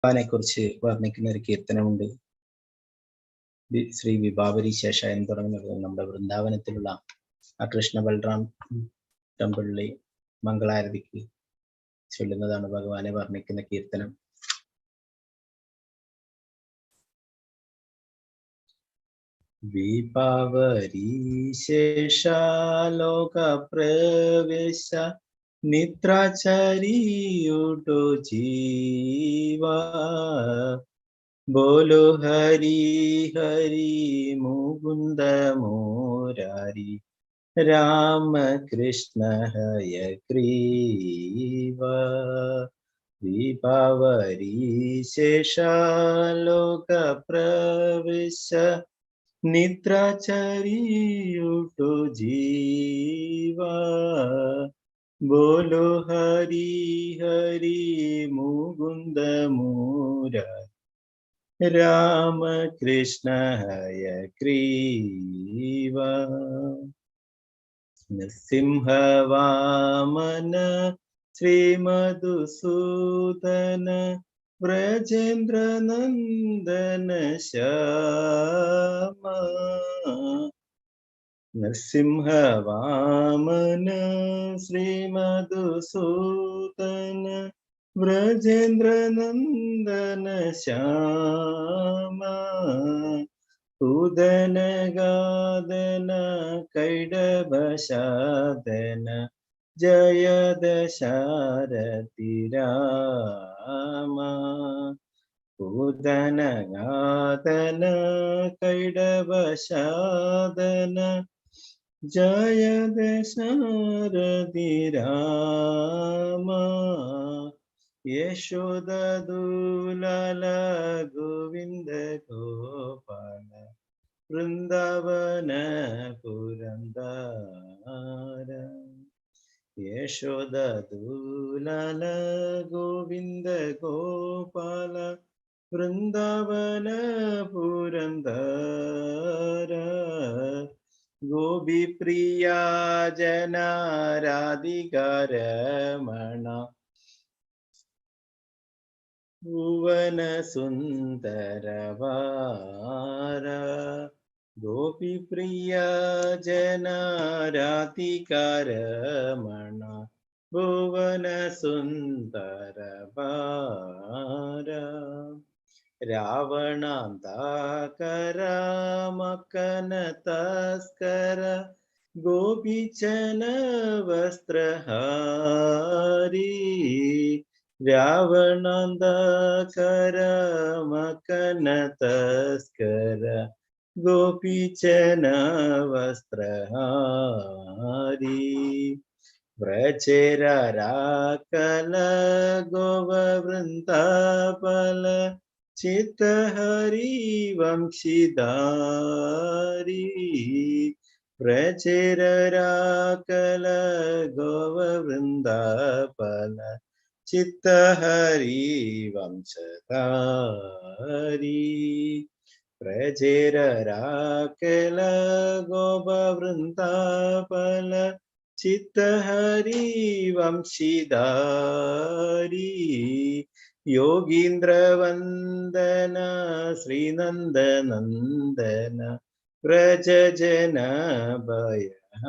ഭഗവാനെ കുറിച്ച് വർണ്ണിക്കുന്ന ഒരു കീർത്തനമുണ്ട്. ശ്രീ വിഭാവരി ശേഷ എന്ന് തുടങ്ങുന്നത് നമ്മുടെ വൃന്ദാവനത്തിലുള്ള ആ കൃഷ്ണ ബൽറാം ടെമ്പിളിലെ മംഗളാരതിക്ക് ചൊല്ലുന്നതാണ് ഭഗവാനെ വർണ്ണിക്കുന്ന കീർത്തനം. വിഭാവരി ശേഷാലോക പ്രവേശ നിദ്രാചരിയുടു ജീവാ बोलो हरि हरि मुकुंद मुरारी राम कृष्ण हयग्रीवा विभावरी शेषालोक प्रवेश निद्राचरियुटु जीवा बोलो हरि हरि मुकुंद मुरारी राम कृष्ण हयग्रीवा नृसिंह वामन श्रीमधुसूदन व्रजेन्द्र नंदन श्यामा नृसिंह वामन श्रीमधुसूदन व्रजेन्द्र नंदन श्यामा उदन गादन कैडभशादन जय दशरथि रामा उदन गादन कैडभशादन जय दशरथि रामा यशोदा दुलाल गोविंद गोपाल वृंदावन पुरंदर यशोदा दुलाल गोविंद गोपाल वृंदावन पुरंदर गोपी प्रिया जना राधिका रमण भुवन सुंदर वार गोपी प्रिया जना राधिका रमण भुवन सुंदर वार रावणांधकर मकन तस्कर गोपीचन वस्त्रहारी रावणांधकर मकन तस्कर गोपीचन वस्त्रहारी व्रजेर राकल गोव वृंदापल चित्तहरि वंशीधारी व्रजेर राकल गोव वृंदापल चित्तहरि वंशधारी व्रजेर राकल गोव वृंदापल चित्तहरि वंशीधारी योगींद्र वंदन श्रीनंदनंदन व्रज जन भयहारी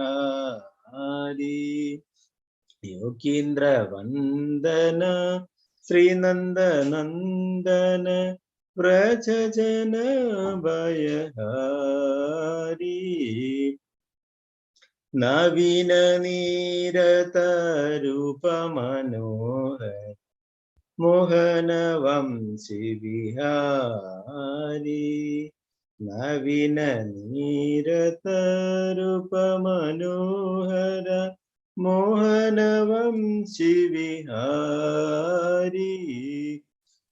योगींद्र वंदन श्रीनंदनंदन व्रज जन भयहारी नवीन नीरत रूप मनोहर मोहन वंशी विहारी नवीन नीरत रूप मनोहर मोहन वंशी विहारी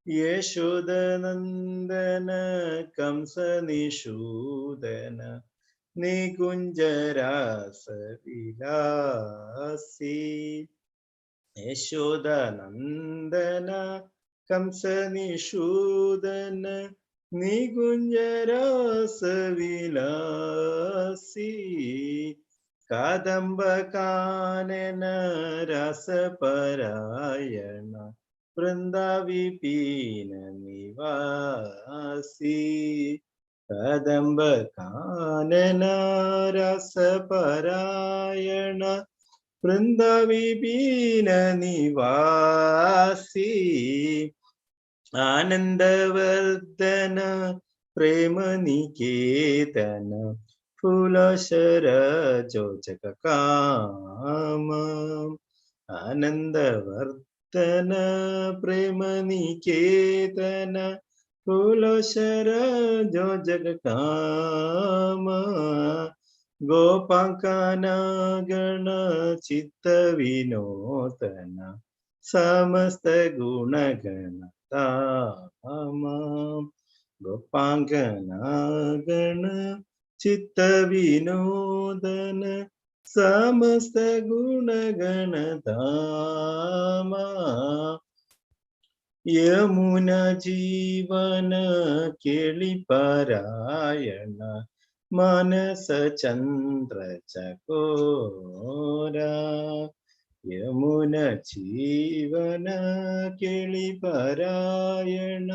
यशोदनंदन कंस निषूदन निकुंजरास विलासी यशोदनंदन कंस निषूदन निकुंजरास विलासी कादंब कानन रस परायण വൃന്ദാവിപീന നിവാസി കദംബ കാനന രസപരായണ വൃന്ദാവിപീന നിവാസി ആനന്ദവർദ്ധന പ്രേമനികേതന ഫുലശരജോജക കാമ ആനന്ദവർദ്ധന പ്രേമനികേതന ഫുലശരജോജക കാമ ഗോപാങ്കനഗണ ചിത്ത വിനോദന സമസ്ത ഗുണഗണ ഗോപാങ്കനഗണ ചിത്ത വിനോദന സമസ്ത ഗുണഗണധാമ യമുന ജീവന കേളിപാരായണ മനസ ചന്ദ്ര ചകോര യമുന ജീവന കേളിപാരായണ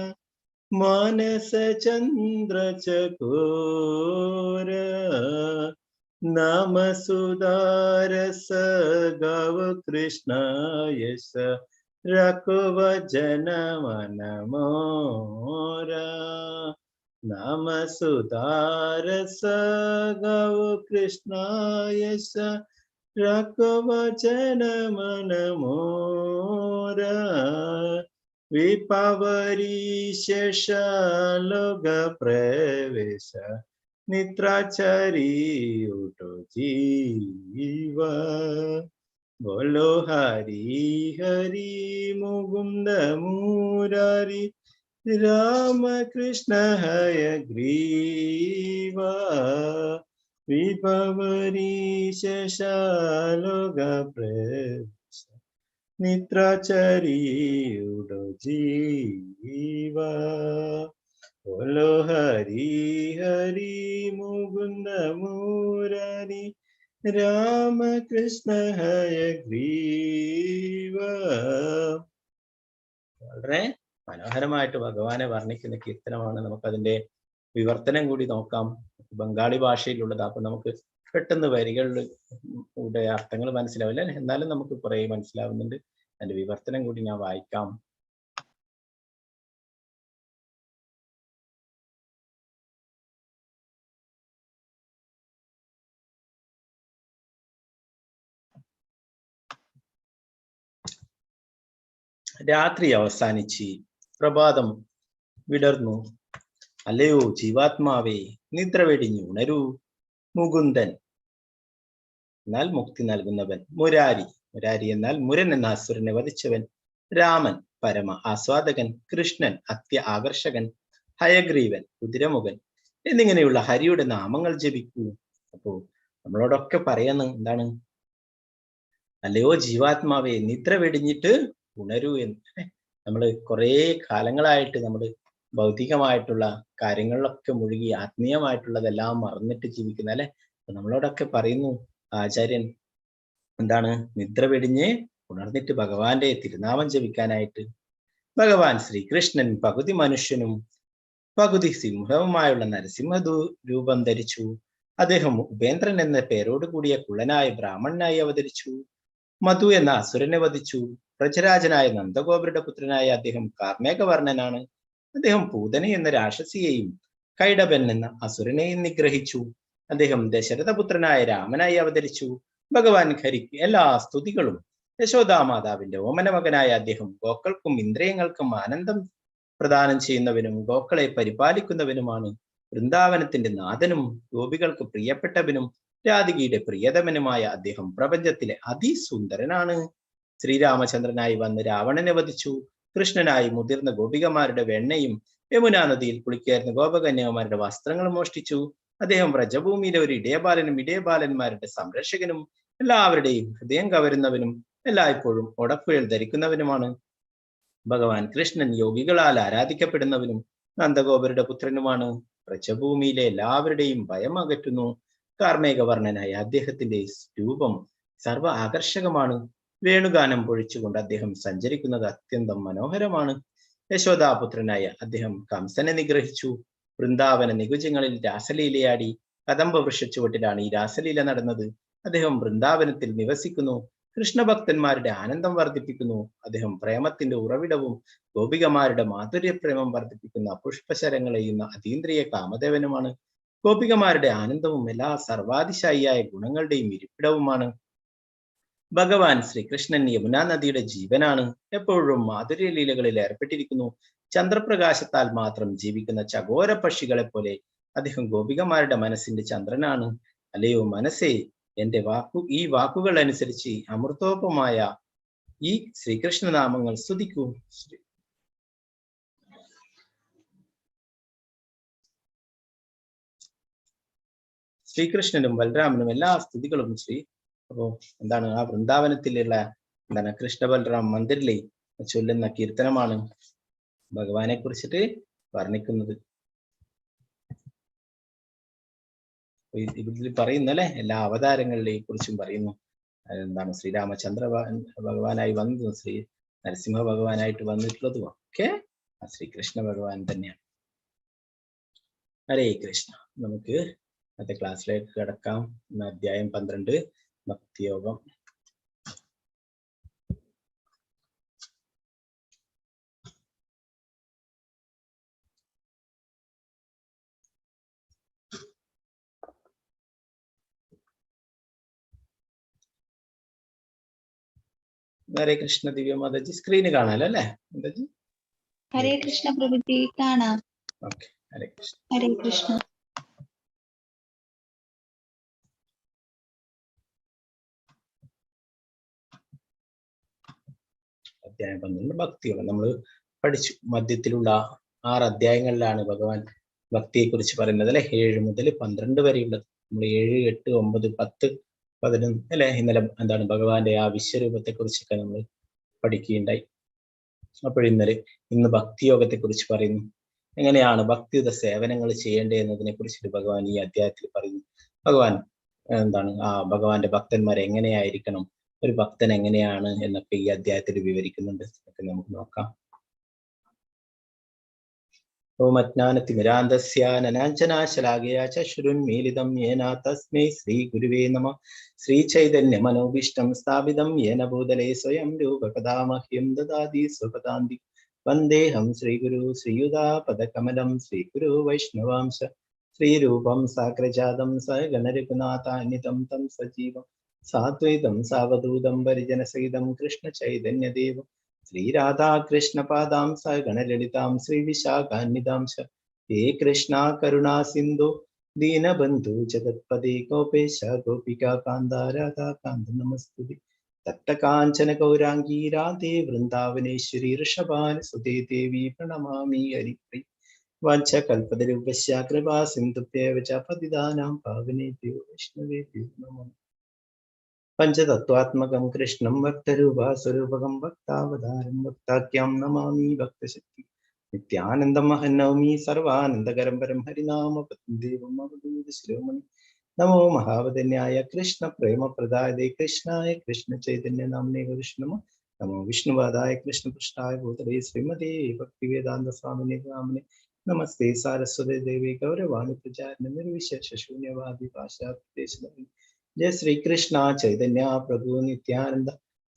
മനസ ചന്ദ്ര ചകോര നമസുദാരസ ഗവ കൃഷ്ണ യശ രഘുവ ജനമനമോര നമസുദാരസ ഗവ കൃഷ്ണ യശ രഘുവ ജനമനമോര വിപവരി ശേഷലോക പ്രവേശ നിദ്രാചരി ഉട്ടോ ജീവ ബോലോ ഹരി ഹരി മുകുന്ദ മുരാരി രാമകൃഷ്ണ ഹയഗ്രീവ വിഭവരി ശേഷലോക പ്രവേശ നിദ്രാചരി ഉട്ടോ ജീവ ബോലോ ഹരി ഹരി മുകുന്ദ മുരാരി രാമകൃഷ്ണ ഹയഗ്രീവ. വളരെ മനോഹരമായിട്ട് ഭഗവാനെ വർണ്ണിക്കുന്ന കീർത്തനമാണ്. നമുക്കതിന്റെ വിവർത്തനം കൂടി നോക്കാം. ബംഗാളി ഭാഷയിലുള്ളത്. അപ്പൊ നമുക്ക് പെട്ടെന്ന് വരികളുടെ അർത്ഥങ്ങൾ മനസ്സിലാവില്ല, എന്നാലും നമുക്ക് കുറെ മനസ്സിലാവുന്നുണ്ട്. അതിന്റെ വിവർത്തനം കൂടി ഞാൻ വായിക്കാം. രാത്രി അവസാനിച്ച് പ്രഭാതം വിടർന്നു. അല്ലയോ ജീവാത്മാവേ, നിദ്ര വെടിഞ്ഞു ഉണരൂ. മുകുന്ദൻ എന്നാൽ മുക്തി നൽകുന്നവൻ, മുരാരി മുരാരി എന്നാൽ മുരൻ എന്ന അസുരനെ വധിച്ചവൻ, രാമൻ പരമ ആസ്വാദകൻ, കൃഷ്ണൻ അത്യ ആകർഷകൻ, ഹയഗ്രീവൻ കുതിരമുഖൻ എന്നിങ്ങനെയുള്ള ഹരിയുടെ നാമങ്ങൾ ജപിക്കൂ. അപ്പോ നമ്മളോടൊക്കെ പറയുന്ന എന്താണ്? അല്ലയോ ജീവാത്മാവേ, നിദ്ര വെടിഞ്ഞിട്ട് ഉണരൂ എന്ന്. നമ്മൾ കുറെ കാലങ്ങളായിട്ട് നമ്മൾ ഭൗതികമായിട്ടുള്ള കാര്യങ്ങളിലൊക്കെ മുഴുകി ആത്മീയമായിട്ടുള്ളതെല്ലാം മറന്നിട്ട് ജീവിക്കുന്ന അല്ലെ. നമ്മളോടൊക്കെ പറയുന്നു ആചാര്യൻ എന്താണ്? നിദ്ര വെടിഞ്ഞ് ഉണർന്നിട്ട് ഭഗവാന്റെ തിരുനാമം ജപിക്കാനായിട്ട്. ഭഗവാൻ ശ്രീകൃഷ്ണൻ പകുതി മനുഷ്യനും പകുതി സിംഹവുമായുള്ള നരസിംഹ രൂപം ധരിച്ചു. അദ്ദേഹം ഉപേന്ദ്രൻ എന്ന പേരോട് കൂടിയ കുള്ളനായ ബ്രാഹ്മണനായി അവതരിച്ചു. മധു എന്ന അസുരനെ വധിച്ചു. പ്രജരാജനായ നന്ദഗോപരുടെ പുത്രനായ അദ്ദേഹം കാർമേകവർണ്ണനാണ്. അദ്ദേഹം പൂതന എന്ന രാക്ഷസിയെയും കൈഡബൻ എന്ന അസുരനെയും നിഗ്രഹിച്ചു. അദ്ദേഹം ദശരഥപുത്രനായ രാമനായി അവതരിച്ചു. ഭഗവാൻ ഹരിക്ക് എല്ലാ സ്തുതികളും. യശോദാമാതാവിന്റെ ഓമന മകനായ അദ്ദേഹം ഗോക്കൾക്കും ഇന്ദ്രിയങ്ങൾക്കും ആനന്ദം പ്രദാനം ചെയ്യുന്നവനും ഗോക്കളെ പരിപാലിക്കുന്നവനുമാണ്. വൃന്ദാവനത്തിന്റെ നാഥനും ഗോപികൾക്ക് പ്രിയപ്പെട്ടവനും രാധികയുടെ പ്രിയതമനുമായ അദ്ദേഹം പ്രപഞ്ചത്തിലെ അതിസുന്ദരനാണ്. ശ്രീരാമചന്ദ്രനായി വന്ന് രാവണനെ വധിച്ചു. കൃഷ്ണനായി മുതിർന്ന ഗോപികമാരുടെ വെണ്ണയും യമുനാ നദിയിൽ കുളിക്കായിരുന്ന ഗോപകന്യകമാരുടെ വസ്ത്രങ്ങൾ മോഷ്ടിച്ചു. അദ്ദേഹം വ്രജഭൂമിയിലെ ഒരു ഇടയബാലനും ഇടയബാലന്മാരുടെ സംരക്ഷകനും എല്ലാവരുടെയും ഹൃദയം കവരുന്നവനും എല്ലായ്പ്പോഴും ഒടക്കുഴൽ ധരിക്കുന്നവനുമാണ്. ഭഗവാൻ കൃഷ്ണൻ യോഗികളാൽ ആരാധിക്കപ്പെടുന്നവനും നന്ദഗോപരുടെ പുത്രനുമാണ്. വ്രജഭൂമിയിലെ എല്ലാവരുടെയും ഭയം അകറ്റുന്നു. കാർമേകവർണ്ണനായ അദ്ദേഹത്തിന്റെ രൂപം സർവ ആകർഷകമാണ്. വേണുഗാനം പൊഴിച്ചുകൊണ്ട് അദ്ദേഹം സഞ്ചരിക്കുന്നത് അത്യന്തം മനോഹരമാണ്. യശോദാപുത്രനായ അദ്ദേഹം കംസനെ നിഗ്രഹിച്ചു. വൃന്ദാവന നികുജങ്ങളിൽ രാസലീലയാടി. കദംബ വൃക്ഷച്ചുവട്ടിലാണ് ഈ രാസലീല നടന്നത്. അദ്ദേഹം വൃന്ദാവനത്തിൽ നിവസിക്കുന്നു. കൃഷ്ണഭക്തന്മാരുടെ ആനന്ദം വർദ്ധിപ്പിക്കുന്നു. അദ്ദേഹം പ്രേമത്തിന്റെ ഉറവിടവും ഗോപികമാരുടെ മാധുര്യപ്രേമം വർദ്ധിപ്പിക്കുന്ന പുഷ്പശരങ്ങളെയുന്ന അതീന്ദ്രിയ കാമദേവനുമാണ്. ഗോപികമാരുടെ ആനന്ദവും എല്ലാ സർവാതിശായിയായ ഗുണങ്ങളുടെയും ഇരിപ്പിടവുമാണ്. ഭഗവാൻ ശ്രീകൃഷ്ണൻ യമുനാ നദിയുടെ ജീവനാണ്. എപ്പോഴും മാധുര്യ ലീലകളിൽ ഏർപ്പെട്ടിരിക്കുന്നു. ചന്ദ്രപ്രകാശത്താൽ മാത്രം ജീവിക്കുന്ന ചകോര പക്ഷികളെ പോലെ അദ്ദേഹം ഗോപികമാരുടെ മനസ്സിന്റെ ചന്ദ്രനാണ്. അല്ലയോ മനസ്സേ, എന്റെ ഈ വാക്കുകൾ അനുസരിച്ച് അമൃതോപമായ ഈ ശ്രീകൃഷ്ണ നാമങ്ങൾ സ്തുതിക്കൂ. ശ്രീകൃഷ്ണനും ബലരാമനും എല്ലാ സ്തുതികളും അപ്പോ എന്താണ് ആ വൃന്ദാവനത്തിലുള്ള കൃഷ്ണ ബലറാം മന്ദിരിലെ ചൊല്ലുന്ന കീർത്തനമാണ് ഭഗവാനെ കുറിച്ചിട്ട് വർണ്ണിക്കുന്നത്. ഇതിൽ പറയുന്നല്ലേ എല്ലാ അവതാരങ്ങളെയും കുറിച്ചും പറയുന്നു. എന്താണ് ശ്രീരാമചന്ദ്ര ഭഗവാനായി വന്നതും ശ്രീ നരസിംഹ ഭഗവാനായിട്ട് വന്നിട്ടുള്ളതും ഒക്കെ ആ ശ്രീകൃഷ്ണ ഭഗവാൻ തന്നെയാണ്. ഹരേ കൃഷ്ണ. നമുക്ക് ഇന്നത്തെ ക്ലാസ്സിലേക്ക് കിടക്കാം. അധ്യായം 12 ഭക്തിയോഗം. ഹരേ കൃഷ്ണ. ദിവ്യ മാതാജി സ്ക്രീന് കാണാലോ അല്ലേ മാതാജി? ഹരേ കൃഷ്ണ പ്രഭുജി, കാണാം. ഓക്കെ. ഹരേ കൃഷ്ണ. ഹരേ കൃഷ്ണ. അധ്യായം 12 ഭക്തിയോഗം നമ്മൾ പഠിച്ചു. മധ്യത്തിലുള്ള 6 അധ്യായങ്ങളിലാണ് ഭഗവാൻ ഭക്തിയെ കുറിച്ച് പറയുന്നത് അല്ലെ. 7 മുതൽ 12 വരെയുള്ളത്. നമ്മൾ 7, 8, 9, 10, 11 അല്ലെ. ഇന്നലെ എന്താണ് ഭഗവാന്റെ ആ വിശ്വരൂപത്തെ കുറിച്ചൊക്കെ നമ്മൾ പഠിക്കുകയുണ്ടായി. ഇന്ന് ഭക്തിയോഗത്തെ കുറിച്ച് പറയുന്നു. എങ്ങനെയാണ് ഭക്തിയുത സേവനങ്ങൾ ചെയ്യേണ്ടത് എന്നതിനെ കുറിച്ചിട്ട് ഭഗവാൻ ഈ അധ്യായത്തിൽ പറയുന്നു. ഭഗവാൻ എന്താണ് ഭഗവാന്റെ ഭക്തന്മാർ എങ്ങനെയായിരിക്കണം, ഒരു ഭക്തൻ എങ്ങനെയാണ് എന്നൊക്കെ ഈ അധ്യായത്തിൽ വിവരിക്കുന്നുണ്ട്. ഒക്കെ നമുക്ക് നോക്കാം. ഓം അജ്ഞാനതിമിരാന്ധസ്യ നനാഞ്ജനാശലാകയാ ചക്ഷുരുന്മീലിതം യേന തസ്മൈ ശ്രീ ഗുരുവേ നമഃ. ശ്രീ ചൈതന്യ മനോഭീഷ്ടം സ്ഥാപിതം യേന ഭൂതലേ സ്വയം രൂപകഥാ മഹ്യം ദദാതി സ്വപദാന്തി. വന്ദേഹം ശ്രീഗുരു ശ്രീയുതാപദകമലം ശ്രീഗുരു വൈഷ്ണവാംശ ശ്രീരൂപം സാഗ്രജാതം സഗണരഘുനാഥാന്വിതം തം സജീവം സാദ്വൈതം സാവധൂതം പരിജനസഹിതം കൃഷ്ണ ചൈതന്യദേവം ശ്രീരാധാകൃഷ്ണ പാദാം സഗണലളിതാം ശ്രീവിശാഖാന്വിതാംശ. ഹേ കൃഷ്ണ കരുണാ സിന്ധു ദീനബന്ധു ജഗത്പദേ ഗോപേശ ഗോപികാ കാന്ത രാധാകാന്ത നമസ്തുതേ. തപ്തകാഞ്ചന ഗൗരാംഗീ രാധേ വൃന്ദാവനേശ്വരി ഋഷഭാനുസുതേ ദേവി പ്രണമാമി ഹരിപ്രിയ. വാഞ്ചകൽപതരുഭ്യശ്ച കൃപാ സിന്ധുഭ്യേവ ച പതിതാനാം പാവനേഭ്യോ വൈഷ്ണവേഭ്യോ നമഃ. പഞ്ചതത്വാത്മകം കൃഷ്ണം ഭക്തരൂപാസ്വരൂപകം ഭക്താവതാരം ഭക്താഖ്യം നമാമി ഭക്തശക്തി. നിത്യാനന്ദം മഹന്നൗമി സർവാനന്ദകരം പരം ഹരിനാമ ദേവം അവധൂത ശിരോമണി. നമോ മഹാവദന്യായ കൃഷ്ണ പ്രേമപ്രദായതേ കൃഷ്ണായ കൃഷ്ണ ചൈതന്യ നാമ്നേ വിഷ്ണു. നമോ വിഷ്ണുവാദായ കൃഷ്ണപൃഷ്ഠായ ഭൂതലേ ശ്രീമതേ ഭക്തിവേദാന്ത സ്വാമിനേ നാമ്നേ. നമസ്തേ സാരസ്വതേ ദേവി ഗൗരവാണി പ്രചാരണ നിർവിശേഷ ശൂന്യവാദി പാശ്ചാത്യ. जय श्री कृष्ण चैतन्य प्रभु नित्यानंद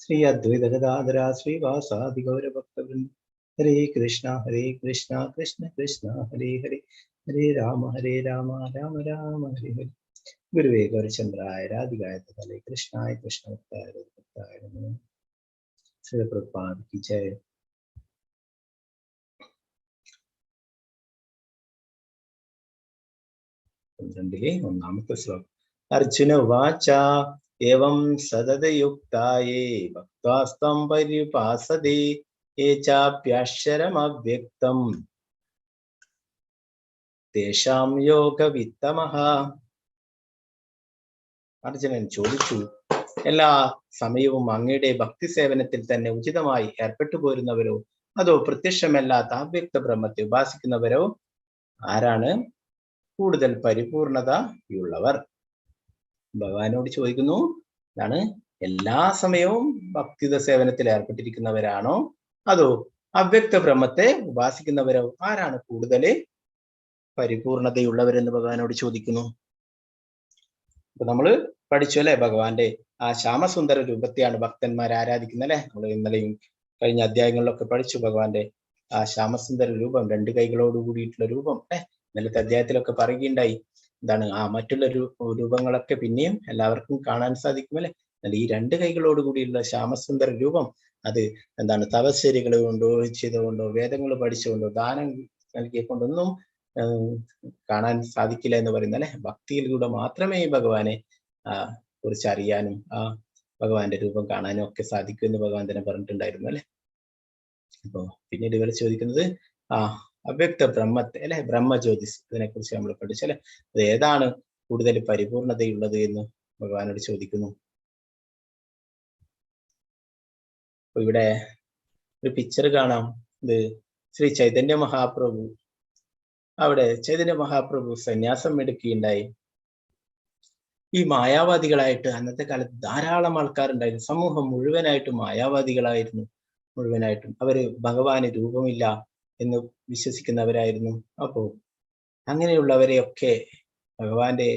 श्री अद्वैत गदाधर श्रीवासादि गौर भक्त वृंद. हरे कृष्णा कृष्ण कृष्ण हरे हरे, हरे राम राम राम हरे हरे. गुरुवे गौरचंद्राय राधिकाय तथाले कृष्णाय कृष्ण भक्ताय नमः. श्री प्रभुपाद की जय. ഒന്നാമത്തെ ശ്ലോകം. अर्जुन उवाच एवं सदतयुक्ताये भक्तास्तं पर्युपासते ये चाप्यक्षरमव्यक्तं तेषां योगवित्तमः. അർജുനൻ ചോദിച്ചു, എല്ലാ സമയവും അങ്ങയുടെ ഭക്തി സേവനത്തിൽ തന്നെ ഉചിതമായി ഏർപ്പെട്ടു പോരുന്നവരോ അതോ പ്രത്യക്ഷമല്ലാത്ത അവ്യക്ത ബ്രഹ്മത്തെ ഉപാസിക്കുന്നവരോ ആരാണ് കൂടുതൽ പരിപൂർണതയുള്ളവർ? ഭഗവാനോട് ചോദിക്കുന്നു. ഇതാണ് എല്ലാ സമയവും ഭക്തിയുത സേവനത്തിൽ ഏർപ്പെട്ടിരിക്കുന്നവരാണോ അതോ അവ്യക്ത ബ്രഹ്മത്തെ ഉപാസിക്കുന്നവരോ ആരാണ് കൂടുതൽ പരിപൂർണതയുള്ളവരെന്ന് ഭഗവാനോട് ചോദിക്കുന്നു. അപ്പൊ നമ്മള് പഠിച്ചു അല്ലെ, ഭഗവാന്റെ ആ ശ്യാമസുന്ദര രൂപത്തെയാണ് ഭക്തന്മാർ ആരാധിക്കുന്നത് അല്ലെ. നമ്മൾ ഇന്നലെയും കഴിഞ്ഞ അധ്യായങ്ങളിലൊക്കെ പഠിച്ചു ഭഗവാന്റെ ആ ശ്യാമസുന്ദര രൂപം, 2 കൈകളോട് കൂടിയിട്ടുള്ള രൂപം. ഇന്നലത്തെ അധ്യായത്തിലൊക്കെ പറയുകയുണ്ടായി എന്താണ് ആ മറ്റുള്ള രൂപങ്ങളൊക്കെ പിന്നെയും എല്ലാവർക്കും കാണാൻ സാധിക്കും അല്ലെ. എന്നാൽ ഈ 2 കൈകളോട് കൂടിയുള്ള ശ്യാമസുന്ദര രൂപം അത് എന്താണ് തപശ്ചര്യകൾ കൊണ്ടോ ചെയ്തുകൊണ്ടോ വേദങ്ങൾ പഠിച്ചുകൊണ്ടോ ദാനം നൽകിക്കൊണ്ടൊന്നും കാണാൻ സാധിക്കില്ല എന്ന് പറയുന്നത് അല്ലെ. ഭക്തിയിലൂടെ മാത്രമേ ഭഗവാനെ കുറിച്ച് അറിയാനും ആ ഭഗവാന്റെ രൂപം കാണാനും ഒക്കെ സാധിക്കും എന്ന് ഭഗവാൻ തന്നെ പറഞ്ഞിട്ടുണ്ടായിരുന്നു അല്ലെ. അപ്പോ പിന്നീട് ഇവർ ചോദിക്കുന്നത് അവ്യക്ത ബ്രഹ്മത്തെ അല്ലെ, ബ്രഹ്മജ്യോതിസ്, ഇതിനെ കുറിച്ച് നമ്മൾ പഠിച്ചല്ലേ. അത് ഏതാണ് കൂടുതൽ പരിപൂർണതയുള്ളത് എന്ന് ഭഗവാനോട് ചോദിക്കുന്നു. അപ്പൊ ഇവിടെ ഒരു പിക്ചർ കാണാം. ഇത് ശ്രീ ചൈതന്യ മഹാപ്രഭു, അവിടെ ചൈതന്യ മഹാപ്രഭു സന്യാസം എടുക്കുകയുണ്ടായി. ഈ മായാവാദികളായിട്ട് അന്നത്തെ കാലത്ത് ധാരാളം ആൾക്കാരുണ്ടായിരുന്നു. സമൂഹം മുഴുവനായിട്ടും മായാവാദികളായിരുന്നു. മുഴുവനായിട്ടും അവര് ഭഗവാന് രൂപമില്ല എന്ന് വിശ്വസിക്കുന്നവരായിരുന്നു. അപ്പോ അങ്ങനെയുള്ളവരെയൊക്കെ ഭഗവാന്റെ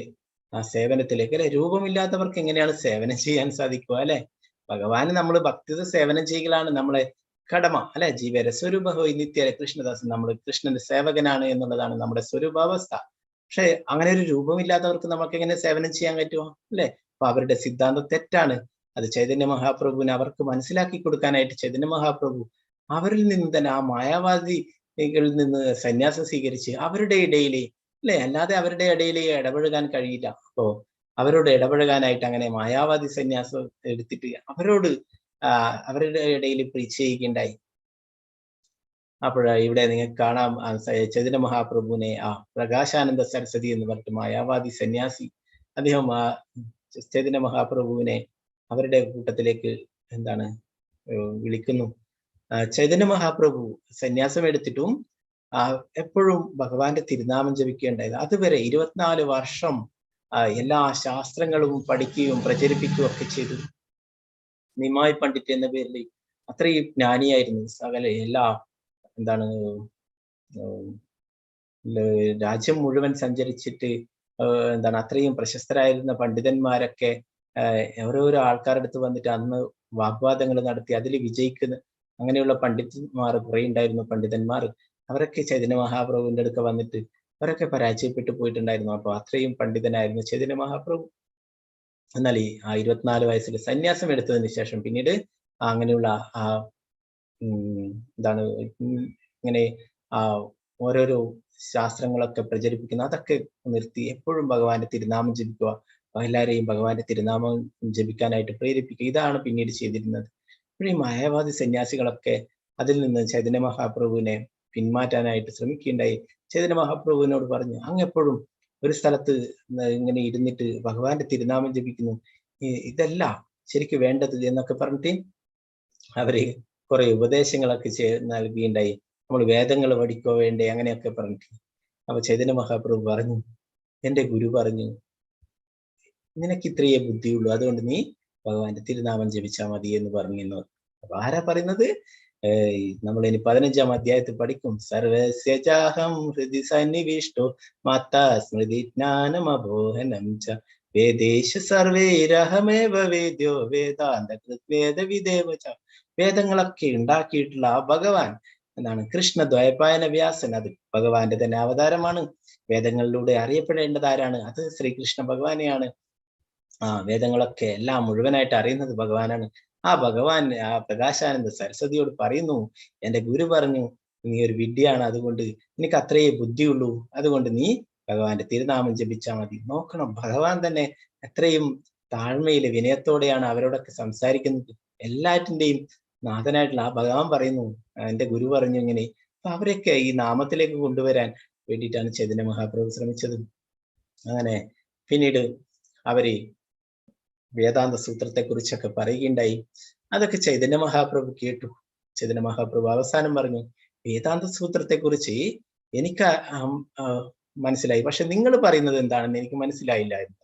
ആ സേവനത്തിലേക്ക് അല്ലെ, രൂപമില്ലാത്തവർക്ക് എങ്ങനെയാണ് സേവനം ചെയ്യാൻ സാധിക്കുക അല്ലെ. ഭഗവാന് നമ്മൾ ഭക്തിത സേവനം ചെയ്യലാണ് നമ്മളെ കടമ അല്ലെ. ജീവര സ്വരൂപഹോ നിത്യ കൃഷ്ണദാസൻ, നമ്മൾ കൃഷ്ണന്റെ സേവകനാണ് എന്നുള്ളതാണ് നമ്മുടെ സ്വരൂപാവസ്ഥ. പക്ഷെ അങ്ങനെ ഒരു രൂപമില്ലാത്തവർക്ക് നമുക്ക് എങ്ങനെ സേവനം ചെയ്യാൻ പറ്റുമോ അല്ലെ. അപ്പൊ അവരുടെ സിദ്ധാന്തം തെറ്റാണ്. അത് ചൈതന്യ മഹാപ്രഭുവിനെ അവർക്ക് മനസ്സിലാക്കി കൊടുക്കാനായിട്ട് ചൈതന്യ മഹാപ്രഭു അവരിൽ നിന്ന് തന്നെ ആ മായാവാദികളിൽ നിന്ന് സന്യാസം സ്വീകരിച്ച് അവരുടെ ഇടയിൽ അല്ലെ, അല്ലാതെ അവരുടെ ഇടയിൽ ഇടപഴകാൻ കഴിയില്ല. അപ്പോ അവരോട് ഇടപഴകാനായിട്ട് അങ്ങനെ മായാവാദി സന്യാസം എടുത്തിട്ട് അവരുടെ ഇടയിൽ പ്രീച്ച് ചെയ്യുകയുണ്ടായി. ഇവിടെ നിങ്ങൾക്ക് കാണാം ചൈതന്യ മഹാപ്രഭുവിനെ പ്രകാശാനന്ദ സരസ്വതി എന്ന് പറഞ്ഞിട്ട് മായാവാദി സന്യാസി, അദ്ദേഹം ചൈതന്യ മഹാപ്രഭുവിനെ അവരുടെ കൂട്ടത്തിലേക്ക് വിളിക്കുന്നു. ചൈതന്യ മഹാപ്രഭു സന്യാസം എടുത്തിട്ടും എപ്പോഴും ഭഗവാന്റെ തിരുനാമം ജപിക്കുകയുണ്ടായത്. അതുവരെ 24 വർഷം എല്ലാ ശാസ്ത്രങ്ങളും പഠിക്കുകയും പ്രചരിപ്പിക്കുകയും ഒക്കെ ചെയ്തു. നിമായ് പണ്ഡിറ്റ് എന്ന പേരിൽ അത്രയും ജ്ഞാനിയായിരുന്നു. സകല എല്ലാ രാജ്യം മുഴുവൻ സഞ്ചരിച്ചിട്ട് അത്രയും പ്രശസ്തരായിരുന്ന പണ്ഡിതന്മാരൊക്കെ ഓരോരോ ആൾക്കാരുടെ അടുത്ത് വന്നിട്ട് അന്ന് വാഗ്വാദങ്ങൾ നടത്തി അതിൽ വിജയിക്കുന്ന അങ്ങനെയുള്ള പണ്ഡിതന്മാർ കുറെ ഉണ്ടായിരുന്നു. പണ്ഡിതന്മാർ അവരൊക്കെ ചൈതന്യ മഹാപ്രഭുവിന്റെ അടുക്ക വന്നിട്ട് അവരൊക്കെ പരാജയപ്പെട്ടു പോയിട്ടുണ്ടായിരുന്നു. അപ്പൊ അത്രയും പണ്ഡിതനായിരുന്നു ചൈതന്യ മഹാപ്രഭു. എന്നാൽ ഈ 24 വയസ്സിൽ സന്യാസം എടുത്തതിന് ശേഷം പിന്നീട് അങ്ങനെയുള്ള ഇങ്ങനെ ഓരോരോ ശാസ്ത്രങ്ങളൊക്കെ പ്രചരിപ്പിക്കുന്ന അതൊക്കെ നിർത്തി എപ്പോഴും ഭഗവാന്റെ തിരുനാമം ജപിക്കുക, എല്ലാവരെയും ഭഗവാന്റെ തിരുനാമം ജപിക്കാനായിട്ട് പ്രേരിപ്പിക്കുക, ഇതാണ് പിന്നീട് ചെയ്തിരുന്നത്. ഈ മായാവാദി സന്യാസികളൊക്കെ അതിൽ നിന്ന് ചൈതന്യ മഹാപ്രഭുവിനെ പിന്മാറ്റാനായിട്ട് ശ്രമിക്കുകയുണ്ടായി. ചൈതന്യ മഹാപ്രഭുവിനോട് പറഞ്ഞു, അങ്ങ് എപ്പോഴും ഒരു സ്ഥലത്ത് ഇങ്ങനെ ഇരുന്നിട്ട് ഭഗവാന്റെ തിരുനാമം ജപിക്കുന്നു, ഇതല്ല ശരിക്കും വേണ്ടത് എന്നൊക്കെ പറഞ്ഞിട്ട് അവര് കുറെ ഉപദേശങ്ങളൊക്കെ നൽകുകയുണ്ടായി. നമ്മൾ വേദങ്ങൾ പഠിക്കോ വേണ്ടേ അങ്ങനെയൊക്കെ പറഞ്ഞിട്ട്. അപ്പൊ ചൈതന്യ മഹാപ്രഭു പറഞ്ഞു, എന്റെ ഗുരു പറഞ്ഞു, നിനക്ക് ഇത്രയേ ബുദ്ധിയുള്ളൂ, അതുകൊണ്ട് നീ ഭഗവാന്റെ തിരുനാമം ജപിച്ചാൽ മതി എന്ന് പറഞ്ഞു. അപ്പൊ ആരാ പറയുന്നത്? നമ്മൾ ഇനി 15-ാം അധ്യായത്തിൽ പഠിക്കും. സർവസ്യജാഹം ഹൃദി സന്നിവിഷ്ടോ മാതാ സ്മൃതി ജ്ഞാനമബോഹനം ച വേദേഷു സർവൈരഹമേവ വേദ്യോ വേദാന്ത വേദവിദേവ ച. വേദങ്ങളൊക്കെ ഉണ്ടാക്കിയിട്ടുള്ള ആ ഭഗവാൻ കൃഷ്ണദ്വൈപായന വ്യാസൻ. അത് ഭഗവാന്റെ തന്നെ അവതാരമാണ്. വേദങ്ങളിലൂടെ അറിയപ്പെടേണ്ടത് ആരാണ്? അത് ശ്രീകൃഷ്ണ ഭഗവാനെയാണ്. വേദങ്ങളൊക്കെ എല്ലാം മുഴുവനായിട്ട് അറിയുന്നത് ഭഗവാനാണ്. ആ ഭഗവാൻ ആ പ്രകാശാനന്ദ സരസ്വതിയോട് പറയുന്നു, എന്റെ ഗുരു പറഞ്ഞു, നീ ഒരു വിഡ്ഢിയാണ്, അതുകൊണ്ട് നിനക്ക് അത്രയേ ബുദ്ധിയുള്ളൂ, അതുകൊണ്ട് നീ ഭഗവാന്റെ തിരുനാമം ജപിച്ചാൽ മതി. നോക്കണം, ഭഗവാൻ തന്നെ എത്രയും താഴ്മയില് വിനയത്തോടെയാണ് അവരോടൊക്കെ സംസാരിക്കുന്നത്. എല്ലാറ്റിന്റെയും നാഥനായിട്ടുള്ള ആ ഭഗവാൻ പറയുന്നു, എന്റെ ഗുരു പറഞ്ഞു ഇങ്ങനെ. അപ്പൊ അവരൊക്കെ ഈ നാമത്തിലേക്ക് കൊണ്ടുവരാൻ വേണ്ടിയിട്ടാണ് ചൈതന്യ മഹാപ്രഭു ശ്രമിച്ചത്. അങ്ങനെ പിന്നീട് അവര് വേദാന്ത സൂത്രത്തെ കുറിച്ചൊക്കെ പറയുകയുണ്ടായി. അതൊക്കെ ചൈതന്യ മഹാപ്രഭു കേട്ടു. ചൈതന്യ മഹാപ്രഭു അവസാനം പറഞ്ഞു, വേദാന്ത സൂത്രത്തെ കുറിച്ച് എനിക്ക് മനസ്സിലായി, പക്ഷെ നിങ്ങൾ പറയുന്നത് എന്താണെന്ന് എനിക്ക് മനസ്സിലായില്ലായിരുന്നു.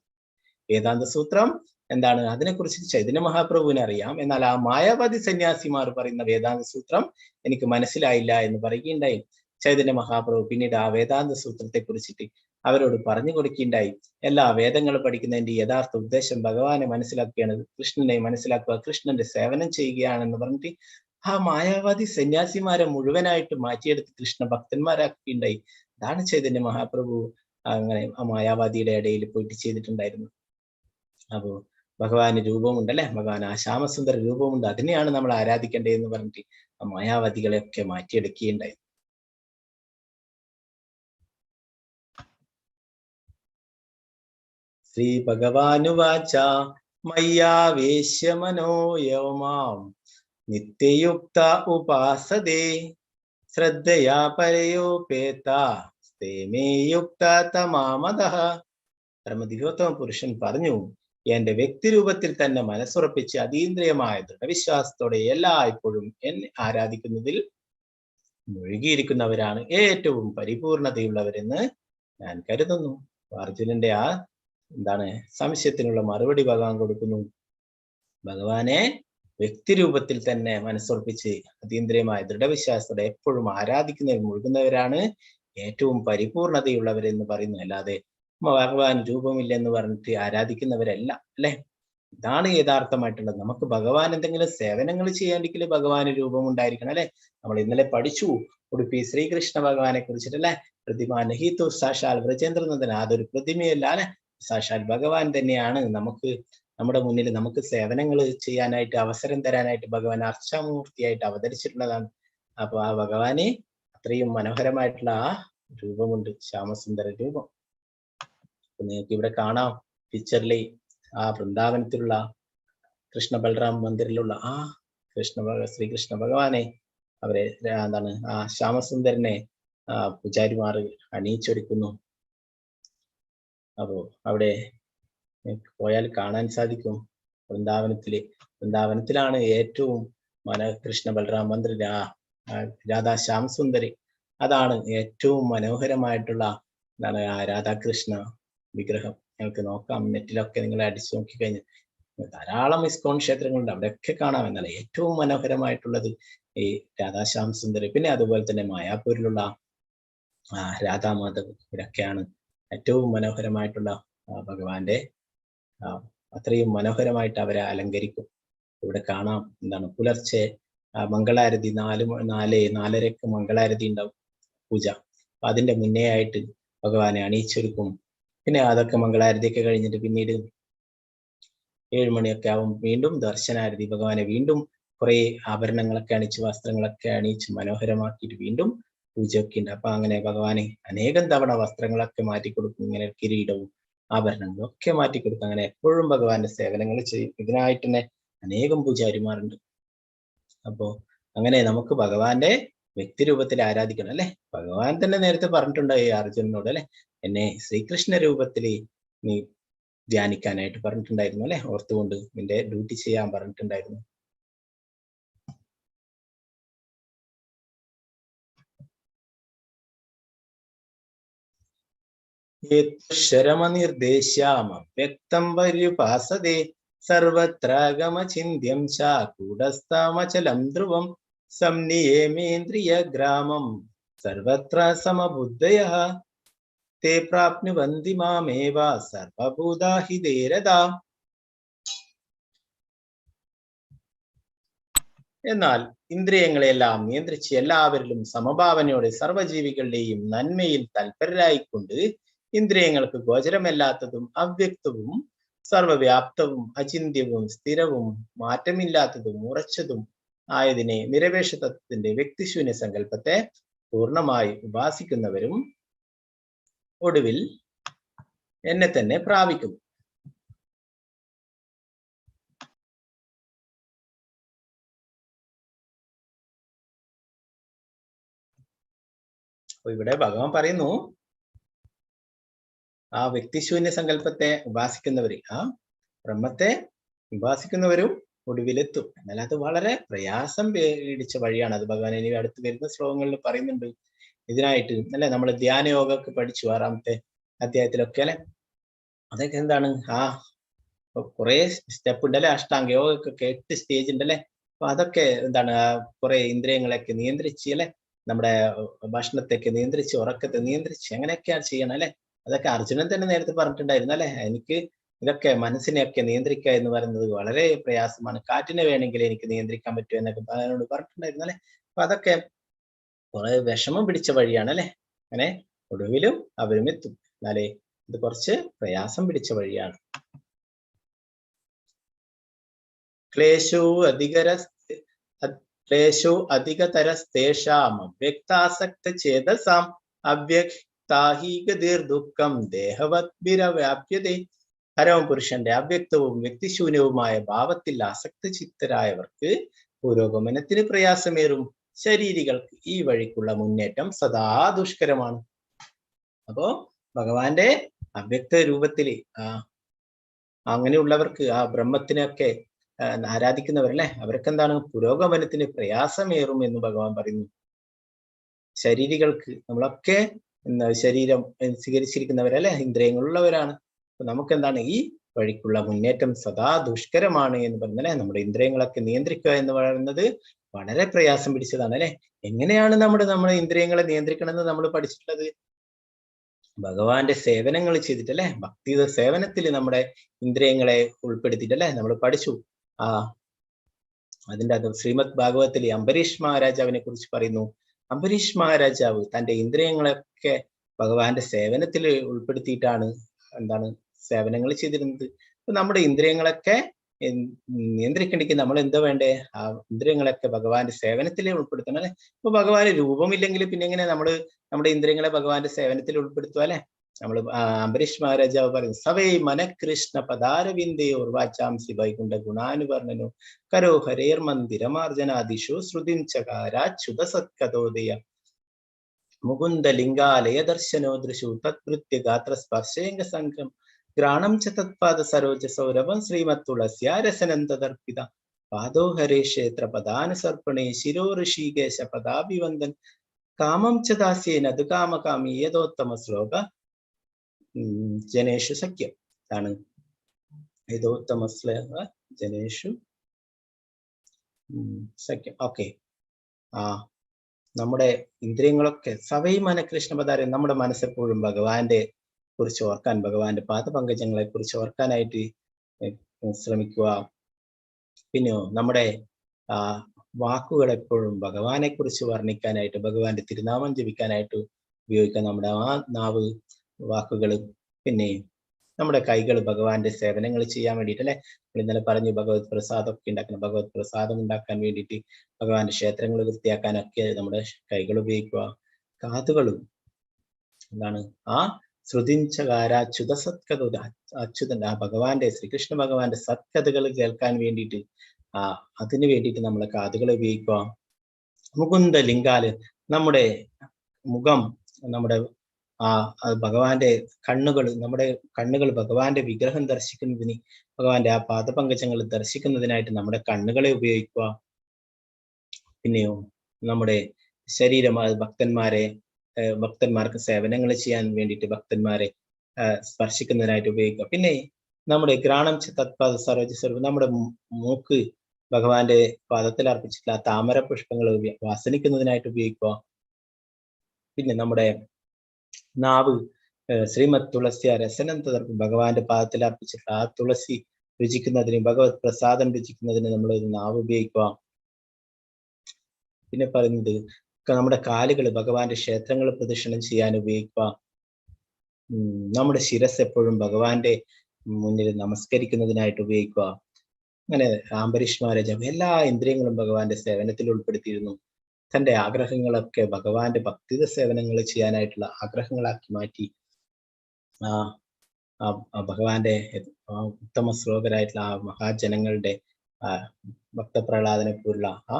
വേദാന്ത സൂത്രം എന്താണ് അതിനെക്കുറിച്ച് ചൈതന്യ മഹാപ്രഭുവിനെ അറിയാം. എന്നാൽ ആ മായാവാദി സന്യാസിമാർ പറയുന്ന വേദാന്ത സൂത്രം എനിക്ക് മനസ്സിലായില്ല എന്ന് പറയുകയുണ്ടായി. ചൈതന്യ മഹാപ്രഭു പിന്നീട് ആ വേദാന്ത സൂത്രത്തെ കുറിച്ചിട്ട് അവരോട് പറഞ്ഞു കൊടുക്കുകയുണ്ടായി. എല്ലാ വേദങ്ങളും പഠിക്കുന്നതിന്റെ യഥാർത്ഥ ഉദ്ദേശം ഭഗവാനെ മനസ്സിലാക്കുകയാണ്, കൃഷ്ണനെ മനസ്സിലാക്കുക, കൃഷ്ണന്റെ സേവനം ചെയ്യുകയാണെന്ന് പറഞ്ഞിട്ട് ആ മായാവാദി സന്യാസിമാരെ മുഴുവനായിട്ട് മാറ്റിയെടുത്ത് കൃഷ്ണ ഭക്തന്മാരാക്കുകയുണ്ടായി. അതാണ് ചൈതന്യ മഹാപ്രഭു അങ്ങനെ ആ മായാവാദിയുടെ ഇടയിൽ പോയിട്ട് ചെയ്തിട്ടുണ്ടായിരുന്നു. അപ്പോ ഭഗവാന് രൂപമുണ്ട് അല്ലെ, ഭഗവാൻ ആ ശ്യാമസുന്ദര രൂപമുണ്ട്, അതിനെയാണ് നമ്മൾ ആരാധിക്കേണ്ടത് എന്ന് പറഞ്ഞിട്ട് ആ മായാവാദികളെയൊക്കെ മാറ്റിയെടുക്കുകയുണ്ടായി. ശ്രീ ഭഗവാനുവാച മയ്യാവേശ്യ മനോയമാം നിത്യയുക്ത ഉപാസതേ ശ്രദ്ധയാ പരയോപേത സ്തേമേ യുക്ത തമാമദഃ. പരമദിവ്യോത്തമ പുരുഷൻ പറഞ്ഞു, എന്റെ വ്യക്തിരൂപത്തിൽ തന്നെ മനസ്സുറപ്പിച്ച് അതീന്ദ്രിയമായ ദൃഢവിശ്വാസത്തോടെ എല്ലായ്പ്പോഴും എന്നെ ആരാധിക്കുന്നതിൽ മുഴുകിയിരിക്കുന്നവരാണ് ഏറ്റവും പരിപൂർണതയുള്ളവരെന്ന് ഞാൻ കരുതുന്നു. അർജുനന്റെ ആ സംശയത്തിനുള്ള മറുപടി ഭഗവാൻ കൊടുക്കുന്നു. ഭഗവാനെ വ്യക്തിരൂപത്തിൽ തന്നെ മനസ്സുറപ്പിച്ച് അതീന്ദ്രിയമായ ദൃഢവിശ്വാസത്തോടെ എപ്പോഴും ആരാധിക്കുന്നവർ മുഴുകുന്നവരാണ് ഏറ്റവും പരിപൂർണതയുള്ളവരെന്ന് പറയുന്നു. അല്ലാതെ ഭഗവാൻ രൂപമില്ലെന്ന് പറഞ്ഞിട്ട് ആരാധിക്കുന്നവരല്ല അല്ലെ. ഇതാണ് യഥാർത്ഥമായിട്ടുള്ളത്. നമുക്ക് ഭഗവാൻ എന്തെങ്കിലും സേവനങ്ങൾ ചെയ്യാണ്ടെങ്കിൽ ഭഗവാന് രൂപം ഉണ്ടായിരിക്കണം അല്ലെ. നമ്മൾ ഇന്നലെ പഠിച്ചു ഉടുപ്പി ശ്രീകൃഷ്ണ ഭഗവാനെ കുറിച്ചിട്ടല്ലേ. പ്രതിമ നഹീതു സാക്ഷാൽ വ്രജേന്ദ്രനന്ദൻ, അതൊരു പ്രതിമയല്ല അല്ലെ, സാക്ഷാൽ ഭഗവാൻ തന്നെയാണ് നമ്മുടെ മുന്നിൽ നമുക്ക് സേവനങ്ങൾ ചെയ്യാനായിട്ട് അവസരം തരാനായിട്ട് ഭഗവാൻ അർച്ചാമൂർത്തിയായിട്ട് അവതരിച്ചിട്ടുള്ളതാണ്. അപ്പൊ ആ ഭഗവാന് അത്രയും മനോഹരമായിട്ടുള്ള ആ രൂപമുണ്ട്, ശ്യാമസുന്ദര രൂപം. നിങ്ങൾക്ക് ഇവിടെ കാണാം പിക്ചറിൽ ആ വൃന്ദാവനത്തിലുള്ള കൃഷ്ണ ബലറാം മന്ദിറിലുള്ള ആ ശ്രീകൃഷ്ണ ഭഗവാനെ അവരെ ആ ശ്യാമസുന്ദരനെ പൂജാരിമാർ അണിയിച്ചൊരുക്കുന്നു. അപ്പോ അവിടെ പോയാൽ കാണാൻ സാധിക്കും വൃന്ദാവനത്തിലാണ് ഏറ്റവും കൃഷ്ണ ബലറാം മന്ദിർ രാധാ ശ്യാമസുന്ദരി, അതാണ് ഏറ്റവും മനോഹരമായിട്ടുള്ള ആ രാധാകൃഷ്ണ വിഗ്രഹം. നിങ്ങൾക്ക് നോക്കാം, നെറ്റിലൊക്കെ നിങ്ങൾ അടിച്ചു നോക്കിക്കഴിഞ്ഞാൽ ധാരാളം ഇസ്കോൺ ക്ഷേത്രങ്ങളുണ്ട്, അവിടെയൊക്കെ കാണാം. എന്നാൽ ഏറ്റവും മനോഹരമായിട്ടുള്ളത് ഈ രാധാശ്യാം സുന്ദരി, പിന്നെ അതുപോലെ തന്നെ മായാപൂരിലുള്ള രാധാമാധവ്, ഇവരൊക്കെയാണ് ഏറ്റവും മനോഹരമായിട്ടുള്ള ഭഗവാന്റെ അത്രയും മനോഹരമായിട്ട് അവരെ അലങ്കരിക്കും. ഇവിടെ കാണാം പുലർച്ചെ മംഗളാരതി 4:30 മംഗളാരതി ഉണ്ടാവും പൂജ. അപ്പൊ അതിന്റെ മുന്നേ ആയിട്ട് ഭഗവാനെ അണിയിച്ചൊരുക്കും. പിന്നെ അതൊക്കെ മംഗളാരതിയൊക്കെ കഴിഞ്ഞിട്ട് പിന്നീട് 7 മണിയൊക്കെ ആവും വീണ്ടും ദർശനാരതി. ഭഗവാനെ വീണ്ടും കുറെ ആഭരണങ്ങളൊക്കെ അണിച്ച് വസ്ത്രങ്ങളൊക്കെ അണിയിച്ച് മനോഹരമാക്കിയിട്ട് വീണ്ടും പൂജയൊക്കെ ഉണ്ട്. അപ്പൊ അങ്ങനെ ഭഗവാനെ അനേകം തവണ വസ്ത്രങ്ങളൊക്കെ മാറ്റിക്കൊടുക്കും, ഇങ്ങനെ കിരീടവും ആഭരണങ്ങളും ഒക്കെ മാറ്റിക്കൊടുക്കും. അങ്ങനെ എപ്പോഴും ഭഗവാന്റെ സേവനങ്ങൾ ചെയ്യും. ഇതിനായിട്ട് തന്നെ അനേകം പൂജാരിമാരുണ്ട്. അപ്പോ അങ്ങനെ നമുക്ക് ഭഗവാന്റെ വ്യക്തിരൂപത്തിൽ ആരാധിക്കണം അല്ലെ. ഭഗവാൻ തന്നെ നേരത്തെ പറഞ്ഞിട്ടുണ്ട് ഈ അർജുനനോട് അല്ലെ, എന്നെ ശ്രീകൃഷ്ണ രൂപത്തിൽ നീ ധ്യാനിക്കാനായിട്ട് പറഞ്ഞിട്ടുണ്ടായിരുന്നു അല്ലെ, ഓർത്തുകൊണ്ട് നിന്റെ ഡ്യൂട്ടി ചെയ്യാൻ പറഞ്ഞിട്ടുണ്ടായിരുന്നു. ശരമനിർദ്ദേശാമ വ്യക്തം പര്യുപാസതേ സർവത്രാഗമചിന്യം ചൂടസ്ഥമചലം ധ്രുവം സംനിയമേന്ദ്രിയ ഗ്രാമം സർവത്ര സമബുദ്ധയഃ തേ പ്രാപ്നുവന്തി മാമേവ സർവഭൂതാഹിതേരതാ. എന്നാൽ ഇന്ദ്രിയങ്ങളെല്ലാം നിയന്ത്രിച്ച് എല്ലാവരിലും സമഭാവനയോടെ സർവജീവികളുടെയും നന്മയിൽ തൽപരരായിക്കൊണ്ട് ഇന്ദ്രിയങ്ങൾക്ക് ഗോചരമല്ലാത്തതും അവ്യക്തവും സർവവ്യാപ്തവും അചിന്യവും സ്ഥിരവും മാറ്റമില്ലാത്തതും ഉറച്ചതും ആയതിനെ നിരപേക്ഷ തത്വത്തിന്റെ വ്യക്തിശൂന്യ സങ്കല്പത്തെ പൂർണ്ണമായി ഉപാസിക്കുന്നവരും ഒടുവിൽ എന്നെ തന്നെ പ്രാപിക്കും. അപ്പൊ ഇവിടെ ഭഗവാൻ പറയുന്നു, ആ വ്യക്തിശൂന്യ സങ്കല്പത്തെ ഉപാസിക്കുന്നവര്, ആ ബ്രഹ്മത്തെ ഉപാസിക്കുന്നവരും ഒടുവിലെത്തും. എന്നാൽ അത് വളരെ പ്രയാസം പേടിച്ച വഴിയാണ്. അത് ഭഗവാൻ ഇനി അടുത്ത് വരുന്ന ശ്ലോകങ്ങളിൽ പറയുന്നുണ്ട്. ഇതിനായിട്ട് അല്ലെ നമ്മൾ ധ്യാനയോഗമൊക്കെ പഠിച്ചു 6ാമത്തെ അധ്യായത്തിലൊക്കെ അല്ലെ. അതൊക്കെ എന്താണ്? ആ കുറെ സ്റ്റെപ്പ് ഉണ്ടല്ലേ, അഷ്ടാംഗ യോഗക്കൊക്കെ 8 സ്റ്റേജ് ഉണ്ടല്ലേ. അപ്പൊ അതൊക്കെ എന്താണ്, കുറെ ഇന്ദ്രിയങ്ങളെയൊക്കെ നിയന്ത്രിച്ച് അല്ലെ, നമ്മുടെ ഭക്ഷണത്തെയൊക്കെ നിയന്ത്രിച്ച്, ഉറക്കത്തെ നിയന്ത്രിച്ച് അങ്ങനെയൊക്കെയാണ് ചെയ്യണം അല്ലെ. അതൊക്കെ അർജുനൻ തന്നെ നേരത്തെ പറഞ്ഞിട്ടുണ്ടായിരുന്നു അല്ലെ. എനിക്ക് ഇതൊക്കെ മനസ്സിനെയൊക്കെ നിയന്ത്രിക്കുക എന്ന് പറയുന്നത് വളരെ പ്രയാസമാണ്, കാറ്റിനെ വേണമെങ്കിൽ എനിക്ക് നിയന്ത്രിക്കാൻ പറ്റും എന്നൊക്കെ അതിനോട് പറഞ്ഞിട്ടുണ്ടായിരുന്നു അല്ലെ. അപ്പൊ അതൊക്കെ കുറെ വിഷമം പിടിച്ച വഴിയാണ് അല്ലെ. അങ്ങനെ ഒടുവിലും അവരും എത്തും. എന്നാലേ ഇത് കുറച്ച് പ്രയാസം പിടിച്ച വഴിയാണ്. ക്ലേശോ അധികതരസ്തേഷാം അവ്യക്താസക്ത ചേതസാം അവ്യക്താഹീഗതിർദുഃഖം ദേഹവദ്ഭിരവ്യാപ്യതേ. പരമപുരുഷന്റെ അവ്യക്തവും വ്യക്തിശൂന്യവുമായ ഭാവത്തിൽ ആസക്ത ചിത്തരായവർക്ക് പുരോഗമനത്തിന് പ്രയാസമേറും. ശരീരികൾക്ക് ഈ വഴിക്കുള്ള മുന്നേറ്റം സദാ ദുഷ്കരമാണ്. അപ്പോ ഭഗവാന്റെ അവ്യക്ത രൂപത്തില് അങ്ങനെയുള്ളവർക്ക്, ആ ബ്രഹ്മത്തിനൊക്കെ ആരാധിക്കുന്നവരല്ലേ, അവർക്ക് എന്താണ്, പുരോഗമനത്തിന് പ്രയാസമേറും എന്ന് ഭഗവാൻ പറയുന്നു. ശരീരികൾക്ക്, നമ്മളൊക്കെ ശരീരം സ്വീകരിച്ചിരിക്കുന്നവരല്ലേ, ഇന്ദ്രിയങ്ങളുള്ളവരാണ്. അപ്പൊ നമുക്ക് എന്താണ്, ഈ വഴിക്കുള്ള മുന്നേറ്റം സദാ ദുഷ്കരമാണ് എന്ന് പറഞ്ഞല്ലേ. നമ്മുടെ ഇന്ദ്രിയങ്ങളൊക്കെ നിയന്ത്രിക്കുക എന്ന് പറയുന്നത് വളരെ പ്രയാസം പിടിച്ചതാണ് അല്ലെ. എങ്ങനെയാണ് നമ്മുടെ ഇന്ദ്രിയങ്ങളെ നിയന്ത്രിക്കണമെന്ന് നമ്മൾ പഠിച്ചിട്ടുള്ളത്? ഭഗവാന്റെ സേവനങ്ങൾ ചെയ്തിട്ടല്ലേ, ഭക്തി സേവനത്തിൽ നമ്മുടെ ഇന്ദ്രിയങ്ങളെ ഉൾപ്പെടുത്തിയിട്ടല്ലേ നമ്മൾ പഠിച്ചു. അതിൻ്റെ അത് ശ്രീമദ് ഭാഗവതത്തിൽ അംബരീഷ് മഹാരാജാവിനെ കുറിച്ച് പറയുന്നു. അംബരീഷ് മഹാരാജാവ് തന്റെ ഇന്ദ്രിയങ്ങളൊക്കെ ഭഗവാന്റെ സേവനത്തിൽ ഉൾപ്പെടുത്തിയിട്ടാണ് എന്താണ് സേവനങ്ങൾ ചെയ്തിരുന്നത്. അപ്പൊ നമ്മുടെ ഇന്ദ്രിയങ്ങളൊക്കെ നിയന്ത്രിക്കണമെങ്കിൽ നമ്മൾ എന്താ വേണ്ടേ, ആ ഇന്ദ്രിയങ്ങളൊക്കെ ഭഗവാന്റെ സേവനത്തിൽ ഉൾപ്പെടുത്തണം അല്ലെ. ഇപ്പൊ ഭഗവാന് രൂപമില്ലെങ്കിൽ പിന്നെ എങ്ങനെ നമ്മുടെ ഇന്ദ്രിയങ്ങളെ ഭഗവാന്റെ സേവനത്തിൽ ഉൾപ്പെടുത്തുക അല്ലെ. നമ്മൾ അംബരീഷ് മഹാരാജാവ് പറയുന്നു, സവൈ മനകൃഷ്ണ പദാരവിന്ദേ ഉർവാചാംസി വൈകുണ്ഠ ഗുണാനുവർണ്ണനോ കരോ ഹരേർ മന്ദിരമാർജനാദിഷു ശ്രുതിം ചകാരാച്യുത സത്കഥോദയ മുകുന്ദ ലിംഗാലയ ദർശനോ ദൃശു തത്കൃത്യ ഗാത്ര സ്പർശേംഗ സംഘം ഗ്രാണം ച തത്പാദ സരോജ സൗരഭം ശ്രീമത് തുളസ്യ രസനന്തദർപ്പിത പാദോ ഹരേ ക്ഷേത്ര പദാനുസർപ്പണേ ശിരോ ഋഷികേശ പദാഭിവന്ദൻ കാമം ച ദാസ്യേന അത് കാമകാമി യഥോത്തമ ശ്ലോക ജനേഷു സഖ്യം. ആണ് യഥോത്തമ ശ്ലോക ജനേഷു സഖ്യം. ഓക്കെ. നമ്മുടെ ഇന്ദ്രിയങ്ങളൊക്കെ സവൈ മനകൃഷ്ണ പദാരം, നമ്മുടെ മനസ്സെപ്പോഴും ഭഗവാന്റെ കുറിച്ച് ഓർക്കാൻ, ഭഗവാന്റെ പാദപങ്കജങ്ങളെ കുറിച്ച് ഓർക്കാനായിട്ട് ശ്രമിക്കുക. പിന്നെയോ നമ്മുടെ വാക്കുകൾ എപ്പോഴും ഭഗവാനെ കുറിച്ച് വർണ്ണിക്കാനായിട്ട്, ഭഗവാന്റെ തിരുനാമം ജപിക്കാനായിട്ട് ഉപയോഗിക്കുക. നമ്മുടെ ആ നാവ്, വാക്കുകൾ, പിന്നെ നമ്മുടെ കൈകൾ ഭഗവാന്റെ സേവനങ്ങൾ ചെയ്യാൻ വേണ്ടിയിട്ട് അല്ലെ. ഇന്നലെ പറഞ്ഞു ഭഗവത് പ്രസാദമൊക്കെ ഉണ്ടാക്കണം. ഭഗവത് പ്രസാദം ഉണ്ടാക്കാൻ വേണ്ടിയിട്ട്, ഭഗവാന്റെ ക്ഷേത്രങ്ങൾ വൃത്തിയാക്കാനൊക്കെ നമ്മുടെ കൈകൾ ഉപയോഗിക്കുക. കാതുകളും എന്താണ്, ആ ശ്രുതിഞ്ചകാരാച്യുത സത്കഥ, അച്യുതൻ ആ ഭഗവാന്റെ, ശ്രീകൃഷ്ണ ഭഗവാന്റെ സത്കഥകൾ കേൾക്കാൻ വേണ്ടിയിട്ട് അതിനു വേണ്ടിയിട്ട് നമ്മളെ കാതുകളെ ഉപയോഗിക്കുക. മുകുന്ദ ലിംഗാല്, നമ്മുടെ മുഖം, നമ്മുടെ ഭഗവാന്റെ കണ്ണുകൾ, നമ്മുടെ കണ്ണുകൾ ഭഗവാന്റെ വിഗ്രഹം ദർശിക്കുന്നതിന്, ഭഗവാന്റെ ആ പാദപങ്കജങ്ങൾ ദർശിക്കുന്നതിനായിട്ട് നമ്മുടെ കണ്ണുകളെ ഉപയോഗിക്കുക. പിന്നെയോ നമ്മുടെ ശരീരം, ഭക്തന്മാർക്ക് സേവനങ്ങൾ ചെയ്യാൻ വേണ്ടിയിട്ട് ഭക്തന്മാരെ സ്പർശിക്കുന്നതിനായിട്ട് ഉപയോഗിക്കുക. പിന്നെ നമ്മുടെ ഘ്രാണം തത്പാദ സരോജ സ്വരൂപം, നമ്മുടെ മൂക്ക് ഭഗവാന്റെ പാദത്തിൽ അർപ്പിച്ചിട്ടുള്ള താമര പുഷ്പങ്ങൾ വാസനിക്കുന്നതിനായിട്ട് ഉപയോഗിക്കുക. പിന്നെ നമ്മുടെ നാവ് ശ്രീമത് തുളസ്യ രസനന്തദർപ്പ, ഭഗവാന്റെ പാദത്തിൽ അർപ്പിച്ചിട്ടുള്ള ആ തുളസി രുചിക്കുന്നതിന്, ഭഗവത് പ്രസാദം രുചിക്കുന്നതിന് നമ്മൾ നാവ് ഉപയോഗിക്കുക. പിന്നെ പറയുന്നത് നമ്മുടെ കാലുകൾ ഭഗവാന്റെ ക്ഷേത്രങ്ങൾ പ്രദക്ഷിണം ചെയ്യാൻ ഉപയോഗിക്കുക. നമ്മുടെ ശിരസ് എപ്പോഴും ഭഗവാന്റെ മുന്നിൽ നമസ്കരിക്കുന്നതിനായിട്ട് ഉപയോഗിക്കുക. അങ്ങനെ അംബരീഷ് മഹാരാജാവ് എല്ലാ ഇന്ദ്രിയങ്ങളും ഭഗവാന്റെ സേവനത്തിൽ ഉൾപ്പെടുത്തിയിരുന്നു. തന്റെ ആഗ്രഹങ്ങളൊക്കെ ഭഗവാന്റെ ഭക്തിത സേവനങ്ങൾ ചെയ്യാനായിട്ടുള്ള ആഗ്രഹങ്ങളാക്കി മാറ്റി. ഭഗവാന്റെ ഉത്തമ ശ്ലോകരായിട്ടുള്ള ആ മഹാജനങ്ങളുടെ ഭക്തപ്രഹ്ലാദനെ പോലുള്ള ആ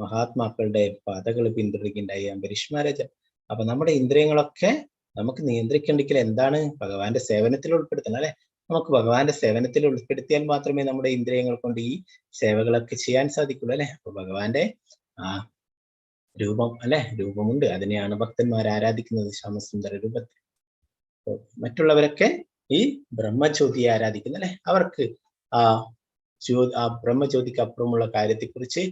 മഹാത്മാക്കളുടെ പാതകൾ പിന്തുടരുകയുണ്ടായി അംബരീഷ് മഹാരാജാവ്. അപ്പൊ നമ്മുടെ ഇന്ദ്രിയങ്ങളൊക്കെ നമുക്ക് നിയന്ത്രിക്കണ്ടെങ്കിൽ എന്താണ്, ഭഗവാന്റെ സേവനത്തിൽ ഉൾപ്പെടുത്തണം അല്ലെ. നമുക്ക് ഭഗവാന്റെ സേവനത്തിൽ ഉൾപ്പെടുത്തിയാൽ മാത്രമേ നമ്മുടെ ഇന്ദ്രിയങ്ങൾ കൊണ്ട് ഈ സേവകളൊക്കെ ചെയ്യാൻ സാധിക്കുള്ളൂ അല്ലെ. അപ്പൊ ഭഗവാന്റെ രൂപം അല്ലെ, രൂപമുണ്ട്, അതിനെയാണ് ഭക്തന്മാർ ആരാധിക്കുന്നത്, ശ്യാമസുന്ദര രൂപത്തിൽ. മറ്റുള്ളവരൊക്കെ ഈ ബ്രഹ്മജ്യോതിയെ ആരാധിക്കുന്നു അല്ലെ. അവർക്ക് ആ ആ ബ്രഹ്മജ്യോതിക്ക് അപ്പുറമുള്ള കാര്യത്തെക്കുറിച്ച്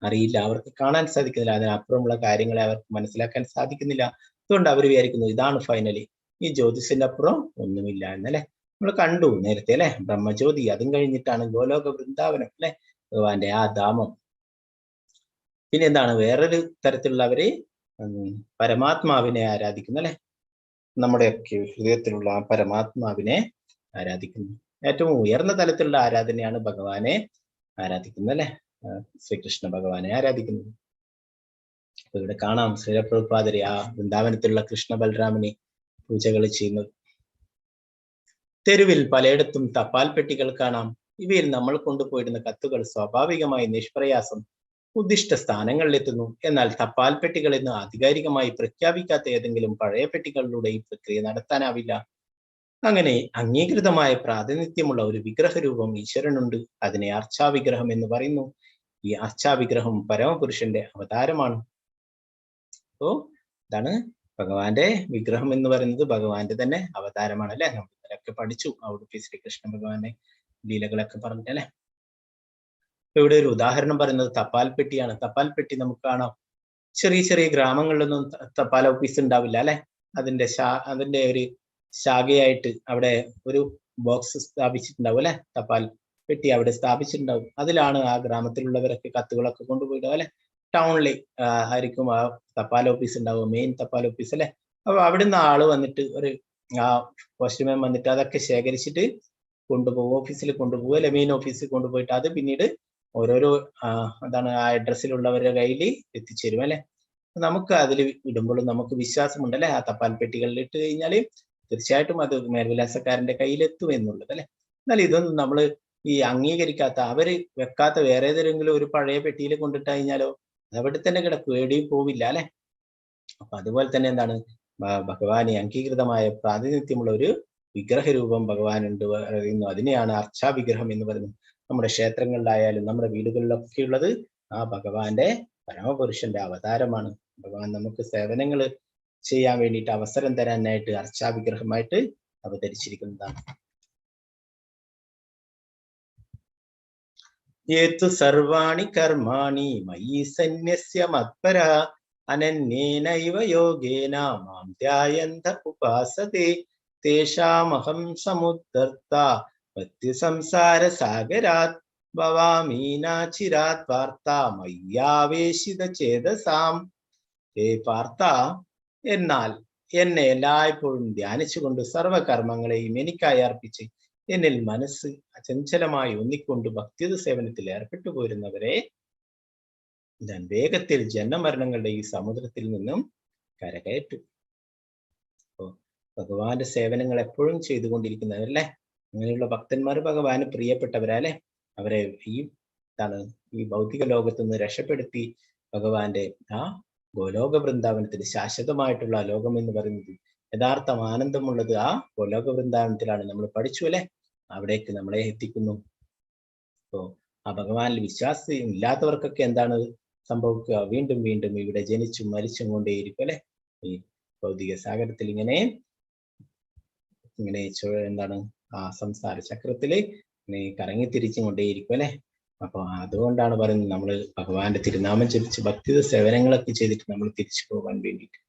അറിയില്ല, അവർക്ക് കാണാൻ സാധിക്കുന്നില്ല, അതിനപ്പുറമുള്ള കാര്യങ്ങളെ അവർക്ക് മനസ്സിലാക്കാൻ സാധിക്കുന്നില്ല. അതുകൊണ്ട് അവർ വിചാരിക്കുന്നു ഇതാണ് ഫൈനലി, ഈ ജ്യോതിസിന്റെ അപ്പുറം ഒന്നുമില്ല എന്നല്ലേ നമ്മൾ കണ്ടു നേരത്തെ അല്ലെ. ബ്രഹ്മജ്യോതി, അതും കഴിഞ്ഞിട്ടാണ് ഗോലോക വൃന്ദാവനം അല്ലെ, ഭഗവാന്റെ ആ ധാമം. പിന്നെ എന്താണ് വേറൊരു തരത്തിലുള്ളവര് പരമാത്മാവിനെ ആരാധിക്കുന്നു അല്ലെ. നമ്മുടെയൊക്കെ ഹൃദയത്തിലുള്ള ആ പരമാത്മാവിനെ ആരാധിക്കുന്നു. ഏറ്റവും ഉയർന്ന തലത്തിലുള്ള ആരാധനയാണ് ഭഗവാനെ ആരാധിക്കുന്നത് അല്ലെ, ശ്രീകൃഷ്ണ ഭഗവാനെ ആരാധിക്കുന്നത്. അപ്പൊ ഇവിടെ കാണാം ശ്രീലപ്രഭുപാദരെ ആ വൃന്ദാവനത്തിലുള്ള കൃഷ്ണ ബലരാമനെ പൂജകൾ ചെയ്യുന്നത്. തെരുവിൽ പലയിടത്തും തപാൽ പെട്ടികൾ കാണാം. ഇവയിൽ നമ്മൾ കൊണ്ടുപോയിരുന്ന കത്തുകൾ സ്വാഭാവികമായി നിഷ്പ്രയാസം ഉദ്ദിഷ്ട സ്ഥാനങ്ങളിലെത്തുന്നു. എന്നാൽ തപാൽ പെട്ടികൾ എന്ന് ആധികാരികമായി പ്രഖ്യാപിക്കാത്ത ഏതെങ്കിലും പഴയ പെട്ടികളിലൂടെ ഈ പ്രക്രിയ നടത്താനാവില്ല. അങ്ങനെ അംഗീകൃതമായ പ്രാതിനിധ്യമുള്ള ഒരു വിഗ്രഹരൂപം ഈശ്വരനുണ്ട്. അതിനെ അർച്ചാവിഗ്രഹം എന്ന് പറയുന്നു. ഈ അർച്ചാവിഗ്രഹം പരമപുരുഷന്റെ അവതാരമാണ്. അപ്പോ ഇതാണ് ഭഗവാന്റെ വിഗ്രഹം എന്ന് പറയുന്നത്, ഭഗവാന്റെ തന്നെ അവതാരമാണ് അല്ലെ. നമ്മൾ ഇതിലൊക്കെ പഠിച്ചു അവിടുത്തെ ശ്രീകൃഷ്ണ ഭഗവാന്റെ ലീലകളൊക്കെ പറഞ്ഞല്ലേ. ഇവിടെ ഒരു ഉദാഹരണം പറയുന്നത് തപാൽ പെട്ടിയാണ്. തപാൽ പെട്ടി നമുക്ക് കാണാം, ചെറിയ ചെറിയ ഗ്രാമങ്ങളിലൊന്നും തപാൽ ഓഫീസ് ഉണ്ടാവില്ല അല്ലെ. അതിന്റെ ഒരു ശാഖയായിട്ട് അവിടെ ഒരു ബോക്സ് സ്ഥാപിച്ചിട്ടുണ്ടാവും അല്ലെ, തപാൽ പെട്ടി അവിടെ സ്ഥാപിച്ചിട്ടുണ്ടാവും. അതിലാണ് ആ ഗ്രാമത്തിലുള്ളവരൊക്കെ കത്തുകളൊക്കെ കൊണ്ടുപോയിടും അല്ലെ. ടൗണിൽ ആയിരിക്കും ആ തപാൽ ഓഫീസ് ഉണ്ടാവും, മെയിൻ തപാൽ ഓഫീസ് അല്ലെ. അപ്പൊ അവിടുന്ന് ആള് വന്നിട്ട് ആ പോസ്റ്റ്മാൻ വന്നിട്ട് അതൊക്കെ ശേഖരിച്ചിട്ട് കൊണ്ടുപോകും, ഓഫീസിൽ കൊണ്ടുപോകും അല്ലെ, മെയിൻ ഓഫീസിൽ കൊണ്ടുപോയിട്ട് അത് പിന്നീട് ഓരോരോ എന്താണ് ആ അഡ്രസ്സിലുള്ളവരുടെ കയ്യിൽ എത്തിച്ചേരും അല്ലെ. നമുക്ക് അതിൽ ഇടുമ്പോഴും നമുക്ക് വിശ്വാസമുണ്ട് അല്ലെ, ആ തപാൽ പെട്ടികളിൽ ഇട്ട് കഴിഞ്ഞാൽ തീർച്ചയായിട്ടും അത് മേൽവിലാസക്കാരന്റെ കയ്യിലെത്തും എന്നുള്ളത് അല്ലെ. എന്നാൽ ഇതൊന്നും നമ്മൾ ഈ അംഗീകരിക്കാത്ത, അവര് വെക്കാത്ത വേറെ ഏതെങ്കിലും ഒരു പഴയ പെട്ടിയിൽ കൊണ്ടിട്ട് കഴിഞ്ഞാലോ അവിടെ തന്നെ കിടക്കും, എവിടെയും പോവില്ല അല്ലെ. അപ്പൊ അതുപോലെ തന്നെ എന്താണ് ഭഗവാനെ അംഗീകൃതമായ പ്രാതിനിധ്യമുള്ള ഒരു വിഗ്രഹരൂപം ഭഗവാനുണ്ട് പറയുന്നു. അതിനെയാണ് അർച്ചാവിഗ്രഹം എന്ന് പറയുന്നത്. നമ്മുടെ ക്ഷേത്രങ്ങളിലായാലും നമ്മുടെ വീടുകളിലൊക്കെ ഉള്ളത് ആ ഭഗവാന്റെ പരമപുരുഷന്റെ അവതാരമാണ്. ഭഗവാൻ നമുക്ക് സേവനങ്ങൾ ചെയ്യാൻ വേണ്ടിയിട്ട് അവസരം തരാനായിട്ട് അർച്ചാവിഗ്രഹമായിട്ട് അവതരിച്ചിരിക്കുന്നതാണ്. ഏതു സർവാണി കർമാണി മയി സന്യസ്യ മത്പര അനന്യേനൈവ യോഗേന മാം ധ്യായന്ത ഉപാസതേ തേഷാമഹം സമുദ്ധർത്ത ഭക്തി സംസാര സാഗരാത് ഭവാമീനാചിരാത് വാർത്ത മയ്യാവേശിത ചേതസാം. പാർത്ത, എന്നാൽ എന്നെ എല്ലായ്പ്പോഴും ധ്യാനിച്ചുകൊണ്ട് സർവകർമ്മങ്ങളെയും എനിക്കായി അർപ്പിച്ച് എന്നിൽ മനസ്സ് അചഞ്ചലമായി ഒന്നിക്കൊണ്ട് ഭക്തിയുത സേവനത്തിൽ ഏർപ്പെട്ടു പോരുന്നവരെ ഞാൻ വേഗത്തിൽ ജന്മമരണങ്ങളുടെ ഈ സമുദ്രത്തിൽ നിന്നും കരകയറ്റും. അപ്പോ ഭഗവാന്റെ സേവനങ്ങൾ എപ്പോഴും ചെയ്തുകൊണ്ടിരിക്കുന്നവരല്ലേ, അങ്ങനെയുള്ള ഭക്തന്മാർ ഭഗവാന് പ്രിയപ്പെട്ടവരല്ലേ. അവരെ ഈ ഭൗതിക ലോകത്തു നിന്ന് രക്ഷപ്പെടുത്തി ഭഗവാന്റെ ആ ഗോലോക വൃന്ദാവനത്തിൽ ശാശ്വതമായിട്ടുള്ള ലോകം എന്ന് പറയുന്നത് യഥാർത്ഥം ആനന്ദമുള്ളത് ആ ഗോലോക വൃന്ദാവനത്തിലാണ്. നമ്മൾ പഠിച്ചു അല്ലെ, അവിടേക്ക് നമ്മളെ എത്തിക്കുന്നു. അപ്പോ ആ ഭഗവാനിൽ വിശ്വാസം ഇല്ലാത്തവർക്കൊക്കെ എന്താണ് സംഭവിക്കുക? വീണ്ടും വീണ്ടും ഇവിടെ ജനിച്ചും മരിച്ചും കൊണ്ടേയിരിക്കും അല്ലെ. ഈ ഭൗതിക സാഗരത്തിൽ ഇങ്ങനെ എന്താണ് ആ സംസാര ചക്രത്തില് ഇങ്ങനെ കറങ്ങി തിരിച്ചും കൊണ്ടേയിരിക്കും അല്ലെ. അപ്പൊ അതുകൊണ്ടാണ് പറയുന്നത് നമ്മൾ ഭഗവാന്റെ തിരുനാമം ജപിച്ച് ഭക്തിയുത സേവനങ്ങളൊക്കെ ചെയ്തിട്ട് നമ്മൾ തിരിച്ചു പോകാൻ വേണ്ടിയിട്ട്.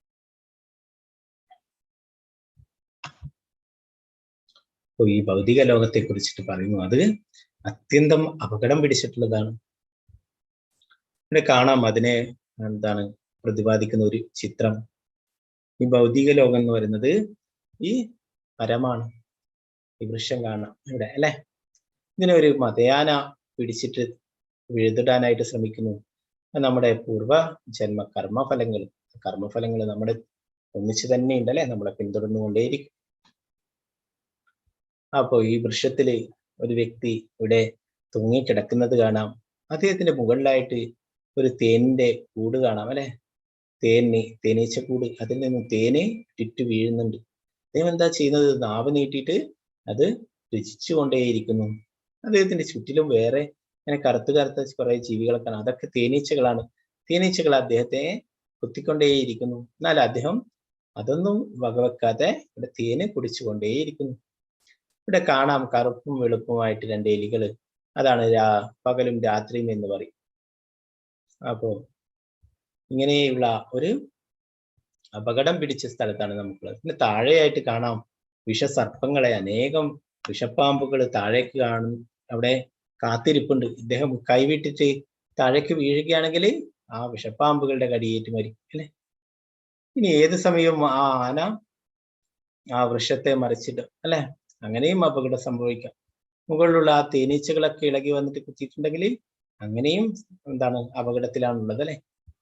അപ്പൊ ഈ ഭൗതിക ലോകത്തെ കുറിച്ചിട്ട് പറയുന്നു, അത് അത്യന്തം അപകടം പിടിച്ചിട്ടുള്ളതാണ്. ഇവിടെ കാണാം അതിനെ എന്താണ് പ്രതിപാദിക്കുന്ന ഒരു ചിത്രം. ഈ ഭൗതിക ലോകം എന്ന് പറയുന്നത് ഈ മരമാണ്, ഈ വൃക്ഷം കാണാം ഇവിടെ അല്ലെ. ഇതിനെ ഒരു മതയാന പിടിച്ചിട്ട് എഴുതിടാനായിട്ട് ശ്രമിക്കുന്നു. നമ്മുടെ പൂർവ ജന്മ കർമ്മഫലങ്ങൾ നമ്മുടെ ഒന്നിച്ച് തന്നെ ഉണ്ടല്ലേ, നമ്മളെ പിന്തുടർന്നുകൊണ്ടേയിരിക്കും. അപ്പോ ഈ വൃക്ഷത്തില് ഒരു വ്യക്തി ഇവിടെ തൂങ്ങിക്കിടക്കുന്നത് കാണാം. അദ്ദേഹത്തിന്റെ മുകളിലായിട്ട് ഒരു തേനിന്റെ കൂട് കാണാം അല്ലെ, തേനീച്ചക്കൂട്. അതിൽ നിന്ന് തേന് ചുറ്റു വീഴുന്നുണ്ട്. അദ്ദേഹം എന്താ ചെയ്യുന്നത്? നാവ് നീട്ടിയിട്ട് അത് രുചിച്ചുകൊണ്ടേയിരിക്കുന്നു. അദ്ദേഹത്തിന്റെ ചുറ്റിലും വേറെ ഇങ്ങനെ കറുത്ത കുറെ ജീവികളൊക്കെ ആണ്, അതൊക്കെ തേനീച്ചകളാണ്. തേനീച്ചകൾ അദ്ദേഹത്തെ കുത്തിക്കൊണ്ടേയിരിക്കുന്നു. എന്നാൽ അദ്ദേഹം അതൊന്നും വകവെക്കാതെ ഇവിടെ തേന് കുടിച്ചുകൊണ്ടേയിരിക്കുന്നു. ഇവിടെ കാണാം കറുപ്പും വെളുപ്പുമായിട്ട് രണ്ട് എലികള്. അതാണ് പകലും രാത്രിയും എന്ന് പറയും. അപ്പോ ഇങ്ങനെയുള്ള ഒരു അപകടം പിടിച്ച സ്ഥലത്താണ് നമുക്കുള്ളത്. പിന്നെ താഴെയായിട്ട് കാണാം വിഷസർപ്പങ്ങളെ, അനേകം വിഷപ്പാമ്പുകൾ താഴേക്ക് കാണും. അവിടെ കാത്തിരിപ്പുണ്ട്. ഇദ്ദേഹം കൈവിട്ടിട്ട് താഴേക്ക് വീഴുകയാണെങ്കിൽ ആ വിഷപ്പാമ്പുകളുടെ കടിയേറ്റ് മരിക്കും അല്ലെ. ഇനി ഏത് സമയവും ആ ആന ആ വൃക്ഷത്തെ മറിച്ചിടും അല്ലെ. അങ്ങനെയും അപകടം സംഭവിക്കാം. മുകളിലുള്ള ആ തേനീച്ചകളൊക്കെ ഇളകി വന്നിട്ട് കുത്തിയിട്ടുണ്ടെങ്കിൽ അങ്ങനെയും അപകടത്തിലാണുള്ളത് അല്ലെ.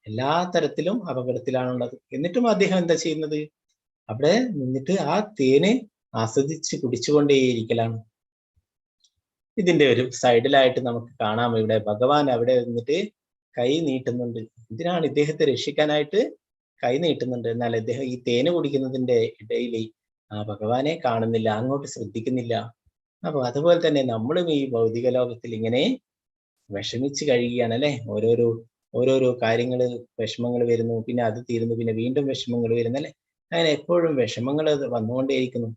എല്ലാ തരത്തിലും അപകടത്തിലാണുള്ളത്. എന്നിട്ടും അദ്ദേഹം എന്താ ചെയ്യുന്നത്? അവിടെ നിന്നിട്ട് ആ തേന് ആസ്വദിച്ച് കുടിച്ചുകൊണ്ടേയിരിക്കലാണ്. ഇതിന്റെ ഒരു സൈഡിലായിട്ട് നമുക്ക് കാണാം ഇവിടെ ഭഗവാൻ അവിടെ നിന്നിട്ട് കൈ നീട്ടുന്നുണ്ട്. എന്തിനാണ്? ഇദ്ദേഹത്തെ രക്ഷിക്കാനായിട്ട് കൈ നീട്ടുന്നുണ്ട്. എന്നാൽ അദ്ദേഹം ഈ തേന് കുടിക്കുന്നതിന്റെ ഇടയിൽ ആ ഭഗവാനെ കാണുന്നില്ല, അങ്ങോട്ട് ശ്രദ്ധിക്കുന്നില്ല. അപ്പൊ അതുപോലെ തന്നെ നമ്മളും ഈ ഭൗതിക ലോകത്തിൽ ഇങ്ങനെ വിഷമിച്ച് കഴിയുകയാണ് അല്ലെ. ഓരോരോ കാര്യങ്ങള്, വിഷമങ്ങൾ വരുന്നു, പിന്നെ അത് തീരുന്നു, പിന്നെ വീണ്ടും വിഷമങ്ങൾ വരുന്നു അല്ലെ. അങ്ങനെ എപ്പോഴും വിഷമങ്ങൾ വന്നുകൊണ്ടേയിരിക്കുന്നു.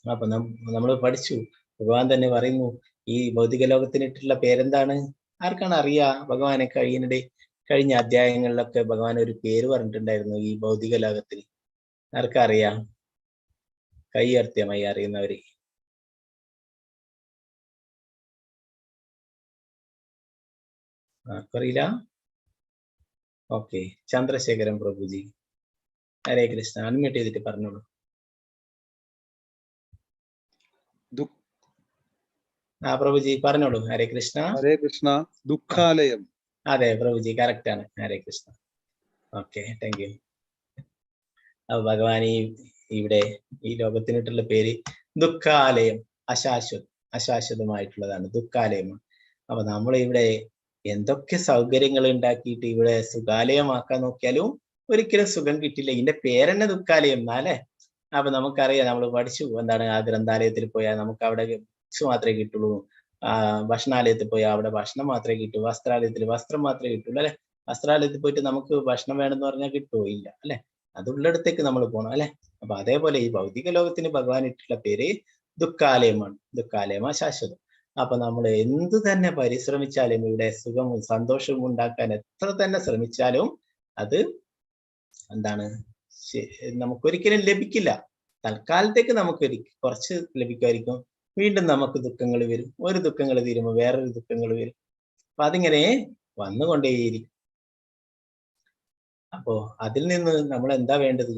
അപ്പൊ നമ്മൾ പഠിച്ചു, ഭഗവാൻ തന്നെ പറയുന്നു ഈ ഭൗതിക ലോകത്തിനിട്ടുള്ള പേരെന്താണ്? ആർക്കാണ് അറിയാ? ഭഗവാനെ കഴിഞ്ഞ അധ്യായങ്ങളിലൊക്കെ ഭഗവാൻ ഒരു പേര് പറഞ്ഞിട്ടുണ്ടായിരുന്നു ഈ ഭൗതിക ലോകത്തിന്. ആർക്കറിയാം? കൈ ഉയർത്തിയമായി അറിയുന്നവര്. ആർക്കറിയില്ല? ഓക്കെ, ചന്ദ്രശേഖരൻ പ്രഭുജി. ഹരേ കൃഷ്ണ. അൺമ്യൂട്ട് ചെയ്തിട്ട് പറഞ്ഞോളൂ. പ്രഭുജി പറഞ്ഞോളൂ. ഹരേ കൃഷ്ണ. ഹരേ കൃഷ്ണ. ദുഃഖാലയം. അതെ പ്രഭുജി, കറക്റ്റ് ആണ്. Hare Krishna. Okay, thank you. അപ്പൊ ഭഗവാൻ ഇവിടെ ഈ ലോകത്തിനിട്ടുള്ള പേര് ദുഃഖാലയം, അശാശ്വതമായിട്ടുള്ളതാണ്, ദുഃഖാലയമാണ്. അപ്പൊ നമ്മൾ ഇവിടെ എന്തൊക്കെ സൗകര്യങ്ങൾ ഉണ്ടാക്കിയിട്ട് ഇവിടെ സുഖാലയമാക്കാൻ നോക്കിയാലും ഒരിക്കലും സുഖം കിട്ടില്ല. ഇതിന്റെ പേരെന്നെ ദുഃഖാലയം എന്നാലേ. അപ്പൊ നമുക്കറിയാം, നമ്മൾ പഠിച്ചു ആ ഗ്രന്ഥാലയത്തിൽ പോയാൽ നമുക്ക് അവിടെ ബുക്സ് മാത്രമേ കിട്ടുള്ളൂ, ഭക്ഷണാലയത്തിൽ പോയാൽ അവിടെ ഭക്ഷണം മാത്രമേ കിട്ടൂ, വസ്ത്രാലയത്തിൽ വസ്ത്രം മാത്രമേ കിട്ടുള്ളൂ അല്ലെ. വസ്ത്രാലയത്തിൽ പോയിട്ട് നമുക്ക് ഭക്ഷണം വേണമെന്ന് പറഞ്ഞാൽ കിട്ടുമോ? ഇല്ല അല്ലെ. അതുള്ളിടത്തേക്ക് നമ്മൾ പോകണം അല്ലെ. അപ്പൊ അതേപോലെ ഈ ഭൗതിക ലോകത്തിന് ഭഗവാൻ ഇട്ടുള്ള പേര് ദുഃഖാലയമാണ്. ദുഃഖാലയം, അശാശ്വതം. അപ്പൊ നമ്മൾ എന്ത് തന്നെ പരിശ്രമിച്ചാലും ഇവിടെ സുഖവും സന്തോഷവും ഉണ്ടാക്കാൻ എത്ര തന്നെ ശ്രമിച്ചാലും അത് നമുക്കൊരിക്കലും ലഭിക്കില്ല. തൽക്കാലത്തേക്ക് നമുക്ക് കുറച്ച് ലഭിക്കുമായിരിക്കും, വീണ്ടും നമുക്ക് ദുഃഖങ്ങൾ വരും. ഒരു ദുഃഖങ്ങൾ തീരുമ്പോൾ വേറൊരു ദുഃഖങ്ങൾ വരും. അപ്പൊ അതിങ്ങനെ വന്നുകൊണ്ടേയിരിക്കും. അപ്പോ അതിൽ നിന്ന് നമ്മൾ എന്താ വേണ്ടത്?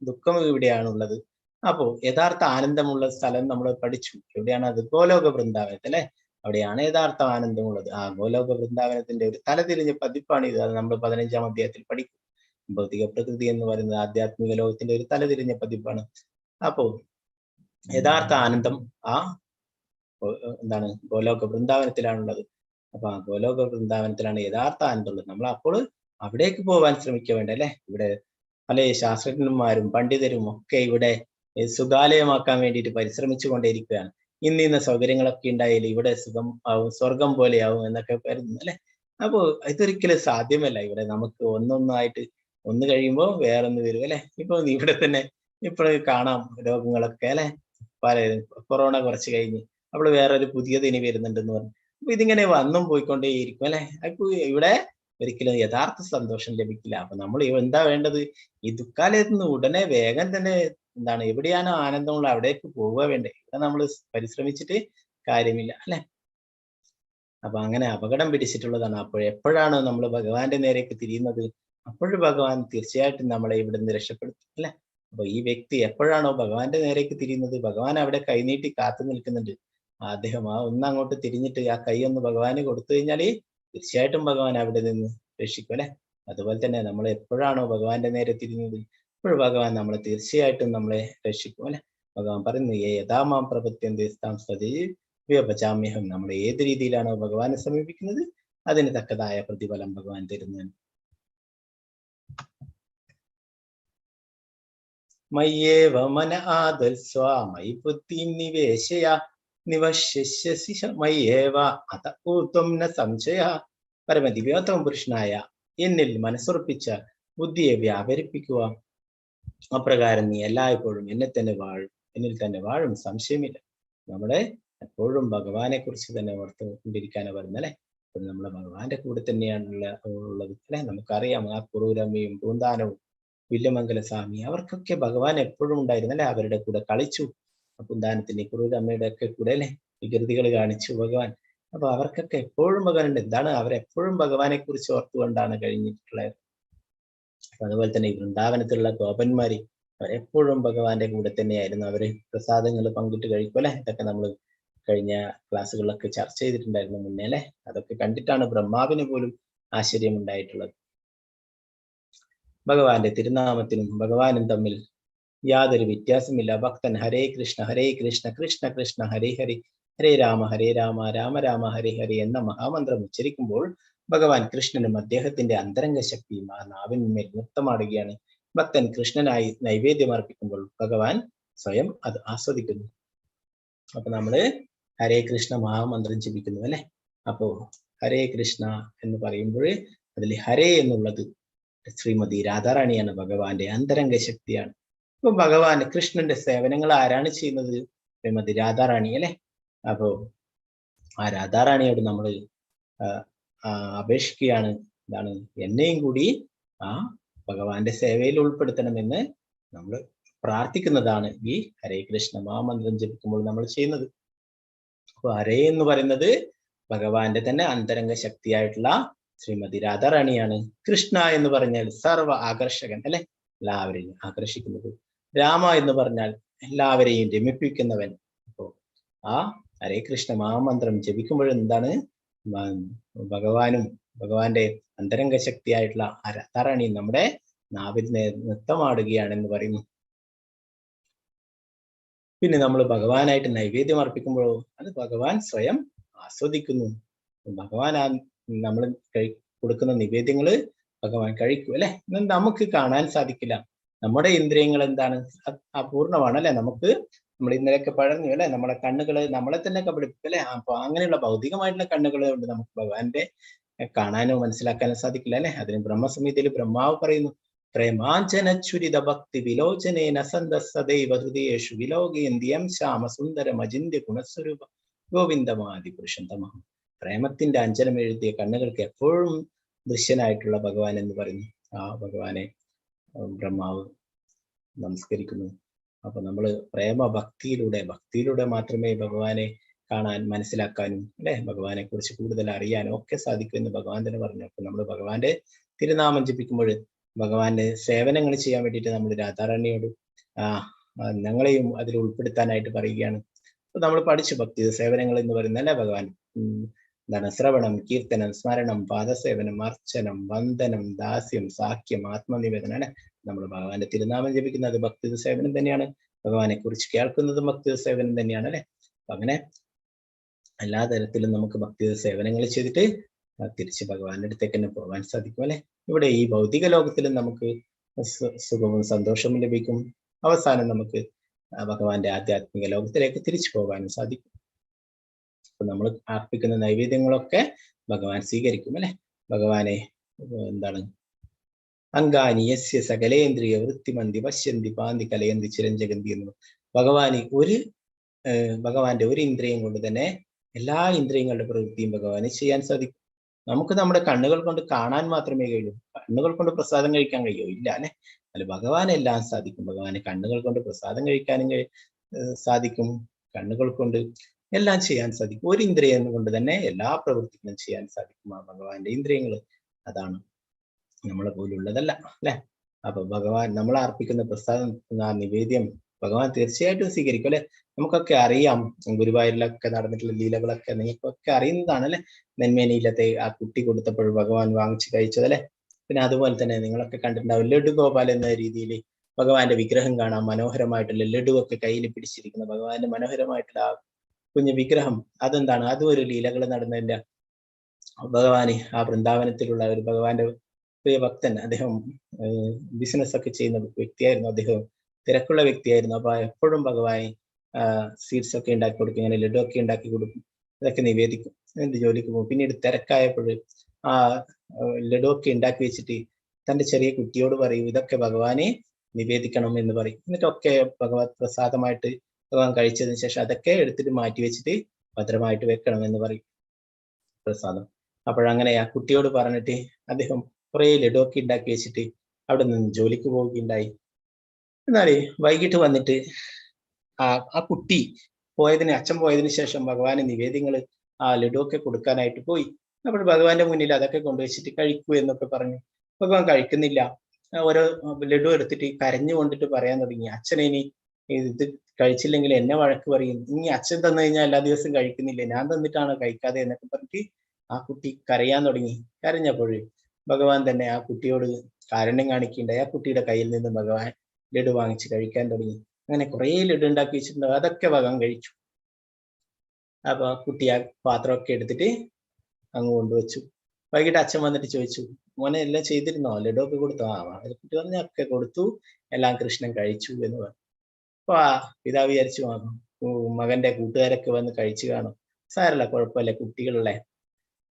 ദുഃഖം ഇവിടെയാണുള്ളത്. അപ്പോ യഥാർത്ഥ ആനന്ദമുള്ള സ്ഥലം നമ്മൾ പഠിച്ചു. എവിടെയാണ് അത്? ഗോലോക വൃന്ദാവനത്തിൽ അല്ലെ. അവിടെയാണ് യഥാർത്ഥ ആനന്ദമുള്ളത്. ആ ഗോലോക വൃന്ദാവനത്തിന്റെ ഒരു തലതിരിഞ്ഞ പതിപ്പാണ് ഇത്. അത് നമ്മൾ 15-ാം അധ്യായത്തിൽ പഠിക്കും. ഭൗതിക പ്രകൃതി എന്ന് പറയുന്നത് ആധ്യാത്മിക ലോകത്തിന്റെ ഒരു തലതിരിഞ്ഞ പതിപ്പാണ്. അപ്പോ യഥാർത്ഥ ആനന്ദം ഗോലോക വൃന്ദാവനത്തിലാണുള്ളത്. അപ്പൊ ആ ഗോലോക വൃന്ദാവനത്തിലാണ് യഥാർത്ഥ ആനന്ദമുള്ളത്. നമ്മൾ അപ്പോൾ അവിടേക്ക് പോകാൻ ശ്രമിക്കുക വേണ്ട അല്ലെ. ഇവിടെ പല ശാസ്ത്രജ്ഞന്മാരും പണ്ഡിതരും ഒക്കെ ഇവിടെ സുഖാലയമാക്കാൻ വേണ്ടിയിട്ട് പരിശ്രമിച്ചു കൊണ്ടേയിരിക്കുകയാണ്. ഇന്ന സൗകര്യങ്ങളൊക്കെ ഉണ്ടായാലും ഇവിടെ സുഖം ആവും, സ്വർഗം പോലെയാവും എന്നൊക്കെ കരുതുന്നു അല്ലെ. അപ്പോ ഇതൊരിക്കലും സാധ്യമല്ല. ഇവിടെ നമുക്ക് ഒന്നൊന്നായിട്ട് ഒന്ന് കഴിയുമ്പോൾ വേറൊന്ന് വരും അല്ലെ. ഇപ്പൊ ഇവിടെ തന്നെ ഇപ്പോൾ കാണാം രോഗങ്ങളൊക്കെ അല്ലെ. കൊറോണ കുറച്ച് കഴിഞ്ഞ് അപ്പോൾ വേറൊരു പുതിയത് ഇനി വരുന്നുണ്ടെന്ന് പറഞ്ഞു. അപ്പൊ ഇതിങ്ങനെ വന്നും പോയിക്കൊണ്ടേയിരിക്കും അല്ലെ. അപ്പൊ ഇവിടെ ഒരിക്കലും യഥാർത്ഥ സന്തോഷം ലഭിക്കില്ല. അപ്പൊ നമ്മൾ എന്താ വേണ്ടത്? ഈ ദുഃഖാലയത്തിൽ നിന്ന് ഉടനെ വേഗം തന്നെ എവിടെയാണോ ആനന്ദമുള്ള അവിടേക്ക് പോവുക വേണ്ടേ. ഇവിടെ നമ്മൾ പരിശ്രമിച്ചിട്ട് കാര്യമില്ല അല്ലെ. അപ്പൊ അങ്ങനെ അപകടം പിടിച്ചിട്ടുള്ളതാണ്. അപ്പോൾ എപ്പോഴാണ് നമ്മൾ ഭഗവാന്റെ നേരേക്ക് തിരിയുന്നത്, അപ്പോഴും ഭഗവാൻ തീർച്ചയായിട്ടും നമ്മളെ ഇവിടുന്ന് രക്ഷപ്പെടുത്തും അല്ലെ. അപ്പൊ ഈ വ്യക്തി എപ്പോഴാണോ ഭഗവാന്റെ നേരേക്ക് തിരിയുന്നത്, ഭഗവാൻ അവിടെ കൈനീട്ടി കാത്തു നിൽക്കുന്നുണ്ട്. അദ്ദേഹം ഒന്നങ്ങോട്ട് തിരിഞ്ഞിട്ട് ആ കൈ ഒന്ന് ഭഗവാന് കൊടുത്തു കഴിഞ്ഞാൽ തീർച്ചയായിട്ടും ഭഗവാൻ അവിടെ നിന്ന് രക്ഷിക്കും അല്ലെ. അതുപോലെ തന്നെ നമ്മൾ എപ്പോഴാണോ ഭഗവാന്റെ നേരെ തിരിഞ്ഞത്, അപ്പോൾ ഭഗവാൻ നമ്മളെ തീർച്ചയായിട്ടും നമ്മളെ രക്ഷിക്കും അല്ലെ. ഭഗവാൻ പറയുന്നു, യഥാമാം പ്രപദ്യന്തേ താം തഥൈവ നമ്മൾ ഏത് രീതിയിലാണോ ഭഗവാനെ സമീപിക്കുന്നത് അതിന് തക്കതായ പ്രതിഫലം ഭഗവാൻ തരുന്നതാണ്. മയ്യേവ മന ആദൽസ്വ മയി ബുദ്ധിം നിവേശയ നിവശ്യസി മയ്യേവ അത ഊർധ്വം ന സംശയ. പരമദിവ്യോത്തമ പുരുഷനായ എന്നിൽ മനസ്സുറപ്പിച്ച ബുദ്ധിയെ വ്യാപരിപ്പിക്കുക. അപ്രകാരം നീ എല്ലായ്പ്പോഴും എന്നെ തന്നെ വാഴും എന്നിൽ തന്നെ വാഴും, സംശയമില്ല. നമ്മുടെ എപ്പോഴും ഭഗവാനെ കുറിച്ച് തന്നെ ഓർത്തുകൊണ്ടിരിക്കാനാണ് പറയുന്നത് അല്ലെ. അപ്പോൾ നമ്മളെ ഭഗവാന്റെ കൂടെ തന്നെയാണുള്ള ഉള്ളത് അല്ലെ. നമുക്കറിയാം ആ കുറൂരമ്മയും പൂന്താനവും വില്യമംഗല സ്വാമി അവർക്കൊക്കെ ഭഗവാൻ എപ്പോഴും ഉണ്ടായിരുന്നു അല്ലെ. അവരുടെ കൂടെ കളിച്ചു, പൂന്താനത്തിന്റെ കുറൂരമ്മയുടെ ഒക്കെ കൂടെ അല്ലെ വികൃതികൾ കാണിച്ചു ഭഗവാൻ. അപ്പൊ അവർക്കൊക്കെ എപ്പോഴും ഭഗവാനുണ്ട്. എന്താണ്, അവരെപ്പോഴും ഭഗവാനെ കുറിച്ച് ഓർത്തുകൊണ്ടാണ് കഴിഞ്ഞിട്ടുള്ളത്. അപ്പൊ അതുപോലെ തന്നെ ഈ വൃന്ദാവനത്തിലുള്ള ഗോപന്മാര് അവരെപ്പോഴും ഭഗവാന്റെ കൂടെ തന്നെയായിരുന്നു. അവര് പ്രസാദങ്ങൾ പങ്കിട്ട് കഴിക്കും അല്ലെ. ഇതൊക്കെ നമ്മൾ കഴിഞ്ഞ ക്ലാസ്സുകളിലൊക്കെ ചർച്ച ചെയ്തിട്ടുണ്ടായിരുന്നു മുന്നേ അല്ലെ. അതൊക്കെ കണ്ടിട്ടാണ് ബ്രഹ്മാവിന് പോലും ആശ്ചര്യം ഉണ്ടായിട്ടുള്ളത്. ഭഗവാന്റെ തിരുനാമത്തിനും ഭഗവാനും തമ്മിൽ യാതൊരു വ്യത്യാസമില്ല. ഭക്തൻ ഹരേ കൃഷ്ണ കൃഷ്ണ കൃഷ്ണ ഹരേ ഹരേ, ഹരേ രാമ രാമ രാമ ഹരേ ഹരേ എന്ന മഹാമന്ത്രം ഉച്ചരിക്കുമ്പോൾ ഭഗവാൻ കൃഷ്ണനും അദ്ദേഹത്തിന്റെ അന്തരംഗ ശക്തിയും ആ നാവിന്മേൽ നൃത്തമാടുകയാണ്. ഭക്തൻ കൃഷ്ണനായി നൈവേദ്യം അർപ്പിക്കുമ്പോൾ ഭഗവാൻ സ്വയം അത് ആസ്വദിക്കുന്നു. അപ്പൊ നമ്മള് ഹരേ കൃഷ്ണ മഹാമന്ത്രം ജപിക്കുന്നു അല്ലെ. അപ്പോ ഹരേ കൃഷ്ണ എന്ന് പറയുമ്പോൾ അതിൽ ഹരേ എന്നുള്ളത് ശ്രീമതി രാധാറാണിയാണ്, ഭഗവാന്റെ അന്തരംഗ ശക്തിയാണ്. അപ്പൊ ഭഗവാൻ കൃഷ്ണന്റെ സേവനങ്ങൾ ആരാണ് ചെയ്യുന്നത്? ശ്രീമതി രാധാറാണി അല്ലെ. അപ്പോ ആ രാധാറാണിയോട് നമ്മൾ അപേക്ഷിക്കുകയാണ്, എന്താണ്, എന്നെയും കൂടി ആ ഭഗവാന്റെ സേവയിൽ ഉൾപ്പെടുത്തണമെന്ന് നമ്മൾ പ്രാർത്ഥിക്കുന്നതാണ് ഈ ഹരേ കൃഷ്ണ മഹാമന്ത്രം ജപിക്കുമ്പോൾ നമ്മൾ ചെയ്യുന്നത്. അപ്പൊ ഹരേ എന്ന് പറയുന്നത് ഭഗവാന്റെ തന്നെ അന്തരംഗ ശക്തിയായിട്ടുള്ള ശ്രീമതി രാധാറാണിയാണ്. കൃഷ്ണ എന്ന് പറഞ്ഞാൽ സർവ ആകർഷകൻ അല്ലെ, എല്ലാവരെയും ആകർഷിക്കുന്നത്. രാമ എന്ന് പറഞ്ഞാൽ എല്ലാവരെയും രമിപ്പിക്കുന്നവൻ. അപ്പോ ആ ഹരേ കൃഷ്ണ മഹാമന്ത്രം ജപിക്കുമ്പോഴെന്താണ്, ഭഗവാനും ഭഗവാന്റെ അന്തരംഗ ശക്തിയായിട്ടുള്ള ആ രാധാറാണിയും നമ്മുടെ നാവിനെ നൃത്തമാടുകയാണെന്ന് പറയുന്നു. പിന്നെ നമ്മൾ ഭഗവാനായിട്ട് നൈവേദ്യം അർപ്പിക്കുമ്പോഴോ അത് ഭഗവാൻ സ്വയം ആസ്വദിക്കുന്നു. ഭഗവാൻ ആ നമ്മൾ കൊടുക്കുന്ന നിവേദ്യങ്ങള് ഭഗവാൻ കഴിക്കും അല്ലെ. നമുക്ക് കാണാൻ സാധിക്കില്ല, നമ്മുടെ ഇന്ദ്രിയങ്ങൾ എന്താണ്, അപൂർണമാണ് അല്ലെ. നമുക്ക് നമ്മൾ ഇന്നലെയൊക്കെ പറഞ്ഞു അല്ലെ, നമ്മുടെ കണ്ണുകള് നമ്മളെ തന്നെ കബളിപ്പിക്കും അല്ലെ. അപ്പൊ അങ്ങനെയുള്ള ഭൗതികമായിട്ടുള്ള കണ്ണുകൾ കൊണ്ട് നമുക്ക് ഭഗവാന്റെ കാണാനോ മനസ്സിലാക്കാനോ സാധിക്കില്ല അല്ലെ. അതിന് ബ്രഹ്മസംഹിതയിൽ ബ്രഹ്മാവ് പറയുന്നു, പ്രേമാഞ്ജനച്ഛുരിത ഭക്തി വിലോചനേന സദൈവ ഹൃദയേഷു വിലോകയന്തിയം ശ്യാമ സുന്ദരം അചിന്യ ഗുണസ്വരൂപ ഗോവിന്ദമാദി പുരുഷൻ തമഹം. പ്രേമത്തിന്റെ അഞ്ജനം എഴുതിയ കണ്ണുകൾക്ക് എപ്പോഴും ദൃശ്യനായിട്ടുള്ള ഭഗവാൻ എന്ന് പറയുന്നു. ആ ഭഗവാനെ ബ്രഹ്മാവ് നമസ്കരിക്കുന്നു. അപ്പൊ നമ്മൾ ഭക്തിയിലൂടെ മാത്രമേ ഭഗവാനെ കാണാൻ മനസ്സിലാക്കാനും അല്ലെ ഭഗവാനെ കുറിച്ച് കൂടുതൽ അറിയാനും ഒക്കെ സാധിക്കുമെന്ന് ഭഗവാൻ തന്നെ പറഞ്ഞു. അപ്പൊ നമ്മൾ ഭഗവാന്റെ തിരുനാമം ജപിക്കുമ്പോൾ ഭഗവാന്റെ സേവനങ്ങൾ ചെയ്യാൻ വേണ്ടിയിട്ട് നമ്മൾ രാധാറാണിയോട് ഞങ്ങളെയും അതിൽ ഉൾപ്പെടുത്താനായിട്ട് പറയുകയാണ്. അപ്പൊ നമ്മൾ പഠിച്ചു ഭക്തി സേവനങ്ങൾ എന്ന് പറയുന്നത് അല്ലെ, ഭഗവാൻ എന്താണ്, ശ്രവണം, കീർത്തനം, സ്മരണം, പാദസേവനം, അർച്ചനം, വന്ദനം, ദാസ്യം, സാഖ്യം, ആത്മനിവേദനം അല്ലെ. നമ്മൾ ഭഗവാന്റെ തിരുനാമം ജപിക്കുന്നത് ഭക്തി സേവനം തന്നെയാണ്. ഭഗവാനെ കുറിച്ച് കേൾക്കുന്നതും ഭക്തി സേവനം തന്നെയാണ് അല്ലെ. അപ്പൊ അങ്ങനെ എല്ലാ തരത്തിലും നമുക്ക് ഭക്തി സേവനങ്ങൾ ചെയ്തിട്ട് തിരിച്ച് ഭഗവാന്റെ അടുത്തേക്ക് തന്നെ പോകാൻ സാധിക്കും അല്ലെ. ഇവിടെ ഈ ഭൗതിക ലോകത്തിലും നമുക്ക് സുഖവും സന്തോഷവും ലഭിക്കും. അവസാനം നമുക്ക് ഭഗവാന്റെ ആധ്യാത്മിക ലോകത്തിലേക്ക് തിരിച്ചു പോകാനും സാധിക്കും. അപ്പൊ നമ്മൾ അർപ്പിക്കുന്ന നൈവേദ്യങ്ങളൊക്കെ ഭഗവാൻ സ്വീകരിക്കും അല്ലെ. ഭഗവാനെ എന്താണ്, അങ്കാനി യസ്യ സകലേന്ദ്രിയ വൃത്തിമന്തി പശ്യന്തി പാന്തി കലയന്തി ചിരഞ്ജഗന്തി എന്ന് ഭഗവാന്റെ ഒരു ഇന്ദ്രിയം കൊണ്ട് തന്നെ എല്ലാ ഇന്ദ്രിയങ്ങളുടെ പ്രവൃത്തിയും ഭഗവാന് ചെയ്യാൻ സാധിക്കും. നമുക്ക് നമ്മുടെ കണ്ണുകൾ കൊണ്ട് കാണാൻ മാത്രമേ കഴിയൂ, കണ്ണുകൾ കൊണ്ട് പ്രസാദം കഴിക്കാൻ കഴിയോ? ഇല്ല അല്ലെ. അല്ല, ഭഗവാൻ എല്ലാം സാധിക്കും. ഭഗവാന് കണ്ണുകൾ കൊണ്ട് പ്രസാദം കഴിക്കാനും സാധിക്കും, കണ്ണുകൾ കൊണ്ട് എല്ലാം ചെയ്യാൻ സാധിക്കും. ഒരു ഇന്ദ്രിയം കൊണ്ട് തന്നെ എല്ലാ പ്രവൃത്തികളും ചെയ്യാൻ സാധിക്കും ആ ഭഗവാന്റെ ഇന്ദ്രിയങ്ങൾ. അതാണ് നമ്മളെ പോലുള്ളതല്ല അല്ലെ. അപ്പൊ ഭഗവാൻ നമ്മൾ അർപ്പിക്കുന്ന പ്രസാദം, നിവേദ്യം ഭഗവാൻ തീർച്ചയായിട്ടും സ്വീകരിക്കും അല്ലെ. നമുക്കൊക്കെ അറിയാം, ഗുരുവായൂരിലൊക്കെ നടന്നിട്ടുള്ള ലീലകളൊക്കെ നിങ്ങൾക്കൊക്കെ അറിയുന്നതാണ് അല്ലെ. നെന്മേനിയിലത്തെ ആ കുട്ടി കൊടുത്തപ്പോൾ ഭഗവാൻ വാങ്ങിച്ചു കഴിച്ചത് അല്ലെ. പിന്നെ അതുപോലെ തന്നെ നിങ്ങളൊക്കെ കണ്ടിട്ടുണ്ടാവും, ലഡു ഗോപാൽ എന്ന രീതിയിൽ ഭഗവാന്റെ വിഗ്രഹം കാണാം. മനോഹരമായിട്ടുള്ള ലഡു ഒക്കെ കയ്യിൽ പിടിച്ചിരിക്കുന്ന ഭഗവാന്റെ മനോഹരമായിട്ടുള്ള ആ കുഞ്ഞു വിഗ്രഹം, അതെന്താണ്, അതും ഒരു ലീലകൾ നടന്നതിന്റെ. ഭഗവാന് ആ വൃന്ദാവനത്തിലുള്ള ഒരു ഭഗവാന്റെ പ്രിയ ഭക്തൻ, അദ്ദേഹം ബിസിനസ് ഒക്കെ ചെയ്യുന്ന വ്യക്തിയായിരുന്നു, അദ്ദേഹം തിരക്കുള്ള വ്യക്തിയായിരുന്നു. അപ്പൊ എപ്പോഴും ഭഗവാൻ സ്വീറ്റ്സ് ഒക്കെ ഉണ്ടാക്കി കൊടുക്കും, ഇങ്ങനെ ലഡു ഒക്കെ ഉണ്ടാക്കി കൊടുക്കും, ഇതൊക്കെ നിവേദിക്കും, എന്ത് ജോലിക്ക് പോകും. പിന്നീട് തിരക്കായപ്പോൾ ആ ലഡു ഒക്കെ ഉണ്ടാക്കി വെച്ചിട്ട് തന്റെ ചെറിയ കുട്ടിയോട് പറയും, ഇതൊക്കെ ഭഗവാനെ നിവേദിക്കണം എന്ന് പറയും. എന്നിട്ടൊക്കെ ഭഗവത് പ്രസാദമായിട്ട് ഭഗവാൻ കഴിച്ചതിന് ശേഷം അതൊക്കെ എടുത്തിട്ട് മാറ്റി വെച്ചിട്ട് ഭദ്രമായിട്ട് വെക്കണം എന്ന് പറയും പ്രസാദം. അപ്പോഴങ്ങനെ ആ കുട്ടിയോട് പറഞ്ഞിട്ട് അദ്ദേഹം കുറെ ലഡു ഒക്കെ ഉണ്ടാക്കി വെച്ചിട്ട് അവിടെ നിന്ന് ജോലിക്ക് പോവുകയുണ്ടായി. എന്നാല് വൈകിട്ട് വന്നിട്ട് ആ കുട്ടി അച്ഛൻ പോയതിനു ശേഷം ഭഗവാന് നിവേദ്യങ്ങൾ ആ ലഡു ഒക്കെ കൊടുക്കാനായിട്ട് പോയി. അപ്പോൾ ഭഗവാന്റെ മുന്നിൽ അതൊക്കെ കൊണ്ടുവച്ചിട്ട് കഴിക്കൂ എന്നൊക്കെ പറഞ്ഞു. ഭഗവാൻ കഴിക്കുന്നില്ല. ഓരോ ലഡു എടുത്തിട്ട് കരഞ്ഞു കൊണ്ടിട്ട് പറയാൻ തുടങ്ങി, അച്ഛനെ ഇനി ഇത് കഴിച്ചില്ലെങ്കിൽ എന്നെ വഴക്ക് പറയും, ഇനി അച്ഛൻ തന്നു കഴിഞ്ഞാൽ എല്ലാ ദിവസവും കഴിക്കുന്നില്ലേ, ഞാൻ തന്നിട്ടാണ് കഴിക്കാതെ എന്നൊക്കെ പറഞ്ഞിട്ട് ആ കുട്ടി കരയാൻ തുടങ്ങി. കരഞ്ഞപ്പോഴേ ഭഗവാൻ തന്നെ ആ കുട്ടിയോട് കാരുണ്യം കാണിക്കുകയുണ്ടായി. ആ കുട്ടിയുടെ കയ്യിൽ നിന്ന് ഭഗവാൻ ലഡു വാങ്ങിച്ച് കഴിക്കാൻ തുടങ്ങി. അങ്ങനെ കുറെ ലഡു ഉണ്ടാക്കി വെച്ചിട്ടുണ്ട്, അതൊക്കെ ഭഗവാൻ കഴിച്ചു. അപ്പൊ കുട്ടി ആ പാത്രമൊക്കെ എടുത്തിട്ട് അങ്ങ് കൊണ്ടുവച്ചു. വൈകിട്ട് അച്ഛൻ വന്നിട്ട് ചോദിച്ചു, മോനെ എല്ലാം ചെയ്തിരുന്നോ, ലഡു ഒക്കെ കൊടുത്തോ? കുട്ടി പറഞ്ഞ ഒക്കെ കൊടുത്തു, എല്ലാം കൃഷ്ണൻ കഴിച്ചു എന്ന് പറഞ്ഞു. അപ്പൊ ആ പിതാവ് വിചാരിച്ചു, മകന്റെ കൂട്ടുകാരൊക്കെ വന്ന് കഴിച്ചു കാണും, സാരല്ല, കുഴപ്പമില്ല, കുട്ടികളല്ലേ.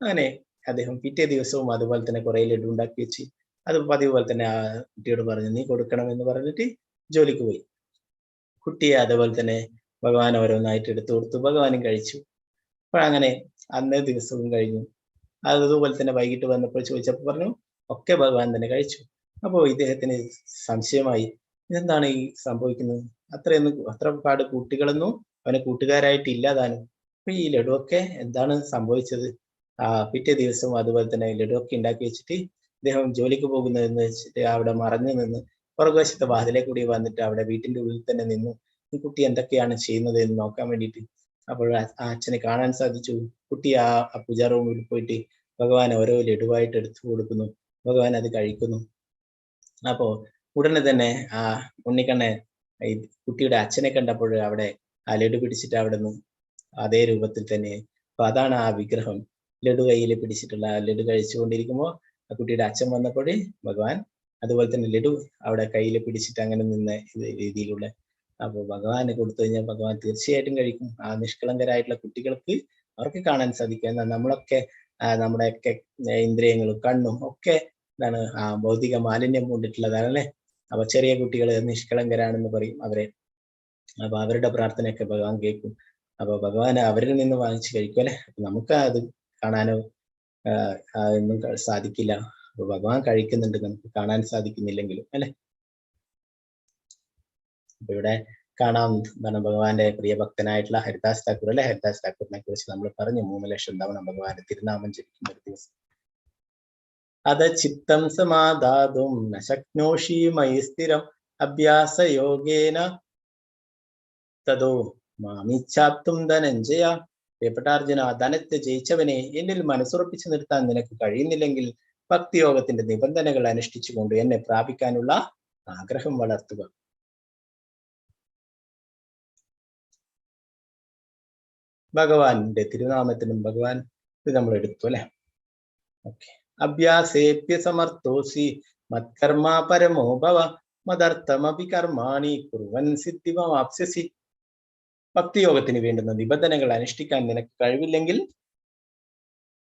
അങ്ങനെ അദ്ദേഹം പിറ്റേ ദിവസവും അതുപോലെ തന്നെ കുറെ ലഡു ഉണ്ടാക്കി വെച്ച് അത് പതിവ് പോലെ തന്നെ ആ കുട്ടിയോട് പറഞ്ഞു, നീ കൊടുക്കണം എന്ന് പറഞ്ഞിട്ട് ജോലിക്ക് പോയി. കുട്ടിയെ അതുപോലെ തന്നെ ഭഗവാൻ ഓരോന്നായിട്ട് എടുത്തു കൊടുത്തു, ഭഗവാനും കഴിച്ചു. അപ്പോഴങ്ങനെ അന്നേ ദിവസവും കഴിഞ്ഞു. അതുപോലെ തന്നെ വൈകിട്ട് വന്നപ്പോൾ ചോദിച്ചപ്പോൾ പറഞ്ഞു, ഒക്കെ ഭഗവാൻ തന്നെ കഴിച്ചു. അപ്പോൾ ഇദ്ദേഹത്തിന് സംശയമായി, ഇതെന്താണ് ഈ സംഭവിക്കുന്നത്? അത്ര പാട് കുട്ടികളൊന്നും അവനെ കൂട്ടുകാരായിട്ട് ഇല്ലാതാനും. അപ്പൊ ഈ ലഡു ഒക്കെ എന്താണ് സംഭവിച്ചത്? പിറ്റേ ദിവസം അതുപോലെ തന്നെ ലഡു ഒക്കെ ഉണ്ടാക്കി വെച്ചിട്ട് ഇദ്ദേഹം ജോലിക്ക് പോകുന്നതെന്ന് വെച്ചിട്ട് അവിടെ മറഞ്ഞു നിന്ന് പുറകുവശത്തെ വാതിലെ കൂടി വന്നിട്ട് അവിടെ വീട്ടിന്റെ ഉള്ളിൽ തന്നെ നിന്നു ഈ കുട്ടി എന്തൊക്കെയാണ് ചെയ്യുന്നത് എന്ന് നോക്കാൻ വേണ്ടിയിട്ട്. അപ്പോൾ ആ അച്ഛനെ കാണാൻ സാധിച്ചു. കുട്ടി ആ പൂജാ റൂമിൽ പോയിട്ട് ഭഗവാൻ ഓരോ ലഡുവായിട്ട് എടുത്തു കൊടുക്കുന്നു, ഭഗവാൻ അത് കഴിക്കുന്നു. അപ്പോ ഉടനെ തന്നെ ആ ഉണ്ണിക്കണ്ണൻ ഈ കുട്ടിയുടെ അച്ഛനെ കണ്ടപ്പോൾ അവിടെ ആ ലഡു പിടിച്ചിട്ട് അവിടെ നിന്ന് അതേ രൂപത്തിൽ തന്നെ, അപ്പൊ അതാണ് ആ വിഗ്രഹം, ലഡു കയ്യിൽ പിടിച്ചിട്ടുള്ള ലഡു കഴിച്ചുകൊണ്ടിരിക്കുമ്പോൾ ആ കുട്ടിയുടെ അച്ഛൻ വന്നപ്പോൾ ഭഗവാൻ അതുപോലെ തന്നെ ലഡു അവിടെ കയ്യിൽ പിടിച്ചിട്ട് അങ്ങനെ നിന്ന രീതിയിലുള്ള. അപ്പോൾ ഭഗവാന് കൊടുത്തു കഴിഞ്ഞാൽ ഭഗവാൻ തീർച്ചയായിട്ടും കഴിക്കും. ആ നിഷ്കളങ്കരായിട്ടുള്ള കുട്ടികൾക്ക് അവർക്ക് കാണാൻ സാധിക്കും. എന്നാൽ നമ്മളൊക്കെ നമ്മുടെയൊക്കെ ഇന്ദ്രിയങ്ങളും കണ്ണും ഒക്കെ എന്താണ് ഭൗതിക മാലിന്യം കൊണ്ടിട്ടുള്ളതാണ് അല്ലെ. അപ്പൊ ചെറിയ കുട്ടികൾ നിഷ്കളങ്കരാണെന്ന് പറയും അവരെ. അപ്പൊ അവരുടെ പ്രാർത്ഥനയൊക്കെ ഭഗവാൻ കേൾക്കും. അപ്പൊ ഭഗവാൻ അവരിൽ നിന്ന് വാങ്ങിച്ച് കഴിക്കും അല്ലെ. അപ്പൊ നമുക്ക് അത് കാണാനോ ഒന്നും സാധിക്കില്ല. അപ്പൊ ഭഗവാൻ കഴിക്കുന്നുണ്ട്, നമുക്ക് കാണാൻ സാധിക്കുന്നില്ലെങ്കിലും അല്ലെ. അപ്പൊ ഇവിടെ കാണാം എന്താണ് ഭഗവാന്റെ പ്രിയ ഭക്തനായിട്ടുള്ള ഹരിദാസ് താക്കൂർ അല്ലെ. ഹരിദാസ് താക്കൂറിനെ കുറിച്ച് നമ്മൾ പറഞ്ഞു, 3 ലക്ഷം തവണ ഭഗവാന്റെ തിരുനാമം ജപിക്കുന്ന ഒരു ദിവസം. അത ചിത്തം സമാധാതും നശക്നോഷി മയി സ്ഥിരം അഭ്യാസ യോഗേന തതോ മാമിച്ഛാപ്തും ധനഞ്ജയ. പ്രിയപ്പെട്ട അർജുന, ധനത്തെ ജയിച്ചവനെ, എന്നിൽ മനസ്സുറപ്പിച്ചു നിർത്താൻ നിനക്ക് കഴിയുന്നില്ലെങ്കിൽ ഭക്തിയോഗത്തിന്റെ നിബന്ധനകൾ അനുഷ്ഠിച്ചുകൊണ്ട് എന്നെ പ്രാപിക്കാനുള്ള ആഗ്രഹം വളർത്തുക. ഭഗവാന്റെ തിരുനാമത്തിനും ഭഗവാൻ ഇത് നമ്മൾ എടുത്തു അല്ലെ. ഓക്കെ. അഭ്യാസേപ്യ സമർത്ഥോസി മത്കർമ്മ പരമോ ഭവ മദർത്ഥമപി കർമാണി കുർവൻ സിദ്ധിമവാപ്സ്യസി. ഭക്തിയോഗത്തിന് വേണ്ടുന്ന നിബന്ധനകൾ അനുഷ്ഠിക്കാൻ നിനക്ക് കഴിവില്ലെങ്കിൽ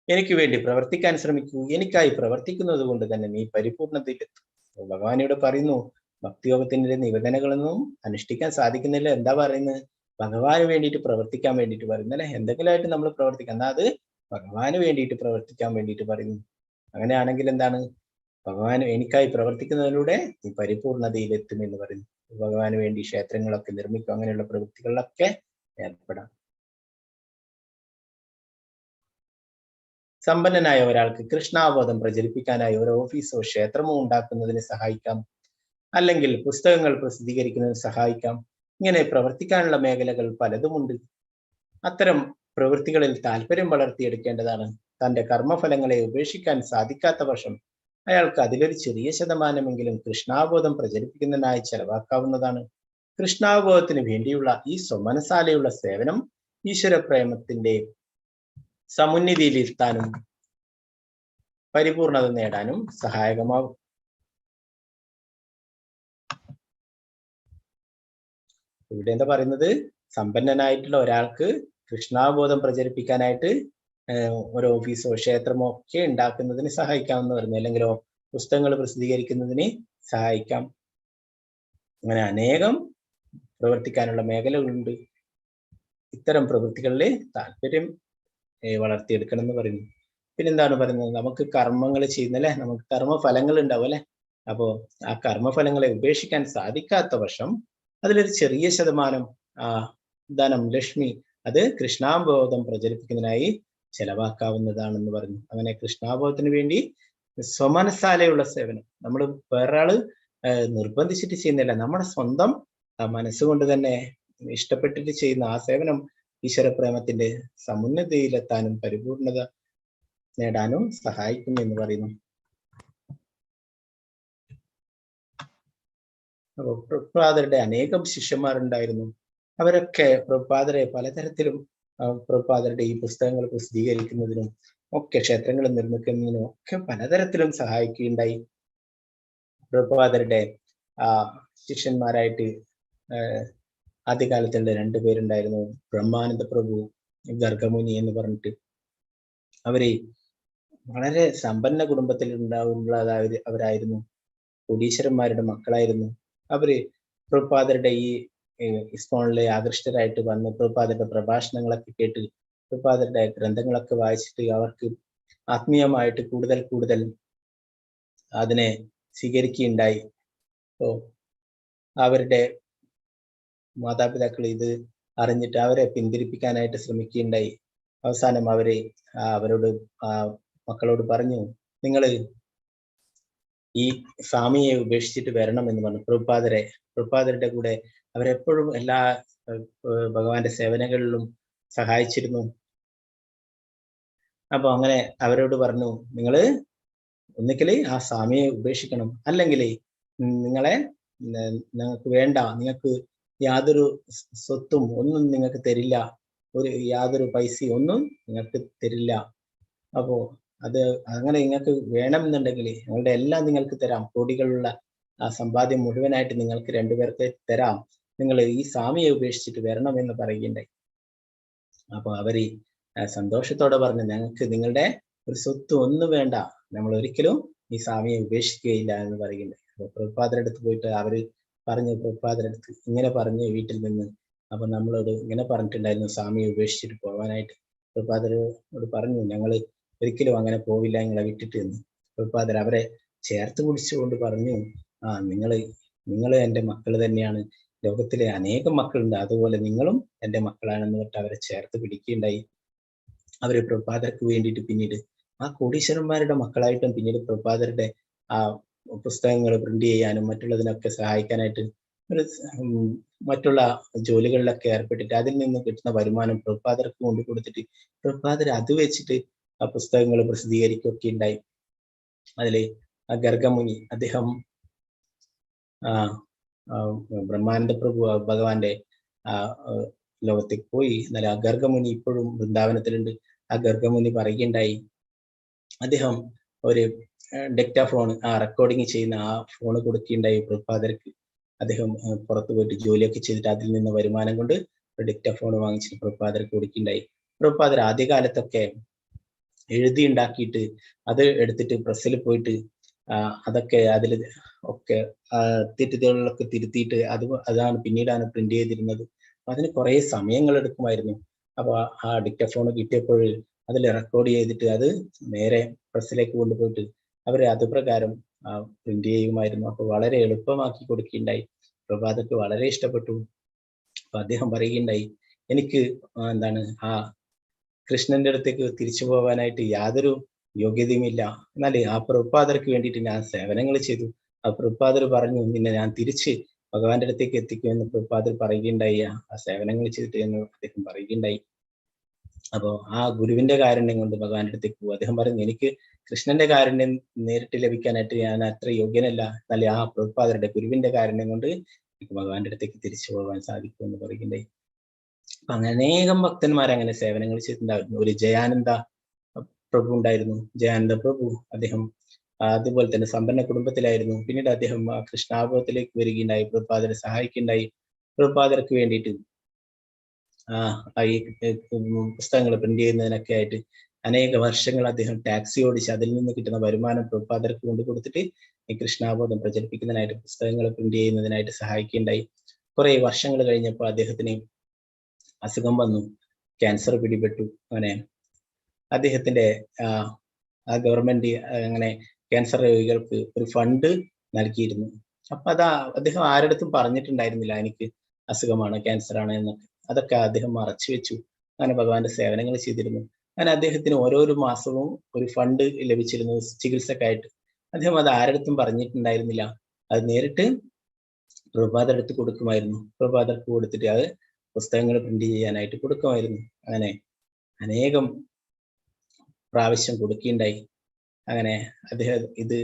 എനിക്ക് വേണ്ടി പ്രവർത്തിക്കാൻ ശ്രമിക്കൂ. എനിക്കായി പ്രവർത്തിക്കുന്നത് കൊണ്ട് തന്നെ നീ പരിപൂർണതയിലെത്തും. ഭഗവാനിവിടെ പറയുന്നു, ഭക്തിയോഗത്തിന്റെ നിബന്ധനകളൊന്നും അനുഷ്ഠിക്കാൻ സാധിക്കുന്നില്ല. എന്താ പറയുന്നത്? ഭഗവാന് വേണ്ടിയിട്ട് പ്രവർത്തിക്കാൻ വേണ്ടിയിട്ട് പറയുന്നു അല്ലെ. എന്തെങ്കിലുമായിട്ട് നമ്മൾ പ്രവർത്തിക്കാം, എന്നാൽ അത് ഭഗവാന് വേണ്ടിയിട്ട് പ്രവർത്തിക്കാൻ വേണ്ടിയിട്ട് പറയുന്നു. അങ്ങനെയാണെങ്കിൽ എന്താണ്? ഭഗവാൻ എനിക്കായി പ്രവർത്തിക്കുന്നതിലൂടെ നീ പരിപൂർണതയിലെത്തും എന്ന് പറയുന്നു. ഭഗവാന് വേണ്ടി ക്ഷേത്രങ്ങളൊക്കെ നിർമ്മിക്കും, അങ്ങനെയുള്ള പ്രവൃത്തികളിലൊക്കെ ഏർപ്പെടാം. സമ്പന്നനായ ഒരാൾക്ക് കൃഷ്ണാവബോധം പ്രചരിപ്പിക്കാനായി ഒരു ഓഫീസോ ക്ഷേത്രമോ ഉണ്ടാക്കുന്നതിന് സഹായിക്കാം, അല്ലെങ്കിൽ പുസ്തകങ്ങൾ പ്രസിദ്ധീകരിക്കുന്നതിന് സഹായിക്കാം. ഇങ്ങനെ പ്രവർത്തിക്കാനുള്ള മേഖലകൾ പലതുമുണ്ട്. അത്തരം പ്രവൃത്തികളിൽ താല്പര്യം വളർത്തിയെടുക്കേണ്ടതാണ്. തന്റെ കർമ്മഫലങ്ങളെ ഉപേക്ഷിക്കാൻ സാധിക്കാത്ത പക്ഷം അയാൾക്ക് അതിലൊരു ചെറിയ ശതമാനമെങ്കിലും കൃഷ്ണാവബോധം പ്രചരിപ്പിക്കുന്നതിനായി ചെലവാക്കാവുന്നതാണ്. കൃഷ്ണാവബോധത്തിന് വേണ്ടിയുള്ള ഈ സ്വമനസാലയുള്ള സേവനം ഈശ്വരപ്രേമത്തിന്റെ സമുന്നതിയിലിരുത്താനും പരിപൂർണത നേടാനും സഹായകമാവും. ഇവിടെ എന്താ പറയുന്നത്? സമ്പന്നനായിട്ടുള്ള ഒരാൾക്ക് കൃഷ്ണാവബോധം പ്രചരിപ്പിക്കാനായിട്ട് ഒരു ഓഫീസോ ക്ഷേത്രമോ ഒക്കെ ഉണ്ടാക്കുന്നതിന് സഹായിക്കാമെന്ന് പറഞ്ഞു, അല്ലെങ്കിലോ പുസ്തകങ്ങൾ പ്രസിദ്ധീകരിക്കുന്നതിന് സഹായിക്കാം. അങ്ങനെ അനേകം പ്രവർത്തിക്കാനുള്ള മേഖലകളുണ്ട്. ഇത്തരം പ്രവൃത്തികളിൽ താല്പര്യം വളർത്തിയെടുക്കണം എന്ന് പറയുന്നു. പിന്നെന്താണ് പറയുന്നത്, നമുക്ക് കർമ്മങ്ങൾ ചെയ്യുന്നല്ലേ, നമുക്ക് കർമ്മഫലങ്ങൾ ഉണ്ടാവും അല്ലെ. അപ്പോ ആ കർമ്മഫലങ്ങളെ ഉപേക്ഷിക്കാൻ സാധിക്കാത്ത പക്ഷം അതിലൊരു ചെറിയ ശതമാനം ധനം, ലക്ഷ്മി, അത് കൃഷ്ണാബോധം പ്രചരിപ്പിക്കുന്നതിനായി ചെലവാക്കാവുന്നതാണെന്ന് പറഞ്ഞു. അങ്ങനെ കൃഷ്ണാബോധത്തിന് വേണ്ടി സ്വമനസാലെയുള്ള സേവനം, നമ്മൾ വേറൊരാള് നിർബന്ധിച്ചിട്ട് ചെയ്യുന്നില്ല, നമ്മുടെ സ്വന്തം മനസ്സുകൊണ്ട് തന്നെ ഇഷ്ടപ്പെട്ടിട്ട് ചെയ്യുന്ന ആ സേവനം ഈശ്വരപ്രേമത്തിന്റെ സമുന്നതിയിലെത്താനും പരിപൂർണത നേടാനും സഹായിക്കും എന്ന് പറയുന്നു. അപ്പോൾ പ്രഭുപാദരുടെ അനേകം ശിഷ്യന്മാരുണ്ടായിരുന്നു. അവരൊക്കെ പ്രഭുപാദരെ പലതരത്തിലും പ്രഭുപാദരുടെ ഈ പുസ്തകങ്ങൾ പ്രസിദ്ധീകരിക്കുന്നതിനും ഒക്കെ ക്ഷേത്രങ്ങൾ നിർമ്മിക്കുന്നതിനും ഒക്കെ പലതരത്തിലും സഹായിക്കുകയുണ്ടായി. പ്രഭുപാദരുടെ ശിഷ്യന്മാരായിട്ട് ആദ്യകാലത്തുള്ള 2 പേരുണ്ടായിരുന്നു, ബ്രഹ്മാനന്ദ പ്രഭു, ഗർഗമുനി എന്ന് പറഞ്ഞിട്ട്. അവര് വളരെ സമ്പന്ന കുടുംബത്തിൽ അവരായിരുന്നു, കോടീശ്വരന്മാരുടെ മക്കളായിരുന്നു. അവര് പ്രഭുപാദരുടെ ഈ ഇസ്കോണിലെ ആകൃഷ്ടരായിട്ട് വന്ന് പ്രഭുപാദരുടെ പ്രഭാഷണങ്ങളൊക്കെ കേട്ട് പ്രഭുപാദരുടെ ഗ്രന്ഥങ്ങളൊക്കെ വായിച്ചിട്ട് അവർക്ക് ആത്മീയമായിട്ട് കൂടുതൽ അതിനെ സ്വീകരിക്കുകയുണ്ടായി. അപ്പോൾ അവരുടെ മാതാപിതാക്കൾ ഇത് അറിഞ്ഞിട്ട് അവരെ പിന്തിരിപ്പിക്കാനായിട്ട് ശ്രമിക്കുകയുണ്ടായി. അവസാനം അവരോട് മക്കളോട് പറഞ്ഞു, നിങ്ങൾ ഈ സ്വാമിയെ ഉപേക്ഷിച്ചിട്ട് വരണം എന്ന് പറഞ്ഞു. പ്രഭുപാദരുടെ കൂടെ അവരെപ്പോഴും എല്ലാ ഭഗവാന്റെ സേവനങ്ങളിലും സഹായിച്ചിരുന്നു. അപ്പൊ അങ്ങനെ അവരോട് പറഞ്ഞു, നിങ്ങൾ ഒന്നിക്കൽ ആ സ്വാമിയെ ഉപേക്ഷിക്കണം, അല്ലെങ്കിൽ നിങ്ങൾക്ക് വേണ്ട, നിങ്ങൾക്ക് യാതൊരു സ്വത്തും ഒന്നും നിങ്ങൾക്ക് തരില്ല, യാതൊരു പൈസയും ഒന്നും നിങ്ങൾക്ക് തരില്ല. അപ്പോ അത് അങ്ങനെ നിങ്ങൾക്ക് വേണമെന്നുണ്ടെങ്കിൽ നിങ്ങളുടെ എല്ലാം നിങ്ങൾക്ക് തരാം, കോടികളുള്ള ആ സമ്പാദ്യം മുഴുവനായിട്ട് നിങ്ങൾക്ക് 2 പേർക്ക് തരാം, നിങ്ങൾ ഈ സ്വാമിയെ ഉപേക്ഷിച്ചിട്ട് വരണം എന്ന് പറയുകയുണ്ടായി. അപ്പൊ അവര് സന്തോഷത്തോടെ പറഞ്ഞു, ഞങ്ങൾക്ക് നിങ്ങളുടെ ഒരു സ്വത്ത് ഒന്നും വേണ്ട, നമ്മൾ ഒരിക്കലും ഈ സ്വാമിയെ ഉപേക്ഷിക്കുകയില്ല എന്ന് പറയുകയുണ്ടായി. അപ്പൊ പ്രഭുപാദരുടെ അടുത്ത് പോയിട്ട് അവര് പറഞ്ഞു, പ്രഭുപാദരുടെ അടുത്ത് ഇങ്ങനെ പറഞ്ഞു വീട്ടിൽ നിന്ന്, അപ്പൊ നമ്മളോട് ഇങ്ങനെ പറഞ്ഞിട്ടുണ്ടായിരുന്നു സ്വാമിയെ ഉപേക്ഷിച്ചിട്ട് പോകാനായിട്ട്. പ്രഭുപാദരോട് പറഞ്ഞു, ഞങ്ങൾ ഒരിക്കലും അങ്ങനെ പോവില്ല നിങ്ങളെ വിട്ടിട്ട് എന്ന്. പ്രഭുപാദർ അവരെ ചേർത്ത് പിടിച്ചുകൊണ്ട് പറഞ്ഞു, നിങ്ങൾ എൻ്റെ മക്കൾ തന്നെയാണ്, ലോകത്തിലെ അനേകം മക്കളുണ്ട്, അതുപോലെ നിങ്ങളും എൻ്റെ മക്കളാണെന്ന് പറഞ്ഞിട്ട് അവരെ ചേർത്ത് പിടിക്കുകയുണ്ടായി. അവര് പ്രഭുപാദർക്ക് വേണ്ടിയിട്ട് പിന്നീട് ആ കോടീശ്വരന്മാരുടെ മക്കളായിട്ടും പിന്നീട് പ്രഭുപാദരുടെ ആ പുസ്തകങ്ങൾ പ്രിന്റ് ചെയ്യാനും മറ്റുള്ളതിനൊക്കെ സഹായിക്കാനായിട്ട് മറ്റുള്ള ജോലികളിലൊക്കെ ഏർപ്പെട്ടിട്ട് അതിൽ നിന്ന് കിട്ടുന്ന വരുമാനം പ്രഭുപാദർക്ക് കൊണ്ട് കൊടുത്തിട്ട് പ്രഭുപാദർ അത് വെച്ചിട്ട് ആ പുസ്തകങ്ങൾ പ്രസിദ്ധീകരിക്കുകയൊക്കെ ഉണ്ടായി. അതില് ഗർഗമുനി, അദ്ദേഹം ബ്രഹ്മാനന്ദ പ്രഭു ഭഗവാന്റെ ലോകത്തേക്ക് പോയി. എന്നാൽ ആ ഗർഗമുനി ഇപ്പോഴും വൃന്ദാവനത്തിലുണ്ട്. ആ ഗർഗമുനി പറയുകയുണ്ടായി, അദ്ദേഹം ഒരു ഡെക്റ്റാഫോൺ റെക്കോർഡിങ് ചെയ്യുന്ന ആ ഫോൺ കൊടുക്കുകയുണ്ടായി പ്രഭുപാദർക്ക്. അദ്ദേഹം പുറത്തു പോയിട്ട് ജോലിയൊക്കെ ചെയ്തിട്ട് അതിൽ നിന്ന് വരുമാനം കൊണ്ട് ഒരു ഡെക്റ്റാഫോൺ വാങ്ങിച്ചിട്ട് പ്രഭുപാദർക്ക് കൊടുക്കുകയുണ്ടായി. പ്രഭുപാദർ ആദ്യകാലത്തൊക്കെ എഴുതി ഉണ്ടാക്കിയിട്ട് അത് എടുത്തിട്ട് പ്രസ്സിൽ പോയിട്ട് അതൊക്കെ അതിൽ ഒക്കെ തെറ്റുകളൊക്കെ തിരുത്തിയിട്ട് അതാണ് പിന്നീടാണ് പ്രിന്റ് ചെയ്തിരുന്നത്. അതിന് കുറെ സമയങ്ങൾ എടുക്കുമായിരുന്നു. അപ്പൊ ആ ഡിക്റ്റഫോൺ കിട്ടിയപ്പോൾ അതിൽ റെക്കോർഡ് ചെയ്തിട്ട് അത് നേരെ പ്രസ്സിലേക്ക് കൊണ്ടുപോയിട്ട് അവരെ അതുപ്രകാരം പ്രിന്റ് ചെയ്യുമായിരുന്നു. അപ്പൊ വളരെ എളുപ്പമാക്കി കൊടുക്കുകയുണ്ടായി. പ്രഭാതക്ക് വളരെ ഇഷ്ടപ്പെട്ടു. അപ്പൊ അദ്ദേഹം പറയുകയുണ്ടായി, എനിക്ക് ആ കൃഷ്ണന്റെ അടുത്തേക്ക് തിരിച്ചു പോകാനായിട്ട് യാതൊരു യോഗ്യതയുമില്ല, എന്നാൽ ആ പ്രഭുപാദർക്ക് വേണ്ടിയിട്ട് ഞാൻ സേവനങ്ങൾ ചെയ്തു. ആ പ്രഭുപാദർ പറഞ്ഞു, നിന്നെ ഞാൻ തിരിച്ച് ഭഗവാന്റെ അടുത്തേക്ക് എത്തിക്കുമെന്ന് പ്രഭുപാദർ പറയുകയുണ്ടായി. ആ സേവനങ്ങൾ ചെയ്തിട്ട് എന്ന് അദ്ദേഹം പറയുകയുണ്ടായി. അപ്പോ ആ ഗുരുവിന്റെ കാരുണ്യം കൊണ്ട് ഭഗവാന്റെ അടുത്തേക്ക് പോകും. അദ്ദേഹം പറഞ്ഞു, എനിക്ക് കൃഷ്ണന്റെ കാരുണ്യം നേരിട്ട് ലഭിക്കാനായിട്ട് ഞാൻ അത്ര യോഗ്യനല്ല, എന്നാൽ ആ പ്രഭുപാദരുടെ ഗുരുവിന്റെ കാരുണ്യം കൊണ്ട് എനിക്ക് ഭഗവാന്റെ അടുത്തേക്ക് തിരിച്ചു പോകാൻ സാധിക്കും എന്ന് പറയുകയുണ്ടായി. അപ്പൊ അങ്ങനെ അനേകം ഭക്തന്മാർ അങ്ങനെ സേവനങ്ങൾ ചെയ്തിട്ടുണ്ടായിരുന്നു. ഒരു ജയാനന്ദ പ്രഭു ഉണ്ടായിരുന്നു. ജയാനന്ദ പ്രഭു അദ്ദേഹം അതുപോലെ തന്നെ സമ്പന്ന കുടുംബത്തിലായിരുന്നു. പിന്നീട് അദ്ദേഹം കൃഷ്ണാബോധത്തിലേക്ക് വരികയുണ്ടായി, പ്രഭുപാദരെ സഹായിക്കുകയുണ്ടായി. പ്രഭുപാദർക്ക് വേണ്ടിയിട്ട് ഈ പുസ്തകങ്ങൾ പ്രിന്റ് ചെയ്യുന്നതിനൊക്കെ ആയിട്ട് അനേക വർഷങ്ങൾ അദ്ദേഹം ടാക്സി ഓടിച്ച് അതിൽ നിന്ന് കിട്ടുന്ന വരുമാനം പ്രഭുപാദർക്ക് കൊണ്ട് കൊടുത്തിട്ട് ഈ കൃഷ്ണാബോധം പ്രചരിപ്പിക്കുന്നതിനായിട്ട് പുസ്തകങ്ങൾ പ്രിന്റ് ചെയ്യുന്നതിനായിട്ട് സഹായിക്കുകയുണ്ടായി. കുറെ വർഷങ്ങൾ കഴിഞ്ഞപ്പോൾ അദ്ദേഹത്തിന് അസുഖം വന്നു, ക്യാൻസർ പിടിപെട്ടു. അങ്ങനെ അദ്ദേഹത്തിന്റെ ആ ഗവൺമെന്റ് അങ്ങനെ ക്യാൻസർ രോഗികൾക്ക് ഒരു ഫണ്ട് നൽകിയിരുന്നു. അപ്പൊ അദ്ദേഹം ആരുടെ പറഞ്ഞിട്ടുണ്ടായിരുന്നില്ല എനിക്ക് അസുഖമാണ്, ക്യാൻസർ ആണ് എന്നൊക്കെ. അതൊക്കെ അദ്ദേഹം മറച്ചു വെച്ചു. അങ്ങനെ ഭഗവാന്റെ സേവനങ്ങൾ ചെയ്തിരുന്നു. അങ്ങനെ അദ്ദേഹത്തിന് ഓരോരോ മാസവും ഒരു ഫണ്ട് ലഭിച്ചിരുന്നു ചികിത്സക്കായിട്ട്. അദ്ദേഹം അത് ആരുടെ പറഞ്ഞിട്ടുണ്ടായിരുന്നില്ല. അത് നേരിട്ട് പ്രഭുപാദരുടെ അടുത്ത് കൊടുക്കുമായിരുന്നു. പ്രഭുപാദർക്ക് കൊടുത്തിട്ട് അത് പുസ്തകങ്ങൾ പ്രിന്റ് ചെയ്യാനായിട്ട് കൊടുക്കുമായിരുന്നു. അങ്ങനെ അനേകം പ്രാവശ്യം കൊടുക്കുകയുണ്ടായി. അങ്ങനെ അദ്ദേഹം ഇത്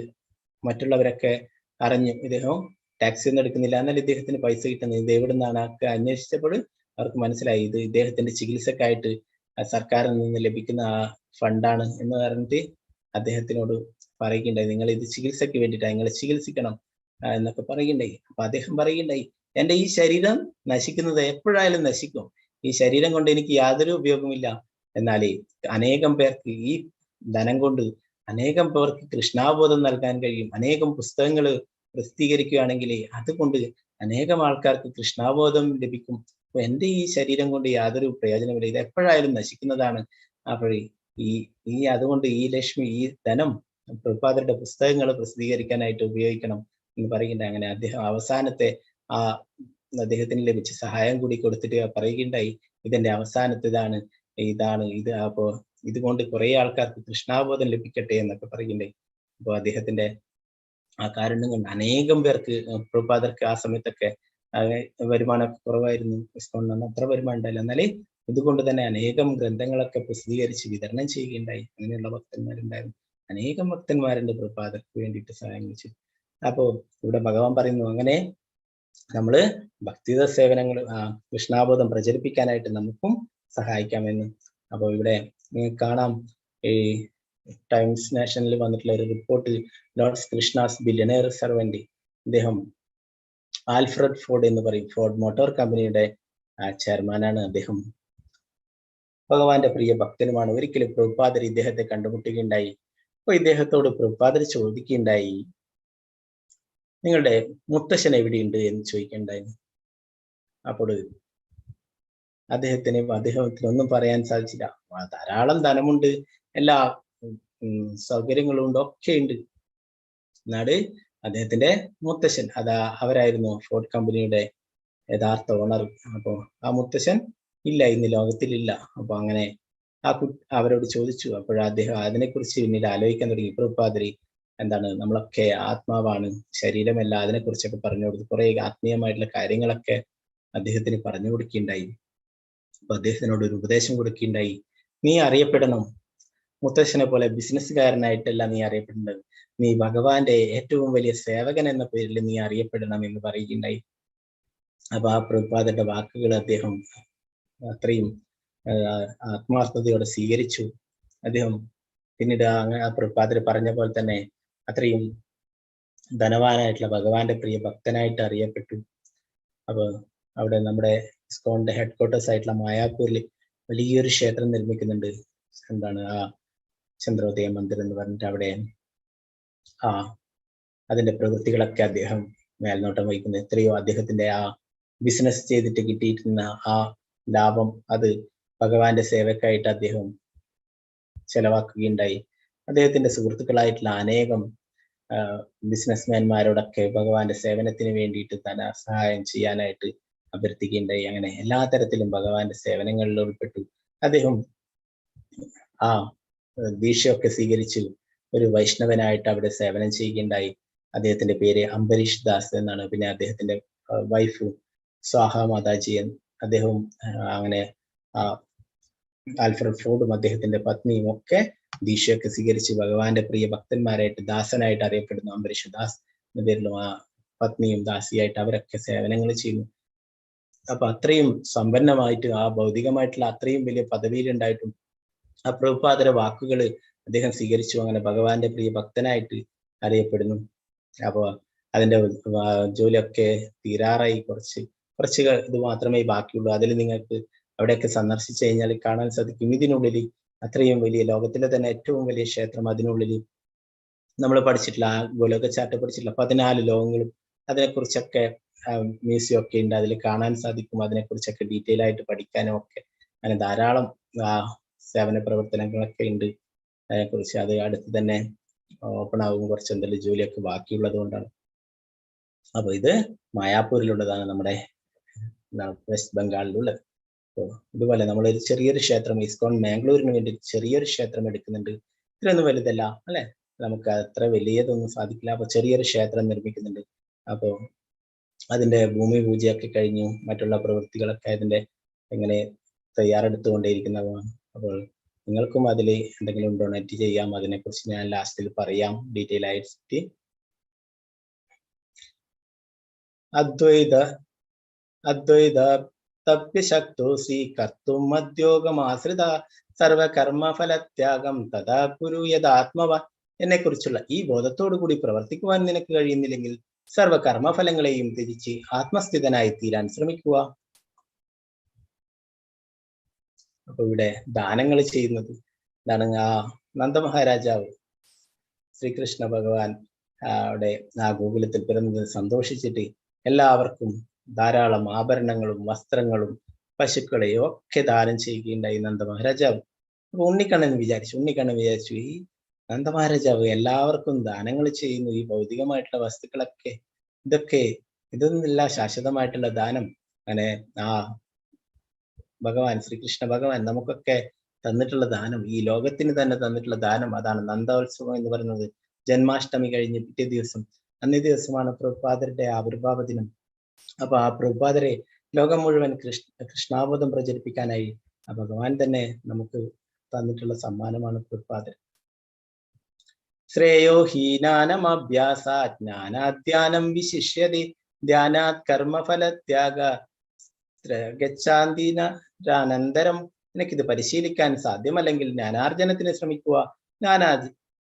മറ്റുള്ളവരൊക്കെ അറിഞ്ഞു. ഇദ്ദേഹം ടാക്സി ഒന്നും എടുക്കുന്നില്ല, എന്നാൽ ഇദ്ദേഹത്തിന് പൈസ കിട്ടുന്നത് ഇത് എവിടെ നിന്നാണ് ഒക്കെ അന്വേഷിച്ചപ്പോൾ അവർക്ക് മനസ്സിലായി ഇത് ഇദ്ദേഹത്തിന്റെ ചികിത്സക്കായിട്ട് സർക്കാരിൽ നിന്ന് ലഭിക്കുന്ന ആ ഫണ്ടാണ് എന്ന് പറഞ്ഞിട്ട് അദ്ദേഹത്തിനോട് പറയുകയുണ്ടായി, നിങ്ങൾ ഇത് ചികിത്സയ്ക്ക് വേണ്ടിയിട്ടാണ്, നിങ്ങൾ ചികിത്സിക്കണം എന്നൊക്കെ പറയുകയുണ്ടായി. അപ്പൊ അദ്ദേഹം പറയുകയുണ്ടായി, എന്റെ ഈ ശരീരം നശിക്കുന്നത് എപ്പോഴായാലും നശിക്കും, ഈ ശരീരം കൊണ്ട് എനിക്ക് യാതൊരു ഉപയോഗമില്ല. എന്നാൽ അനേകം പേർക്ക് ഈ ധനം കൊണ്ട് അനേകം പേർക്ക് കൃഷ്ണാബോധം നൽകാൻ കഴിയും. അനേകം പുസ്തകങ്ങൾ പ്രസിദ്ധീകരിക്കുകയാണെങ്കിൽ അതുകൊണ്ട് അനേകം ആൾക്കാർക്ക് കൃഷ്ണാബോധം ലഭിക്കും. അപ്പൊ എന്റെ ഈ ശരീരം കൊണ്ട് യാതൊരു പ്രയോജനമില്ല, ഇത് എപ്പോഴായാലും നശിക്കുന്നതാണ്. അപ്പോൾ അതുകൊണ്ട് ഈ ലക്ഷ്മി, ഈ ധനം പ്രഭുപാദരുടെ പുസ്തകങ്ങൾ പ്രസിദ്ധീകരിക്കാനായിട്ട് ഉപയോഗിക്കണം എന്ന് പറയുകയുണ്ടായി. അങ്ങനെ അദ്ദേഹം അവസാനത്തെ അദ്ദേഹത്തിന് ലഭിച്ച സഹായം കൂടി കൊടുത്തിട്ട് പറയുകയുണ്ടായി, ഇതെന്റെ അവസാനത്തേതാണ്, ഇത് അപ്പോ ഇതുകൊണ്ട് കുറെ ആൾക്കാർക്ക് കൃഷ്ണാബോധം ലഭിക്കട്ടെ എന്നൊക്കെ പറയുകയുണ്ടായി. അപ്പോൾ അദ്ദേഹത്തിന്റെ ആ കാരുണ്യം കൊണ്ട് അനേകം പേർക്ക് പ്രഭുപാദർക്ക് ആ സമയത്തൊക്കെ വരുമാനമൊക്കെ കുറവായിരുന്നു, ഡിസ്കൗണ്ട് അത്ര വരുമാനം ഉണ്ടായില്ല. എന്നാലേ ഇതുകൊണ്ട് തന്നെ അനേകം ഗ്രന്ഥങ്ങളൊക്കെ പ്രസിദ്ധീകരിച്ച് വിതരണം ചെയ്യുകയുണ്ടായി. അങ്ങനെയുള്ള ഭക്തന്മാരുണ്ടായിരുന്നു. അനേകം ഭക്തന്മാരുണ്ട് പ്രഭുപാദർക്ക് വേണ്ടിയിട്ട് സഹായം ചെയ്തു. അപ്പോ ഇവിടെ ഭഗവാൻ പറയുന്നു, അങ്ങനെ നമ്മള് ഭക്തിത സേവനങ്ങൾ കൃഷ്ണാബോധം പ്രചരിപ്പിക്കാനായിട്ട് നമുക്കും സഹായിക്കാമെന്ന്. അപ്പോൾ ഇവിടെ നിങ്ങൾക്ക് കാണാം, ഈ ടൈംസ് നാഷനിൽ വന്നിട്ടുള്ള ഒരു report, Lord's Krishna's billionaire servant, അദ്ദേഹം ആൽഫ്രഡ് ഫോർഡ് എന്ന് പറയും, ഫോർഡ് മോട്ടോർ കമ്പനിയുടെ ചെയർമാനാണ് അദ്ദേഹം. ഭഗവാന്റെ പ്രിയ ഭക്തനുമാണ്. ഒരിക്കലും പ്രഭുപാദർ ഇദ്ദേഹത്തെ കണ്ടുമുട്ടുകയുണ്ടായി. അപ്പൊ ഇദ്ദേഹത്തോട് പ്രഭുപാദർ ചോദിക്കുകയുണ്ടായി, നിങ്ങളുടെ മുത്തശ്ശൻ എവിടെയുണ്ട് എന്ന് ചോദിക്കുകയുണ്ടായിരുന്നു. അപ്പോൾ അദ്ദേഹത്തിനൊന്നും പറയാൻ സാധിച്ചില്ല. ധാരാളം ധനമുണ്ട്, എല്ലാ സൗകര്യങ്ങളും ഉണ്ട്, ഒക്കെ ഉണ്ട്. എന്നാല് അദ്ദേഹത്തിന്റെ മുത്തശ്ശൻ അവരായിരുന്നു ഫോർഡ് കമ്പനിയുടെ യഥാർത്ഥ ഓണർ. അപ്പോ ആ മുത്തശ്ശൻ ഇല്ല, ഇന്ന് ലോകത്തിലില്ല. അപ്പൊ അങ്ങനെ അവരോട് ചോദിച്ചു. അപ്പോൾ അദ്ദേഹം അതിനെക്കുറിച്ച് പിന്നീട് ആലോചിക്കാൻ തുടങ്ങി. പ്രഭുപാദരി എന്താണ്, നമ്മളൊക്കെ ആത്മാവാണ്, ശരീരമല്ല, അതിനെക്കുറിച്ചൊക്കെ പറഞ്ഞു കൊടുത്തു. കുറെ ആത്മീയമായിട്ടുള്ള കാര്യങ്ങളൊക്കെ അദ്ദേഹത്തിന് പറഞ്ഞു കൊടുക്കുകയുണ്ടായി. അപ്പൊ അദ്ദേഹത്തിനോട് ഒരു ഉപദേശം കൊടുക്കുകയുണ്ടായി, നീ അറിയപ്പെടണം, മുത്തശ്ശനെ പോലെ ബിസിനസ്സുകാരനായിട്ടല്ല നീ അറിയപ്പെടേണ്ടത്, നീ ഭഗവാന്റെ ഏറ്റവും വലിയ സേവകൻ എന്ന പേരിൽ നീ അറിയപ്പെടണം എന്ന് പറയുകയുണ്ടായി. അപ്പൊ ആ പ്രഭുപാദരുടെ വാക്കുകൾ അദ്ദേഹം അത്രയും ആത്മാർത്ഥതയോടെ സ്വീകരിച്ചു. അദ്ദേഹം പിന്നീട് ആ പ്രഭുപാദർ പറഞ്ഞ പോലെ തന്നെ അത്രയും ധനവാനായിട്ടുള്ള ഭഗവാന്റെ പ്രിയ ഭക്തനായിട്ട് അറിയപ്പെട്ടു. അപ്പൊ അവിടെ നമ്മുടെ ഇസ്കോണിന്റെ ഹെഡ് ക്വാർട്ടേഴ്സ് ആയിട്ടുള്ള മായാപൂരിൽ വലിയൊരു ക്ഷേത്രം നിർമ്മിക്കുന്നുണ്ട്. എന്താണ് ആ ചന്ദ്രോദയ മന്ദിർ എന്ന് പറഞ്ഞിട്ട് അവിടെ അതിന്റെ പ്രവൃത്തികളൊക്കെ അദ്ദേഹം മേൽനോട്ടം വഹിക്കുന്നു. എത്രയോ അദ്ദേഹത്തിന്റെ ആ ബിസിനസ് ചെയ്തിട്ട് കിട്ടിയിരുന്ന ആ ലാഭം അത് ഭഗവാന്റെ സേവക്കായിട്ട് അദ്ദേഹം ചെലവാക്കുകയുണ്ടായി. അദ്ദേഹത്തിന്റെ സുഹൃത്തുക്കളായിട്ടുള്ള അനേകം ബിസിനസ്മാൻമാരോടൊക്കെ ഭഗവാന്റെ സേവനത്തിന് വേണ്ടിയിട്ട് സഹായം ചെയ്യാനായിട്ട് അഭ്യർത്ഥിക്കുകയുണ്ടായി. അങ്ങനെ എല്ലാ തരത്തിലും ഭഗവാന്റെ സേവനങ്ങളിൽ ഉൾപ്പെട്ടു. അദ്ദേഹം ദീക്ഷയൊക്കെ സ്വീകരിച്ചു ഒരു വൈഷ്ണവനായിട്ട് അവിടെ സേവനം ചെയ്യുകയുണ്ടായി. അദ്ദേഹത്തിന്റെ പേര് അംബരീഷ് ദാസ് എന്നാണ്. പിന്നെ അദ്ദേഹത്തിന്റെ വൈഫ് സ്വാഹ മാതാജി, അദ്ദേഹവും അങ്ങനെ ആൽഫ്രഡ് ഫോർഡും അദ്ദേഹത്തിന്റെ പത്നിയും ഒക്കെ ദീക്ഷയൊക്കെ സ്വീകരിച്ച് ഭഗവാന്റെ പ്രിയ ഭക്തന്മാരായിട്ട് ദാസനായിട്ട് അറിയപ്പെടുന്നു. അംബരീഷ് ദാസ് എന്ന പേരിലും ആ പത്നിയും ദാസിയായിട്ട് അവരൊക്കെ സേവനങ്ങൾ ചെയ്യുന്നു. അപ്പൊ അത്രയും സമ്പന്നമായിട്ട് ആ ഭൗതികമായിട്ടുള്ള അത്രയും വലിയ പദവിയിലുണ്ടായിട്ടും ആ പ്രഭുപാദര വാക്കുകൾ അദ്ദേഹം സ്വീകരിച്ചു. അങ്ങനെ ഭഗവാന്റെ പ്രിയ ഭക്തനായിട്ട് അറിയപ്പെടുന്നു. അപ്പൊ അതിന്റെ ജോലിയൊക്കെ തീരാറായി, കുറച്ച് ഇത് മാത്രമേ ബാക്കിയുള്ളൂ. അതിൽ നിങ്ങൾക്ക് അവിടെയൊക്കെ സന്ദർശിച്ചു കഴിഞ്ഞാൽ കാണാൻ സാധിക്കും, ഇതിനുള്ളിൽ അത്രയും വലിയ ലോകത്തിലെ തന്നെ ഏറ്റവും വലിയ ക്ഷേത്രം, അതിനുള്ളിൽ നമ്മൾ പഠിച്ചിട്ടില്ല, ആ ഗോലോക ചാർട്ട് പഠിച്ചിട്ടില്ല, 14 ലോകങ്ങളും അതിനെക്കുറിച്ചൊക്കെ മ്യൂസിയം ഒക്കെ ഉണ്ട്, അതിൽ കാണാൻ സാധിക്കും. അതിനെക്കുറിച്ചൊക്കെ ഡീറ്റെയിൽ ആയിട്ട് പഠിക്കാനും ഒക്കെ അങ്ങനെ ധാരാളം സേവന പ്രവർത്തനങ്ങളൊക്കെ ഉണ്ട്. അതിനെക്കുറിച്ച് അത് അടുത്ത് തന്നെ ഓപ്പൺ ആകും, കുറച്ച് എന്തെങ്കിലും ജോലിയൊക്കെ ബാക്കിയുള്ളത് കൊണ്ടാണ്. അപ്പൊ ഇത് മായാപ്പൂരിലുള്ളതാണ്, നമ്മുടെ വെസ്റ്റ് ബംഗാളിലുള്ളത്. ഇതുപോലെ നമ്മളൊരു ചെറിയൊരു ക്ഷേത്രം, ഇസ്കോൺ മാംഗ്ലൂരിന് വേണ്ടി ചെറിയൊരു ക്ഷേത്രം എടുക്കുന്നുണ്ട്. ഇത്രയൊന്നും വലുതല്ല അല്ലെ, നമുക്ക് അത്ര വലിയതൊന്നും സാധിക്കില്ല. അപ്പൊ ചെറിയൊരു ക്ഷേത്രം നിർമ്മിക്കുന്നുണ്ട്. അപ്പോ അതിന്റെ ഭൂമി പൂജയൊക്കെ കഴിഞ്ഞു, മറ്റുള്ള പ്രവൃത്തികളൊക്കെ അതിന്റെ എങ്ങനെ തയ്യാറെടുത്തുകൊണ്ടേയിരിക്കുന്നതാണ്. അപ്പോൾ നിങ്ങൾക്കും അതിൽ എന്തെങ്കിലും ഡൊണേറ്റ് ചെയ്യാം. അതിനെക്കുറിച്ച് ഞാൻ ലാസ്റ്റിൽ പറയാം ഡീറ്റെയിൽ ആയിട്ട്. അദ്വൈത തപ്യശക്തോസി കർത്തും മദ്യോഗമാശ്രിത സർവകർമ്മഫലത്യാഗം തഥാ കുരു യഥാത്മവാൻ. എന്നെ കുറിച്ചുള്ള ഈ ബോധത്തോടു കൂടി പ്രവർത്തിക്കുവാൻ നിനക്ക് കഴിയുന്നില്ലെങ്കിൽ സർവകർമ്മഫലങ്ങളെയും ത്യജിച്ച് ആത്മസ്ഥിതനായി തീരാൻ ശ്രമിക്കുക. അപ്പൊ ഇവിടെ ദാനങ്ങൾ ചെയ്യുന്നത് എന്താണ്? നന്ദമഹാരാജാവ് ശ്രീകൃഷ്ണ ഭഗവാൻ അവിടെ ഗോകുലത്തിൽ പിറന്നത് സന്തോഷിച്ചിട്ട് എല്ലാവർക്കും ധാരാളം ആഭരണങ്ങളും വസ്ത്രങ്ങളും പശുക്കളെയും ഒക്കെ ദാനം ചെയ്യുകയുണ്ടായി നന്ദമഹാരാജാവ്. അപ്പൊ ഉണ്ണിക്കണ്ണൻ വിചാരിച്ചു ഈ നന്ദമഹാരാജാവ് എല്ലാവർക്കും ദാനങ്ങൾ ചെയ്യുന്നു, ഈ ഭൗതികമായിട്ടുള്ള വസ്തുക്കളൊക്കെ ഇതൊന്നുമില്ല ശാശ്വതമായിട്ടുള്ള ദാനം. അങ്ങനെ ഭഗവാൻ ശ്രീകൃഷ്ണ ഭഗവാൻ നമുക്കൊക്കെ തന്നിട്ടുള്ള ദാനം, ഈ ലോകത്തിന് തന്നെ തന്നിട്ടുള്ള ദാനം, അതാണ് നന്ദോത്സവം എന്ന് പറയുന്നത്. ജന്മാഷ്ടമി കഴിഞ്ഞ് പിറ്റേ ദിവസം, അന്നേ ദിവസമാണ് പ്രഭുപാദരുടെ ആവിർഭാവ ദിനം. അപ്പൊ ആ പ്രഭുപാദരെ ലോകം മുഴുവൻ കൃഷ്ണാബോധം പ്രചരിപ്പിക്കാനായി ആ ഭഗവാൻ തന്നെ നമുക്ക് തന്നിട്ടുള്ള സമ്മാനമാണ് പ്രഭുപാദർ. ശ്രേയോ ഹീനാനമഭ്യാസ ജ്ഞാനാധ്യാനം വിശിഷ്യതി ധ്യാനാത് കർമ്മഫലത്യാഗ ഗച്ഛാന്തിനന്തരം. എനിക്കിത് പരിശീലിക്കാൻ സാധ്യമല്ലെങ്കിൽ ജ്ഞാനാർജനത്തിന് ശ്രമിക്കുക.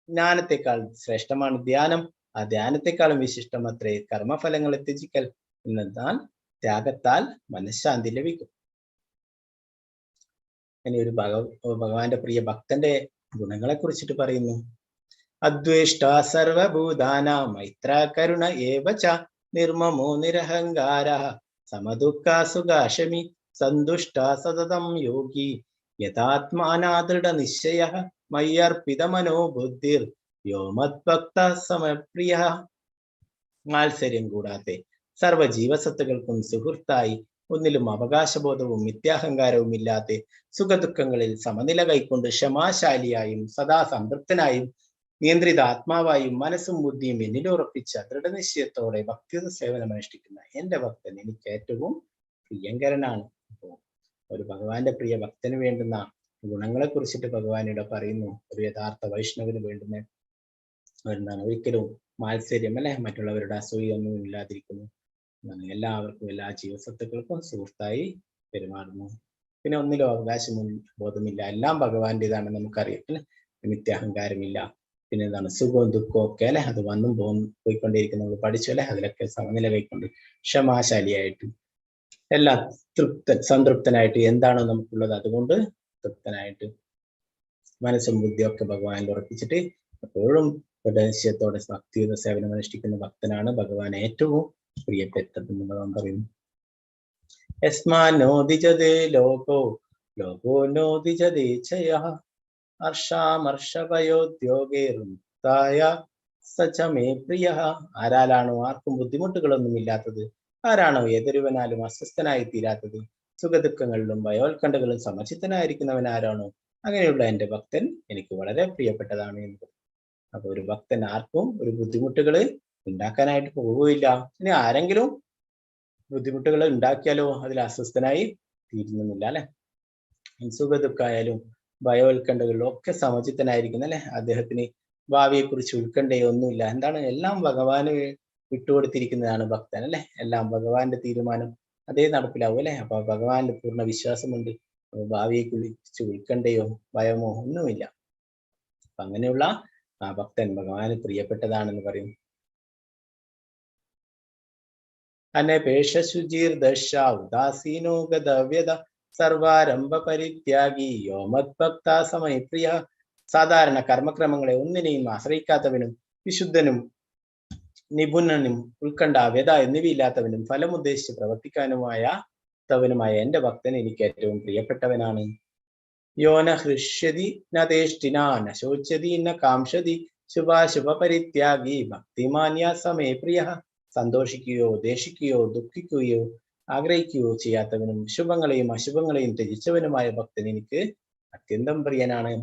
ജ്ഞാനത്തെക്കാൾ ശ്രേഷ്ഠമാണ് ധ്യാനം, ആ ധ്യാനത്തെക്കാളും വിശിഷ്ടം അത്രേ കർമ്മഫലങ്ങളെ ത്യജിക്കൽ. എന്നാൽ ത്യാഗത്താൽ മനഃശാന്തി ലഭിക്കും. ഇനി ഒരു ഭഗവാന്റെ പ്രിയ ഭക്തന്റെ ഗുണങ്ങളെ കുറിച്ചിട്ട് പറയുന്നു. അദ്വേഷ്ട സർവഭൂതാനാം മൈത്ര കരുണ ഏവച നിർമ്മമോ നിരഹങ്കാര സമദുഃഖ സുഖാശമി സന്തുഷ്ട സതതം യോഗി യഥാത്മാനാദൃഢ നിശ്ചയ മയ്യർപ്പിത മനോബുദ്ധിർ യോ മദ്ഭക്ത സമപ്രിയ. മാത്സര്യം കൂടാതെ സർവ ജീവസത്തുകൾക്കും സുഹൃത്തായി, ഒന്നിലും അവകാശബോധവും മിഥ്യാഹങ്കാരവും ഇല്ലാതെ സുഖദുഃഖങ്ങളിൽ സമനില കൈക്കൊണ്ട് ക്ഷമാശാലിയായും സദാ സംതൃപ്തനായും നിയന്ത്രിത ആത്മാവായും മനസ്സും ബുദ്ധിയും എന്നിലുറപ്പിച്ച ദൃഢനിശ്ചയത്തോടെ ഭക്തിയുത സേവനം അനുഷ്ഠിക്കുന്ന എന്റെ ഭക്തൻ എനിക്ക് ഏറ്റവും പ്രിയങ്കരനാണ്. അപ്പോൾ ഒരു ഭഗവാന്റെ പ്രിയ ഭക്തന് വേണ്ടുന്ന ഗുണങ്ങളെ കുറിച്ചിട്ട് ഭഗവാനിവിടെ പറയുന്നു. ഒരു യഥാർത്ഥ വൈഷ്ണവന് വേണ്ടുന്ന എന്താണ്? ഒരിക്കലും മാത്സര്യം അല്ലെ, മറ്റുള്ളവരുടെ അസൂയൊന്നും ഇല്ലാതിരിക്കുന്നു, എല്ലാവർക്കും എല്ലാ ജീവസത്തുക്കൾക്കും സുഹൃത്തായി പെരുമാറുന്നു. പിന്നെ ഒന്നിലും അവകാശം ബോധമില്ല, എല്ലാം ഭഗവാന്റേതാണ് നമുക്കറിയാം അല്ലെ, നിത്യാഹങ്കാരമില്ല. പിന്നെ എന്താണ്? സുഖവും ദുഃഖവും ഒക്കെ അല്ലെ, അത് വന്നും പോയിക്കൊണ്ടേയിരിക്കും, നമ്മൾ പഠിച്ചു അല്ലെ, അതിലൊക്കെ സമനില കൈക്കൊണ്ട് ക്ഷമാശാലിയായിട്ട് എല്ലാ സംതൃപ്തനായിട്ട് എന്താണോ നമുക്കുള്ളത് അതുകൊണ്ട് തൃപ്തനായിട്ട് മനസ്സും ബുദ്ധിയൊക്കെ ഭഗവാനിൽ ഉറപ്പിച്ചിട്ട് എപ്പോഴും ദൃഢനിശ്ചയത്തോടെ ഭക്തിയുത സേവനം അനുഷ്ഠിക്കുന്ന ഭക്തനാണ് ഭഗവാൻ ഏറ്റവും പ്രിയപ്പെട്ടതെന്ന് ഭഗവാൻ പറയുന്നു. യസ്മാനോദിജതേ ലോകോ ലോകോ നോദിജതേ ചയഃ ഹർഷാമർഷഭയോദ്യോഗൈർമുക്തായ സചമേ പ്രിയഃ. ആരാലാണോ ആർക്കും ബുദ്ധിമുട്ടുകളൊന്നും ഇല്ലാത്തത്, ആരാണോ ഏതൊരുവനാലും അസ്വസ്ഥനായി തീരാത്തത്, സുഖദുഃഖങ്ങളിലും ഭയോത്കണ്ഠകളും സമചിത്തനായിരിക്കുന്നവൻ ആരാണോ, അങ്ങനെയുള്ള എന്റെ ഭക്തൻ എനിക്ക് വളരെ പ്രിയപ്പെട്ടതാണ് എന്ന്. അപ്പൊ ഒരു ഭക്തൻ ആർക്കും ഒരു ബുദ്ധിമുട്ടുകൾ ഉണ്ടാക്കാനായിട്ട് പോവുകയില്ല. ഇനി ആരെങ്കിലും ബുദ്ധിമുട്ടുകൾ ഉണ്ടാക്കിയാലോ അതിൽ അസ്വസ്ഥനായി തീരുന്നില്ല അല്ലെ. സുഖദുഃഖമായാലും ഭയോത്കണ്ഠകളിലും ഒക്കെ സമചിത്തനായിരിക്കുന്ന അല്ലെ, അദ്ദേഹത്തിന് ഭാവിയെ കുറിച്ച് ഉത്കണ്ഠയൊന്നുമില്ല. എന്താണ്? എല്ലാം ഭഗവാന് വിട്ടുകൊടുത്തിരിക്കുന്നതാണ് ഭക്തൻ അല്ലെ. എല്ലാം ഭഗവാന്റെ തീരുമാനം അതേ നടപ്പിലാവും അല്ലെ. അപ്പൊ ഭഗവാനിൽ പൂർണ്ണ വിശ്വാസമുണ്ട്, ഭാവിയെ കുറിച്ച് ഉത്കണ്ഠയോ ഭയമോ ഒന്നുമില്ല. അപ്പൊ അങ്ങനെയുള്ള ആ ഭക്തൻ ഭഗവാന് പ്രിയപ്പെട്ടതാണെന്ന് പറയും. അനപേക്ഷശുചിർ ദശ ഉദാസീനോ ഗതവ്യത സർവാരംഭ പരിത്യാഗി യോ മദ്ഭക്ത സമയപ്രിയ. സാധാരണ കർമ്മക്രമങ്ങളെ ഒന്നിനെയും ആശ്രയിക്കാത്തവനും വിശുദ്ധനും നിപുണനും ഉത്കണ്ഠ വ്യത എന്നിവയില്ലാത്തവനും ഫലമുദ്ദേശിച്ച് പ്രവർത്തിക്കാനുമായ എന്റെ ഭക്തൻ എനിക്ക് ഏറ്റവും പ്രിയപ്പെട്ടവനാണ്. യോന ഹൃഷ്യതി നേഷ്ടിനാ നശോച്ചതി ന കാംക്ഷതി ശുഭാശുഭ പരിത്യാഗി ഭക്തിമാന്യ സമേ പ്രിയ. സന്തോഷിക്കുകയോ ദേഷിക്കുകയോ ദുഃഖിക്കുകയോ ആഗ്രഹിക്കുകയോ ചെയ്യാത്തവനും ശുഭങ്ങളെയും അശുഭങ്ങളെയും ത്യജിച്ചവനുമായ ഭക്തൻ എനിക്ക് അത്യന്തം പ്രിയനാണ്.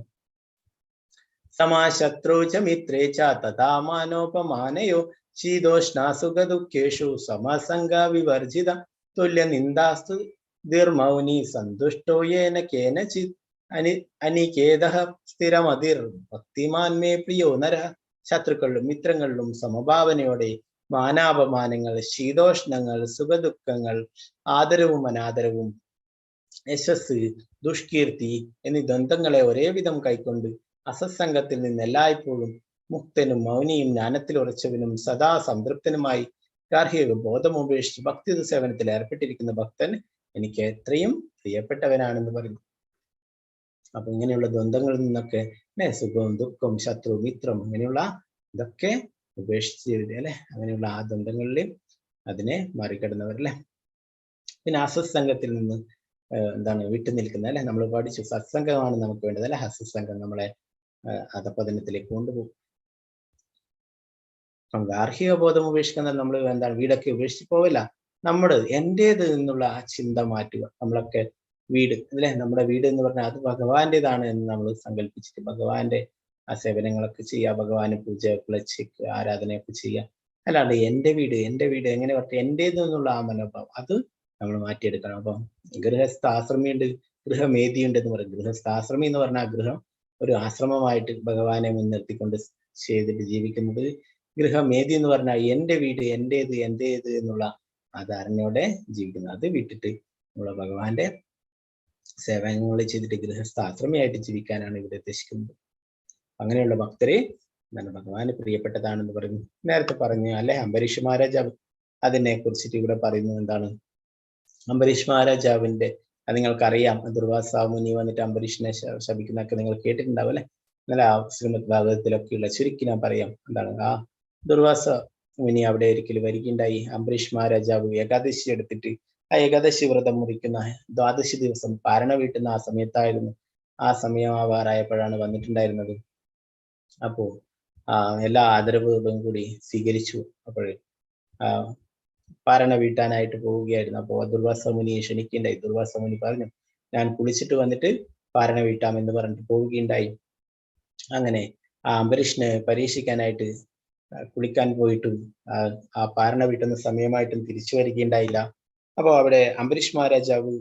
സമാശത്രോ ച മിത്രേ ച തഥാ മാനോപമാനയോ ശീതോഷ്ണ സുഖദുഃഖേഷു സമസംഗ വിവർജിത തുല്യ നിന്ദാസ്തു ദീർമൗനി സന്തുഷ്ടോ യേന കേനചിത് അനികേതഃ സ്ഥിരമതിർ ഭക്തിമാൻ മേ പ്രിയോ നരഃ. ശത്രുക്കളിലും മിത്രങ്ങളിലും സമഭാവനയോടെ മാനാപമാനങ്ങൾ, ശീതോഷ്ണങ്ങൾ, സുഖദുഃഖങ്ങൾ, ആദരവും അനാദരവും, യശസ്, ദുഷ്കീർത്തി എന്നീ ദ്വന്ദ്ങ്ങളെ ഒരേ വിധം കൈക്കൊണ്ട് അസത്സംഗത്തിൽ നിന്ന് എല്ലായ്പ്പോഴും മുക്തനും മൗനിയും ജ്ഞാനത്തിൽ ഉറച്ചവനും സദാ സംതൃപ്തനുമായി ഗാർഹിക ബോധം ഉപേക്ഷിച്ച് ഭക്തി സേവനത്തിൽ ഏർപ്പെട്ടിരിക്കുന്ന ഭക്തൻ എനിക്ക് എത്രയും പ്രിയപ്പെട്ടവനാണെന്ന് പറയുന്നു. അപ്പൊ ഇങ്ങനെയുള്ള ദ്വന്ദ്ങ്ങളിൽ നിന്നൊക്കെ സുഖവും ദുഃഖവും ശത്രു മിത്രം അങ്ങനെയുള്ള ഇതൊക്കെ ഉപേക്ഷിച്ച് അല്ലെ, അങ്ങനെയുള്ള ആ ദ്വന്ദ്ങ്ങളിൽ അതിനെ മറികടന്നവരല്ലേ. പിന്നെ അസത്സംഗത്തിൽ നിന്ന് വിട്ടു നിൽക്കുന്നത് അല്ലെ. നമ്മൾ പഠിച്ചു സത്സംഗമാണ് നമുക്ക് വേണ്ടത് അല്ലെ. അസത്സംഗം നമ്മളെ അധപതനത്തിലേക്ക് കൊണ്ടുപോകും. അപ്പം ഗാർഹിക ബോധം ഉപേക്ഷിക്കുന്ന നമ്മൾ വീടൊക്കെ ഉപേക്ഷിച്ച് പോവില്ല. എൻ്റേത് എന്നുള്ള ആ ചിന്ത മാറ്റുക. നമ്മളൊക്കെ വീട് അല്ലെ, നമ്മുടെ വീട് എന്ന് പറഞ്ഞാൽ അത് ഭഗവാന്റേതാണ് എന്ന് നമ്മൾ സങ്കല്പിച്ചിട്ട് ഭഗവാന്റെ ആ സേവനങ്ങളൊക്കെ ചെയ്യുക, ഭഗവാന് പൂജ കുളച്ചിക്ക് ആരാധനയൊക്കെ ചെയ്യുക. അല്ലാണ്ട് എൻ്റെ വീട് എങ്ങനെ പറഞ്ഞാൽ എൻ്റേത് എന്നുള്ള ആ മനോഭാവം അത് നമ്മൾ മാറ്റിയെടുക്കണം. അപ്പം ഗൃഹസ്ഥാശ്രമിയുണ്ട്, ഗൃഹമേദിയുണ്ട് എന്ന് പറയും. ഗൃഹസ്ഥാശ്രമി എന്ന് പറഞ്ഞാൽ ഗൃഹം ഒരു ആശ്രമമായിട്ട് ഭഗവാനെ മുൻനിർത്തിക്കൊണ്ട് ചെയ്തിട്ട് ജീവിക്കുന്നത്. ഗൃഹമേദി എന്ന് പറഞ്ഞാൽ എൻ്റെ വീട് എൻ്റേത് എന്നുള്ള ആ ധാരണയോടെ ജീവിക്കുന്നത്. അത് വിട്ടിട്ട് നമ്മളെ ഭഗവാന്റെ സേവനങ്ങൾ ചെയ്തിട്ട് ഗൃഹസ്ഥാശ്രമിയായിട്ട് ജീവിക്കാനാണ് ഇവിടെ ഉദ്ദേശിക്കുന്നത്. അങ്ങനെയുള്ള ഭക്തരെ ഭഗവാന് പ്രിയപ്പെട്ടതാണെന്ന് പറയുന്നു. നേരത്തെ പറഞ്ഞു അല്ലെ, അംബരീഷ് മഹാരാജാവ് അതിനെ കുറിച്ചിട്ട് ഇവിടെ പറയുന്നത് എന്താണ്? അംബരീഷ് മഹാരാജാവിന്റെ നിങ്ങൾക്കറിയാം, ദുർവാസ മുനി വന്നിട്ട് അംബരീഷിനെ ശപിക്കുന്നൊക്കെ നിങ്ങൾ കേട്ടിട്ടുണ്ടാവും അല്ലെ. എന്നാൽ ആ ശ്രീമദ് ഭാഗവതത്തിലൊക്കെയുള്ള ചുരുക്കി ഞാൻ പറയാം. ആ ദുർവാസ മുനി അവിടെ ഒരിക്കലും വരികയുണ്ടായി. അംബരീഷ് മഹാരാജാവ് ഏകാദശി എടുത്തിട്ട് ആ ഏകാദശി വ്രതം മുറിക്കുന്ന ദ്വാദശി ദിവസം പാരണ വീട്ടുന്ന ആ സമയത്തായിരുന്നു. ആ സമയമാവാറായപ്പോഴാണ് വന്നിട്ടുണ്ടായിരുന്നത്. അപ്പോ എല്ലാ ആദരവുകളും കൂടി സ്വീകരിച്ചു. അപ്പോൾ പാരണ വീട്ടാനായിട്ട് പോവുകയായിരുന്നു. അപ്പോൾ ദുർവാസ മുനിയെ ക്ഷണിക്കുകയുണ്ടായി. ദുർവാസ മുനി പറഞ്ഞു, ഞാൻ കുളിച്ചിട്ട് വന്നിട്ട് പാരണ വീട്ടാമെന്ന് പറഞ്ഞിട്ട് പോവുകയുണ്ടായി. അങ്ങനെ ആ അംബരീഷിനെ പരീക്ഷിക്കാനായിട്ട് കുളിക്കാൻ പോയിട്ടും ആ പാരണ വീട്ടുന്ന സമയമായിട്ടും തിരിച്ചു വരികയുണ്ടായില്ല. അപ്പോൾ അവിടെ അംബരീഷ് മഹാരാജാവ്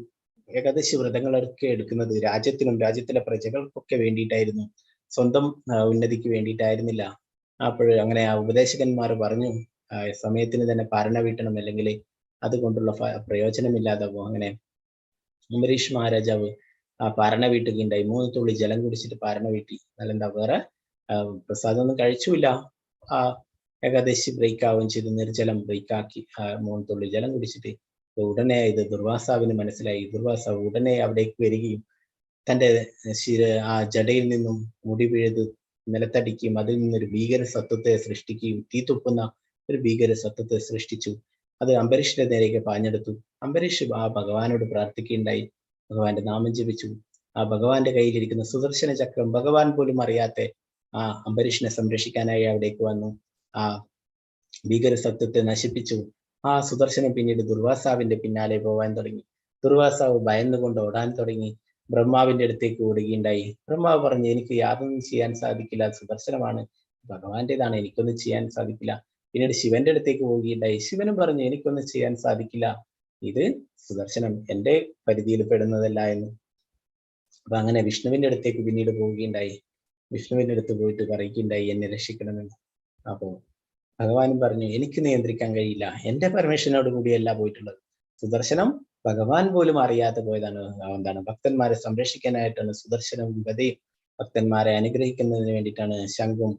ഏകാദശി വ്രതങ്ങളൊക്കെ എടുക്കുന്നത് രാജ്യത്തിനും രാജ്യത്തിലെ പ്രജകൾക്കൊക്കെ വേണ്ടിയിട്ടായിരുന്നു, സ്വന്തം ഉന്നതിക്ക് വേണ്ടിയിട്ടായിരുന്നില്ല. അപ്പോൾ അങ്ങനെ ആ ഉപദേശകന്മാർ പറഞ്ഞു, സമയത്തിന് തന്നെ പാരണ വീട്ടണം, അല്ലെങ്കിൽ അതുകൊണ്ടുള്ള പ്രയോജനമില്ലാതാവും. അങ്ങനെ അംബരീഷ് മഹാരാജാവ് ആ പാരണ വീട്ടുകയുണ്ടായി. 3 തുള്ളി ജലം കുടിച്ചിട്ട് പാരണ വീട്ടി. അല്ലെന്താ വേറെ പ്രസാദമൊന്നും കഴിച്ചില്ല. ആ ഏകാദശി ബ്രേക്ക് ആവുകയും ചെയ്തു. നിർജ്ജലം ബ്രേക്കാക്കി 3 തുള്ളി ജലം കുടിച്ചിട്ട് ഉടനെ ഇത് ദുർവാസാവിന് മനസ്സിലായി. ദുർവാസാവ് ഉടനെ അവിടേക്ക് വരികയും തൻ്റെ ആ ജടയിൽ നിന്നും മുടി പിഴുത് നിലത്തടിക്കുകയും അതിൽ നിന്നൊരു ഭീകര സത്വത്തെ സൃഷ്ടിക്കുകയും തീ തുപ്പുന്ന ഒരു ഭീകര സത്വത്തെ സൃഷ്ടിച്ചു. അത് അംബരീഷിന്റെ നേരേക്ക് പാഞ്ഞെടുത്തു. അംബരീഷ് ആ ഭഗവാനോട് പ്രാർത്ഥിക്കുകയുണ്ടായി, ഭഗവാന്റെ നാമം ജപിച്ചു. ആ ഭഗവാന്റെ കയ്യിലിരിക്കുന്ന സുദർശന ചക്രം ഭഗവാൻ പോലും അറിയാത്ത ആ അംബരീഷിനെ സംരക്ഷിക്കാനായി അവിടേക്ക് വന്നു. ആ ഭീകര സത്വത്തെ നശിപ്പിച്ചു. ആ സുദർശനം പിന്നീട് ദുർവാസാവിന്റെ പിന്നാലെ പോവാൻ തുടങ്ങി. ദുർവാസാവ് ഭയന്നുകൊണ്ട് ഓടാൻ തുടങ്ങി. ബ്രഹ്മാവിന്റെ അടുത്തേക്ക് ഓടുകയുണ്ടായി. ബ്രഹ്മാവ് പറഞ്ഞു, എനിക്ക് യാതൊന്നും ചെയ്യാൻ സാധിക്കില്ല, സുദർശനമാണ്, ഭഗവാന്റേതാണ്, എനിക്കൊന്നും ചെയ്യാൻ സാധിക്കില്ല. പിന്നീട് ശിവന്റെ അടുത്തേക്ക് പോവുകയുണ്ടായി. ശിവനും പറഞ്ഞു, എനിക്കൊന്നും ചെയ്യാൻ സാധിക്കില്ല, ഇത് സുദർശനം എന്റെ പരിധിയിൽ പെടുന്നതല്ല എന്ന്. അപ്പൊ അങ്ങനെ വിഷ്ണുവിന്റെ അടുത്തേക്ക് പിന്നീട് പോവുകയുണ്ടായി. വിഷ്ണുവിന്റെ അടുത്ത് പോയിട്ട് പറയുകയുണ്ടായി, എന്നെ രക്ഷിക്കണമെന്ന്. അപ്പോ ഭഗവാനും പറഞ്ഞു, എനിക്ക് നിയന്ത്രിക്കാൻ കഴിയില്ല, എന്റെ പെർമിഷനോട് കൂടിയല്ല പോയിട്ടുള്ളത്. സുദർശനം ഭഗവാൻ പോലും അറിയാതെ പോയതാണ്. ഭക്തന്മാരെ സംരക്ഷിക്കാനായിട്ടാണ് സുദർശനവും ഗദയും. ഭക്തന്മാരെ അനുഗ്രഹിക്കുന്നതിന് വേണ്ടിയിട്ടാണ് ശംഖും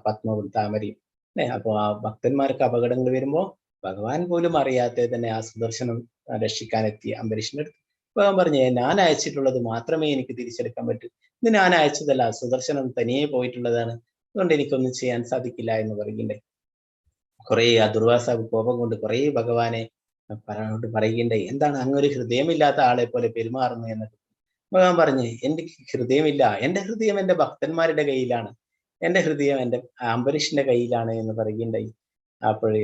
പത്മവും താമരയും അല്ലെ. അപ്പൊ ആ ഭക്തന്മാർക്ക് അപകടങ്ങൾ വരുമ്പോ ഭഗവാൻ പോലും അറിയാതെ തന്നെ ആ സുദർശനം രക്ഷിക്കാനെത്തി അംബരീഷിന്റെ അടുത്ത്. ഭഗവാൻ പറഞ്ഞു, ഞാൻ അയച്ചിട്ടുള്ളത് മാത്രമേ എനിക്ക് തിരിച്ചെടുക്കാൻ പറ്റൂ, ഇത് ഞാൻ അയച്ചതല്ല, സുദർശനം തനിയെ പോയിട്ടുള്ളതാണ്, അതുകൊണ്ട് എനിക്കൊന്നും ചെയ്യാൻ സാധിക്കില്ല എന്ന് പറയുകയുണ്ടായി. കുറെ ആ ദുർവാസാവ് കോപം കൊണ്ട് കുറെ ഭഗവാനെ പറയുകയുണ്ടായി, എന്താണ് അങ്ങൊരു ഹൃദയമില്ലാത്ത ആളെ പോലെ പെരുമാറുന്നു എന്നൊക്കെ. ഭഗവാൻ പറഞ്ഞു, എന്റെ ഹൃദയമില്ല, എന്റെ ഹൃദയം എന്റെ ഭക്തന്മാരുടെ കയ്യിലാണ്, എന്റെ ഹൃദയം എന്റെ അംബരീഷിന്റെ കയ്യിലാണ് എന്ന് പറയുകയുണ്ടായി. അപ്പോഴേ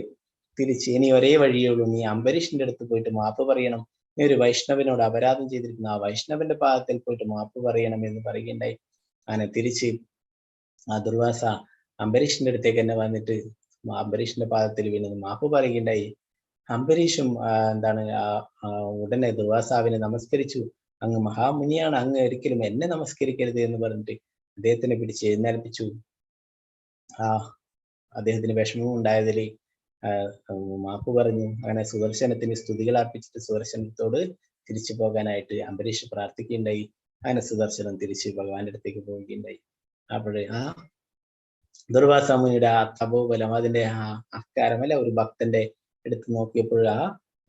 തിരിച്ച് ഇനി ഒരേ വഴിയുള്ളൂ, നീ അംബരീഷിന്റെ അടുത്ത് പോയിട്ട് മാപ്പ് പറയണം, നീ ഒരു വൈഷ്ണവനോട് അപരാധം ചെയ്തിരിക്കുന്ന ആ വൈഷ്ണവന്റെ പാദത്തിൽ പോയിട്ട് മാപ്പ് പറയണം എന്ന് പറയുകയുണ്ടായി. അങ്ങനെ തിരിച്ച് ആ ദുർവാസ അംബരീഷിന്റെ അടുത്തേക്ക് തന്നെ വന്നിട്ട് അംബരീഷിന്റെ പാദത്തിൽ വീണത് മാപ്പ് പറയുകയുണ്ടായി. അംബരീഷും ഉടനെ ദുർവാസാവിനെ നമസ്കരിച്ചു. അങ്ങ് മഹാമുനിയാണ്, അങ്ങ് ഒരിക്കലും എന്നെ നമസ്കരിക്കരുത് എന്ന് പറഞ്ഞിട്ട് അദ്ദേഹത്തിനെ പിടിച്ച് എഴുന്നേൽപ്പിച്ചു. അദ്ദേഹത്തിന് വിഷമവും ഉണ്ടായതിൽ മാപ്പ് പറഞ്ഞു. അങ്ങനെ സുദർശനത്തിന് സ്തുതികൾ അർപ്പിച്ചിട്ട് സുദർശനത്തോട് തിരിച്ചു പോകാനായിട്ട് അംബരീഷ് പ്രാർത്ഥിക്കുകയുണ്ടായി. അങ്ങനെ സുദർശനം തിരിച്ച് ഭഗവാന്റെ അടുത്തേക്ക് പോവുകയുണ്ടായി. അപ്പോഴേ ആ ദുർവാസ മുനിയുടെ ആ തപോബലം, അതിന്റെ ആ അഹങ്കാരമല്ല, ഒരു ഭക്തന്റെ എടുത്ത് നോക്കിയപ്പോൾ ആ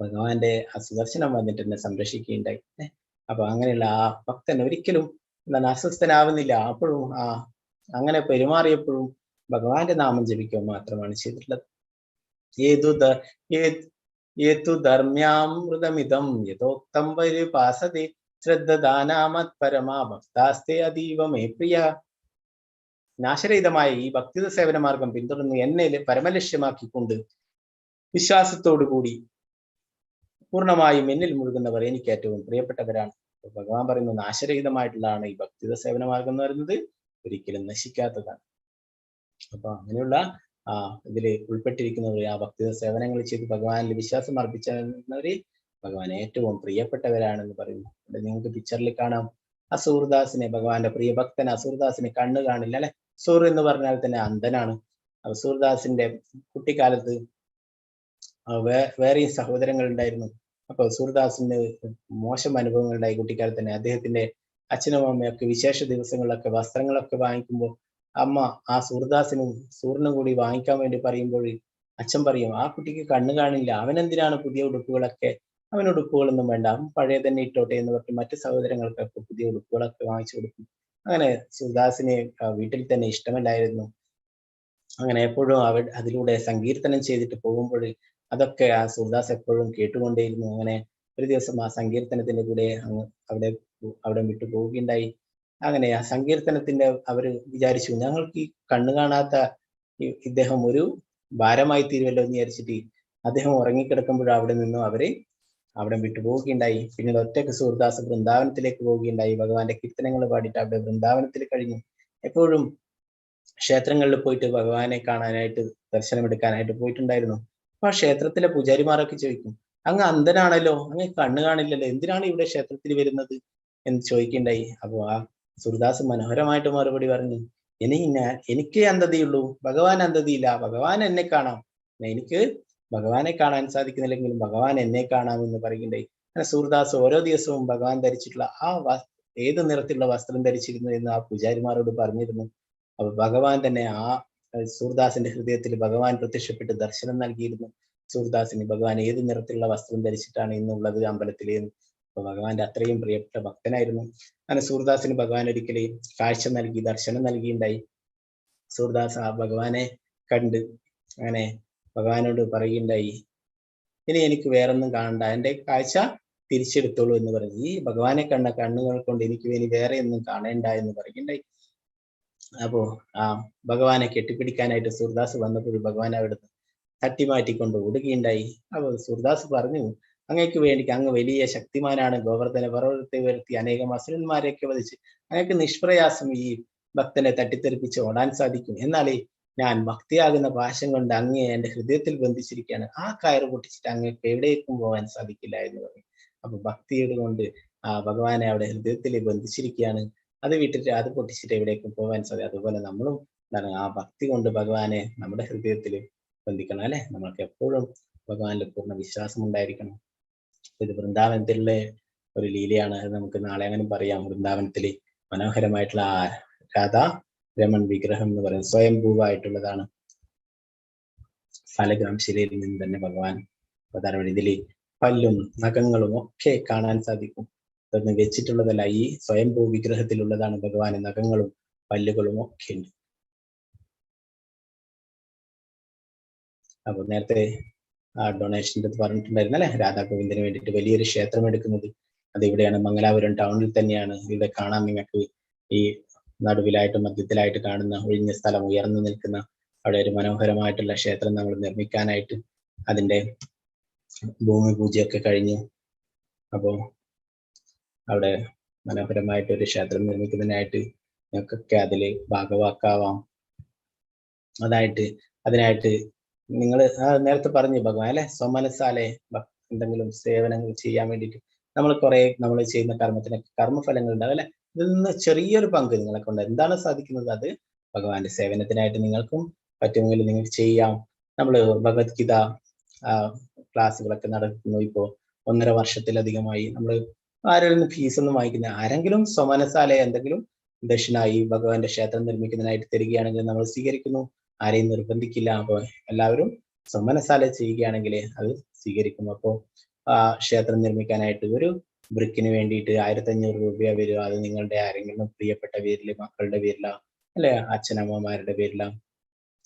ഭഗവാന്റെ ആ സുദർശനം വന്നിട്ട് എന്നെ സംരക്ഷിക്കുകയുണ്ടായി. അപ്പൊ അങ്ങനെയുള്ള ആ ഭക്തൻ ഒരിക്കലും അസ്വസ്ഥനാവുന്നില്ല. അപ്പോഴും അങ്ങനെ പെരുമാറിയപ്പോഴും ഭഗവാന്റെ നാമം ജപിക്കുക മാത്രമാണ് ചെയ്തിട്ടുള്ളത്. ഏതു ധർമ്യാമൃതമിതം യഥോക്തം പരിപാസതേ ശ്രദ്ധദാനാമത് പരമാ ഭക്താസ്തേ അതീവ മേ പ്രിയ. നാശരഹിതമായ ഈ ഭക്തിത സേവന മാർഗം പിന്തുടർന്ന് എന്നെ പരമലക്ഷ്യമാക്കിക്കൊണ്ട് വിശ്വാസത്തോടു കൂടി പൂർണ്ണമായും എന്നിൽ മുഴുകുന്നവർ എനിക്ക് ഏറ്റവും പ്രിയപ്പെട്ടവരാണ്. ഭഗവാൻ പറയുന്നു, നാശരഹിതമായിട്ടുള്ളതാണ് ഈ ഭക്തിത സേവന മാർഗം എന്ന് പറയുന്നത്, ഒരിക്കലും നശിക്കാത്തതാണ്. അപ്പൊ അങ്ങനെയുള്ള ഇതില് ഉൾപ്പെട്ടിരിക്കുന്നവർ, ആ ഭക്തിത സേവനങ്ങൾ ചെയ്ത് ഭഗവാനിൽ വിശ്വാസം അർപ്പിച്ചവര് ഭഗവാൻ ഏറ്റവും പ്രിയപ്പെട്ടവരാണെന്ന് പറയുന്നു. ഇവിടെ നിങ്ങൾക്ക് പിക്ചറിൽ കാണാം അസൂർദാസിനെ, ഭഗവാന്റെ പ്രിയ ഭക്തൻ അസൂർദാസിന് കണ്ണ് കാണില്ല അല്ലെ. സൂർ എന്ന് പറഞ്ഞാൽ തന്നെ അന്ധനാണ്. അസൂർദാസിന്റെ കുട്ടിക്കാലത്ത് വേറെയും സഹോദരങ്ങൾ ഉണ്ടായിരുന്നു. അപ്പൊ സൂർദാസിന് മോശം അനുഭവങ്ങൾ ഉണ്ടായി കുട്ടിക്കാലത്ത് തന്നെ. അദ്ദേഹത്തിന്റെ അച്ഛനും അമ്മയൊക്കെ വിശേഷ ദിവസങ്ങളിലൊക്കെ വസ്ത്രങ്ങളൊക്കെ വാങ്ങിക്കുമ്പോൾ അമ്മ ആ സൂറിനും കൂടി വാങ്ങിക്കാൻ വേണ്ടി പറയുമ്പോൾ അച്ഛൻ പറയും, ആ കുട്ടിക്ക് കണ്ണ് കാണില്ല, അവനെന്തിനാണ് പുതിയ ഉടുപ്പുകളൊക്കെ, അവന് ഉടുപ്പുകളൊന്നും വേണ്ട, അവൻ പഴയ തന്നെ ഇട്ടോട്ടെ എന്ന് പറഞ്ഞ് മറ്റു സഹോദരങ്ങൾക്കൊക്കെ പുതിയ ഉടുപ്പുകളൊക്കെ വാങ്ങിച്ചു കൊടുക്കും. അങ്ങനെ സൂർദാസിനെ വീട്ടിൽ തന്നെ ഇഷ്ടമല്ലായിരുന്നു. അങ്ങനെ എപ്പോഴും അതിലൂടെ സങ്കീർത്തനം ചെയ്തിട്ട് പോകുമ്പോൾ അതൊക്കെ ആ സൂർദാസ് എപ്പോഴും കേട്ടുകൊണ്ടേയിരുന്നു. അങ്ങനെ ഒരു ദിവസം ആ സങ്കീർത്തനത്തിന്റെ കൂടെ അവിടെ വിട്ടു പോവുകയുണ്ടായി. അങ്ങനെ ആ സങ്കീർത്തനത്തിന്റെ അവര് വിചാരിച്ചു, ഞങ്ങൾക്ക് ഈ കണ്ണു കാണാത്ത ഇദ്ദേഹം ഒരു ഭാരമായി തീരുമല്ലോ എന്ന് വിചാരിച്ചിട്ട് അദ്ദേഹം ഉറങ്ങിക്കിടക്കുമ്പോൾ അവിടെ നിന്നും അവിടെ വിട്ടുപോവുകയുണ്ടായി. പിന്നീട് ഒറ്റയ്ക്ക് സൂർദാസ് വൃന്ദാവനത്തിലേക്ക് പോവുകയുണ്ടായി. ഭഗവാന്റെ കീർത്തനങ്ങൾ പാടിയിട്ട് അവിടെ വൃന്ദാവനത്തിൽ കഴിഞ്ഞു. എപ്പോഴും ക്ഷേത്രങ്ങളിൽ പോയിട്ട് ഭഗവാനെ കാണാനായിട്ട് ദർശനമെടുക്കാനായിട്ട് പോയിട്ടുണ്ടായിരുന്നു. അപ്പൊ ആ ക്ഷേത്രത്തിലെ പൂജാരിമാരൊക്കെ ചോദിക്കും, അങ്ങ് അന്ധനാണല്ലോ, അങ്ങ് കണ്ണു കാണില്ലല്ലോ, എന്തിനാണ് ഇവിടെ ക്ഷേത്രത്തിൽ വരുന്നത് എന്ന് ചോദിക്കുകയുണ്ടായി. അപ്പൊ ആ സൂർദാസ് മനോഹരമായിട്ട് മറുപടി പറഞ്ഞു, എനിക്ക് അന്ധതയുള്ളൂ, ഭഗവാൻ അന്ധതയില്ല, ഭഗവാൻ എന്നെ കാണാം, എനിക്ക് ഭഗവാനെ കാണാൻ സാധിക്കുന്നില്ലെങ്കിലും ഭഗവാൻ എന്നെ കാണാമെന്ന് പറയുകയുണ്ടായി. അങ്ങനെ സൂർദാസ് ഓരോ ദിവസവും ഭഗവാൻ ധരിച്ചിട്ടുള്ള ഏത് നിറത്തിലുള്ള വസ്ത്രം ധരിച്ചിരുന്നു എന്ന് ആ പൂജാരിമാരോട് പറഞ്ഞിരുന്നു. അപ്പൊ ഭഗവാൻ തന്നെ ആ സൂർദാസിന്റെ ഹൃദയത്തിൽ ഭഗവാൻ പ്രത്യക്ഷപ്പെട്ട് ദർശനം നൽകിയിരുന്നു. സൂർദാസിന് ഭഗവാൻ ഏത് നിറത്തിലുള്ള വസ്ത്രം ധരിച്ചിട്ടാണ് ഇന്നുള്ളത് അമ്പലത്തിലെ. അപ്പൊ ഭഗവാന്റെ അത്രയും പ്രിയപ്പെട്ട ഭക്തനായിരുന്നു. അങ്ങനെ സൂർദാസിന് ഭഗവാൻ ഒരിക്കലും കാഴ്ച നൽകി, ദർശനം നൽകിയിട്ടുണ്ടായി. സൂർദാസ് ആ ഭഗവാനെ കണ്ട് അങ്ങനെ ഭഗവാനോട് പറയുകയുണ്ടായി, ഇനി എനിക്ക് വേറൊന്നും കാണണ്ട, എന്റെ കാഴ്ച തിരിച്ചെടുത്തോളൂ എന്ന് പറഞ്ഞു. ഈ ഭഗവാനെ കണ്ട കണ്ണുകൾ കൊണ്ട് എനിക്ക് ഇനി വേറെ ഒന്നും കാണേണ്ട എന്ന് പറയുകയുണ്ടായി. അപ്പോ ആ ഭഗവാനെ കെട്ടിപ്പിടിക്കാനായിട്ട് സൂർദാസ് വന്നപ്പോൾ ഭഗവാൻ അവിടുന്ന് തട്ടിമാറ്റിക്കൊണ്ട് ഓടുകയുണ്ടായി. അപ്പൊ സൂർദാസ് പറഞ്ഞു, അങ്ങക്ക് വേണ്ടി അങ്ങ് വലിയ ശക്തിമാനാണ്, ഗോവർദ്ധന പർവ്വതത്തെ വരുത്തി അനേകം അസുരന്മാരെയൊക്കെ വധിച്ച് അങ്ങക്ക് നിഷ്പ്രയാസം ഈ ഭക്തനെ തട്ടിത്തെറിപ്പിച്ച് ഓടാൻ സാധിക്കും. എന്നാലേ ഞാൻ ഭക്തിയാകുന്ന പാശം കൊണ്ട് അങ്ങേ എന്റെ ഹൃദയത്തിൽ ബന്ധിച്ചിരിക്കുകയാണ്, ആ കയറ് പൊട്ടിച്ചിട്ട് അങ്ങക്ക് എവിടേക്കും പോകാൻ സാധിക്കില്ല എന്ന് പറയും. അപ്പൊ ഭക്തിയോട് കൊണ്ട് ആ ഭഗവാനെ അവിടെ ഹൃദയത്തിൽ ബന്ധിച്ചിരിക്കുകയാണ്, അത് വിട്ടിട്ട് അത് പൊട്ടിച്ചിട്ട് എവിടേക്കും പോകാൻ സാധിക്കും. അതുപോലെ നമ്മളും ആ ഭക്തി കൊണ്ട് ഭഗവാനെ നമ്മുടെ ഹൃദയത്തിൽ ബന്ധിക്കണം അല്ലെ. നമ്മൾക്ക് എപ്പോഴും ഭഗവാനിൽ പൂർണ്ണ വിശ്വാസം ഉണ്ടായിരിക്കണം. ഇത് വൃന്ദാവനത്തിലുള്ള ഒരു ലീലയാണ്. അത് നമുക്ക് നാളെ അങ്ങനെ പറയാം. വൃന്ദാവനത്തില് മനോഹരമായിട്ടുള്ള ആ രാധാ രമൺ വിഗ്രഹം എന്ന് പറയുന്നത് സ്വയംഭൂവായിട്ടുള്ളതാണ്. സാലഗ്രാം ശിലയിൽ നിന്ന് തന്നെ ഭഗവാൻ അവതാരം. ഇതില് പല്ലും നഖങ്ങളും ഒക്കെ കാണാൻ സാധിക്കും. ഇതൊന്നും വെച്ചിട്ടുള്ളതല്ല, ഈ സ്വയംഭൂ വിഗ്രഹത്തിലുള്ളതാണ് ഭഗവാന് നഖങ്ങളും പല്ലുകളും ഒക്കെ ഉണ്ട്. അപ്പൊ നേരത്തെ ഡൊണേഷൻ്റെ പറഞ്ഞിട്ടുണ്ടായിരുന്നു അല്ലെ, രാധാഗോവിന്ദന് വേണ്ടിയിട്ട് വലിയൊരു ക്ഷേത്രം എടുക്കുന്നത് അത് ഇവിടെയാണ്, മംഗലാപുരം ടൗണിൽ തന്നെയാണ്. ഇവിടെ കാണാൻ നിങ്ങൾക്ക് ഈ നടുവിലായിട്ട് മധ്യത്തിലായിട്ട് കാണുന്ന ഒഴിഞ്ഞ സ്ഥലം, ഉയർന്നു നിൽക്കുന്ന അവിടെ ഒരു മനോഹരമായിട്ടുള്ള ക്ഷേത്രം നമ്മൾ നിർമ്മിക്കാനായിട്ട് അതിന്റെ ഭൂമി പൂജയൊക്കെ കഴിഞ്ഞു. അപ്പോൾ അവിടെ മനോഹരമായിട്ട് ഒരു ക്ഷേത്രം നിർമ്മിക്കുന്നതിനായിട്ട് ഞങ്ങൾക്കൊക്കെ അതിൽ ഭാഗവാക്കാവാം. അതിനായിട്ട് നിങ്ങൾ നേരത്തെ പറഞ്ഞു ഭഗവാൻ അല്ലെ, സ്വമനസാലെ എന്തെങ്കിലും സേവനങ്ങൾ ചെയ്യാൻ വേണ്ടിയിട്ട് നമ്മൾ ചെയ്യുന്ന കർമ്മത്തിനൊക്കെ കർമ്മഫലങ്ങൾ ഉണ്ടാവും അല്ലെ. ഇതിൽ നിന്ന് ചെറിയൊരു പങ്ക് നിങ്ങളെ കൊണ്ട് എന്താണ് സാധിക്കുന്നത് അത് ഭഗവാന്റെ സേവനത്തിനായിട്ട് നിങ്ങൾക്കും പറ്റുമെങ്കിൽ നിങ്ങൾക്ക് ചെയ്യാം. നമ്മൾ ഭഗവത്ഗീത ക്ലാസ്സുകളൊക്കെ നടത്തുന്നു. ഇപ്പോൾ 1.5 വർഷത്തിലധികമായി നമ്മൾ ആരിൽ നിന്ന് ഫീസൊന്നും വാങ്ങിക്കുന്ന, ആരെങ്കിലും സ്വമനസാലെ എന്തെങ്കിലും ദക്ഷിണായി ഭഗവാന്റെ ക്ഷേത്രം നിർമ്മിക്കുന്നതിനായിട്ട് തരികയാണെങ്കിൽ നമ്മൾ സ്വീകരിക്കുന്നു, ആരെയും നിർബന്ധിക്കില്ല. അപ്പോൾ എല്ലാവരും സ്വമനസാലെ ചെയ്യുകയാണെങ്കിൽ അത് സ്വീകരിക്കുന്നു. അപ്പോൾ ക്ഷേത്രം നിർമ്മിക്കാനായിട്ട് ഒരു ബ്രിക്കിന് വേണ്ടിയിട്ട് 1500 രൂപ വരിക. അത് നിങ്ങളുടെ ആരെങ്കിലും പ്രിയപ്പെട്ട പേരിൽ, മക്കളുടെ പേരിലോ അല്ലെ അച്ഛനമ്മമാരുടെ പേരിലോ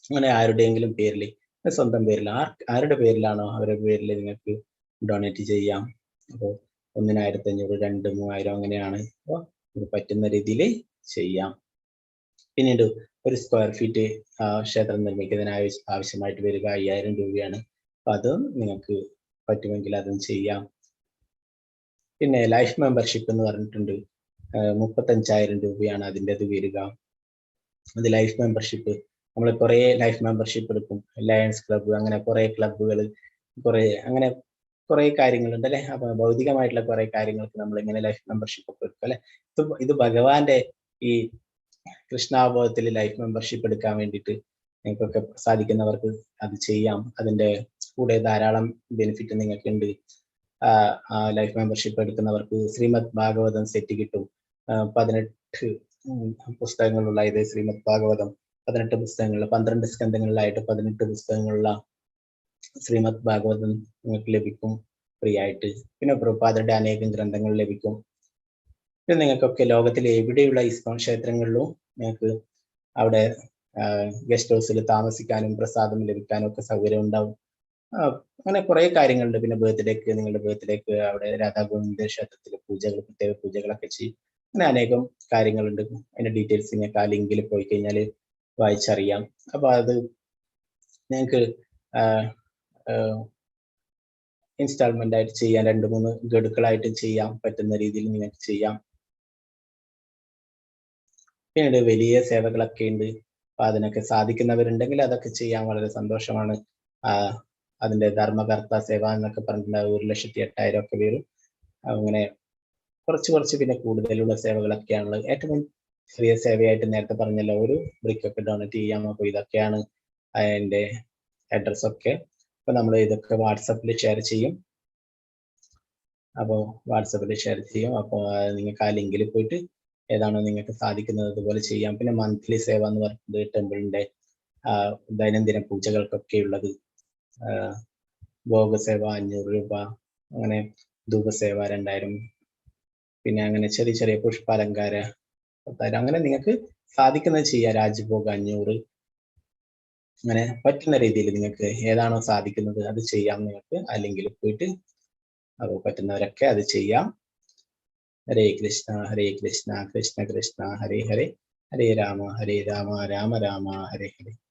അങ്ങനെ ആരുടെയെങ്കിലും പേരിൽ, സ്വന്തം പേരിൽ, ആരുടെ പേരിലാണോ അവരുടെ പേരിൽ നിങ്ങൾക്ക് ഡൊണേറ്റ് ചെയ്യാം. അപ്പോൾ 1,500, 2, 3000 അങ്ങനെയാണ്. അപ്പോൾ ഇത് പറ്റുന്ന രീതിയിൽ ചെയ്യാം. പിന്നീട് ഒരു സ്ക്വയർ ഫീറ്റ് ക്ഷേത്രം നിർമ്മിക്കുന്നതിന് ആവശ്യമായിട്ട് വരിക 5000 രൂപയാണ്. അപ്പൊ അതും നിങ്ങൾക്ക് പറ്റുമെങ്കിൽ അതും ചെയ്യാം. പിന്നെ ലൈഫ് മെമ്പർഷിപ്പ് എന്ന് പറഞ്ഞിട്ടുണ്ട്, 35,000 രൂപയാണ് അതിൻ്റെത് വരിക. അത് ലൈഫ് മെമ്പർഷിപ്പ് നമ്മൾ കുറേ ലൈഫ് മെമ്പർഷിപ്പ് എടുക്കും, ലയൺസ് ക്ലബ്ബ്, അങ്ങനെ കുറേ ക്ലബ്ബുകൾ, അങ്ങനെ കുറേ കാര്യങ്ങളുണ്ട് അല്ലെ. അപ്പൊ ഭൗതികമായിട്ടുള്ള കുറേ കാര്യങ്ങൾക്ക് നമ്മൾ ഇങ്ങനെ ലൈഫ് മെമ്പർഷിപ്പ് ഒക്കെ എടുക്കും അല്ലെ. ഇത് ഭഗവാന്റെ ഈ കൃഷ്ണാബോധത്തിൽ ലൈഫ് മെമ്പർഷിപ്പ് എടുക്കാൻ വേണ്ടിയിട്ട് നിങ്ങൾക്കൊക്കെ സാധിക്കുന്നവർക്ക് അത് ചെയ്യാം. അതിന്റെ കൂടെ ധാരാളം ബെനിഫിറ്റ് നിങ്ങൾക്കുണ്ട്. ലൈഫ് മെമ്പർഷിപ്പ് എടുക്കുന്നവർക്ക് ശ്രീമദ് ഭാഗവതം സെറ്റ് കിട്ടും. 18 പുസ്തകങ്ങളുള്ള ഇത് ശ്രീമദ് ഭാഗവതം 18 പുസ്തകങ്ങളുള്ള 12 സ്കന്ധങ്ങളിലായിട്ട് 18 പുസ്തകങ്ങളുള്ള ശ്രീമദ് ഭാഗവതം നിങ്ങൾക്ക് ലഭിക്കും ഫ്രീ ആയിട്ട്. പിന്നെ പ്രഭുപാദരുടെ അനേകം ഗ്രന്ഥങ്ങൾ ലഭിക്കും. പിന്നെ നിങ്ങൾക്കൊക്കെ ലോകത്തിലെ എവിടെയുള്ള ഇസ്കോൺ ക്ഷേത്രങ്ങളിലും നിങ്ങൾക്ക് അവിടെ ഗസ്റ്റ് ഹൗസിൽ താമസിക്കാനും പ്രസാദം ലഭിക്കാനും ഒക്കെ സൗകര്യം ഉണ്ടാവും. അങ്ങനെ കുറെ കാര്യങ്ങളുണ്ട്. പിന്നെ നിങ്ങളുടെ ബർത്ത്ഡേക്ക് അവിടെ രാധാഗോവിന്ദ ക്ഷേത്രത്തിലെ പൂജകൾ, പ്രത്യേക പൂജകളൊക്കെ ചെയ്യും. അങ്ങനെ അനേകം കാര്യങ്ങളുണ്ട്. അതിന്റെ ഡീറ്റെയിൽസ് നിങ്ങൾക്ക് ആ ലിങ്കിൽ പോയി കഴിഞ്ഞാൽ വായിച്ചറിയാം. അപ്പൊ അത് നിങ്ങൾക്ക് ഇൻസ്റ്റാൾമെന്റ് ആയിട്ട് ചെയ്യാം, 2-3 ഗഡുക്കളായിട്ട് ചെയ്യാൻ പറ്റുന്ന രീതിയിൽ നിങ്ങൾക്ക് ചെയ്യാം. പിന്നീട് വലിയ സേവകളൊക്കെ ഉണ്ട്. അപ്പൊ അതിനൊക്കെ സാധിക്കുന്നവരുണ്ടെങ്കിൽ അതൊക്കെ ചെയ്യാൻ വളരെ സന്തോഷമാണ്. അതിന്റെ ധർമ്മകർത്ത സേവ എന്നൊക്കെ പറഞ്ഞിട്ടുണ്ടാവും, 1,08,000 ഒക്കെ വരും. അങ്ങനെ കുറച്ച് പിന്നെ കൂടുതലുള്ള സേവകളൊക്കെയാണുള്ളത്. ഏറ്റവും ചെറിയ സേവയായിട്ട് നേരത്തെ പറഞ്ഞല്ലോ, ഒരു ബ്രിക്കൊക്കെ ഡൊണേറ്റ് ചെയ്യാം. അപ്പോൾ ഇതൊക്കെയാണ് അതിന്റെ അഡ്രസ് ഒക്കെ. അപ്പൊ നമ്മൾ ഇതൊക്കെ വാട്സപ്പിൽ ഷെയർ ചെയ്യും. അപ്പോൾ നിങ്ങൾക്ക് ആ ലിങ്കിൽ പോയിട്ട് ഏതാണോ നിങ്ങൾക്ക് സാധിക്കുന്നത് അതുപോലെ ചെയ്യാം. പിന്നെ മന്ത്ലി സേവ എന്ന് പറയുന്നത് ടെമ്പിളിന്റെ ദൈനംദിന പൂജകൾക്കൊക്കെ ഉള്ളത്. ഭോഗസേവ 500 രൂപ, അങ്ങനെ ധൂപസേവ 2000, പിന്നെ അങ്ങനെ ചെറിയ പുഷ്പാലങ്കാര 10,000, അങ്ങനെ നിങ്ങൾക്ക് സാധിക്കുന്നത് ചെയ്യാം. രാജ്ഭോഗ് 500, അങ്ങനെ പറ്റുന്ന രീതിയിൽ നിങ്ങൾക്ക് ഏതാണോ സാധിക്കുന്നത് അത് ചെയ്യാം. നിങ്ങൾക്ക് അല്ലെങ്കിൽ പോയിട്ട് അത് പറ്റുന്നവരൊക്കെ അത് ചെയ്യാം. ഹരേ കൃഷ്ണ കൃഷ്ണ കൃഷ്ണ ഹരേ ഹരേ, ഹരേ രാമ രാമ രാമ ഹരേ ഹരേ.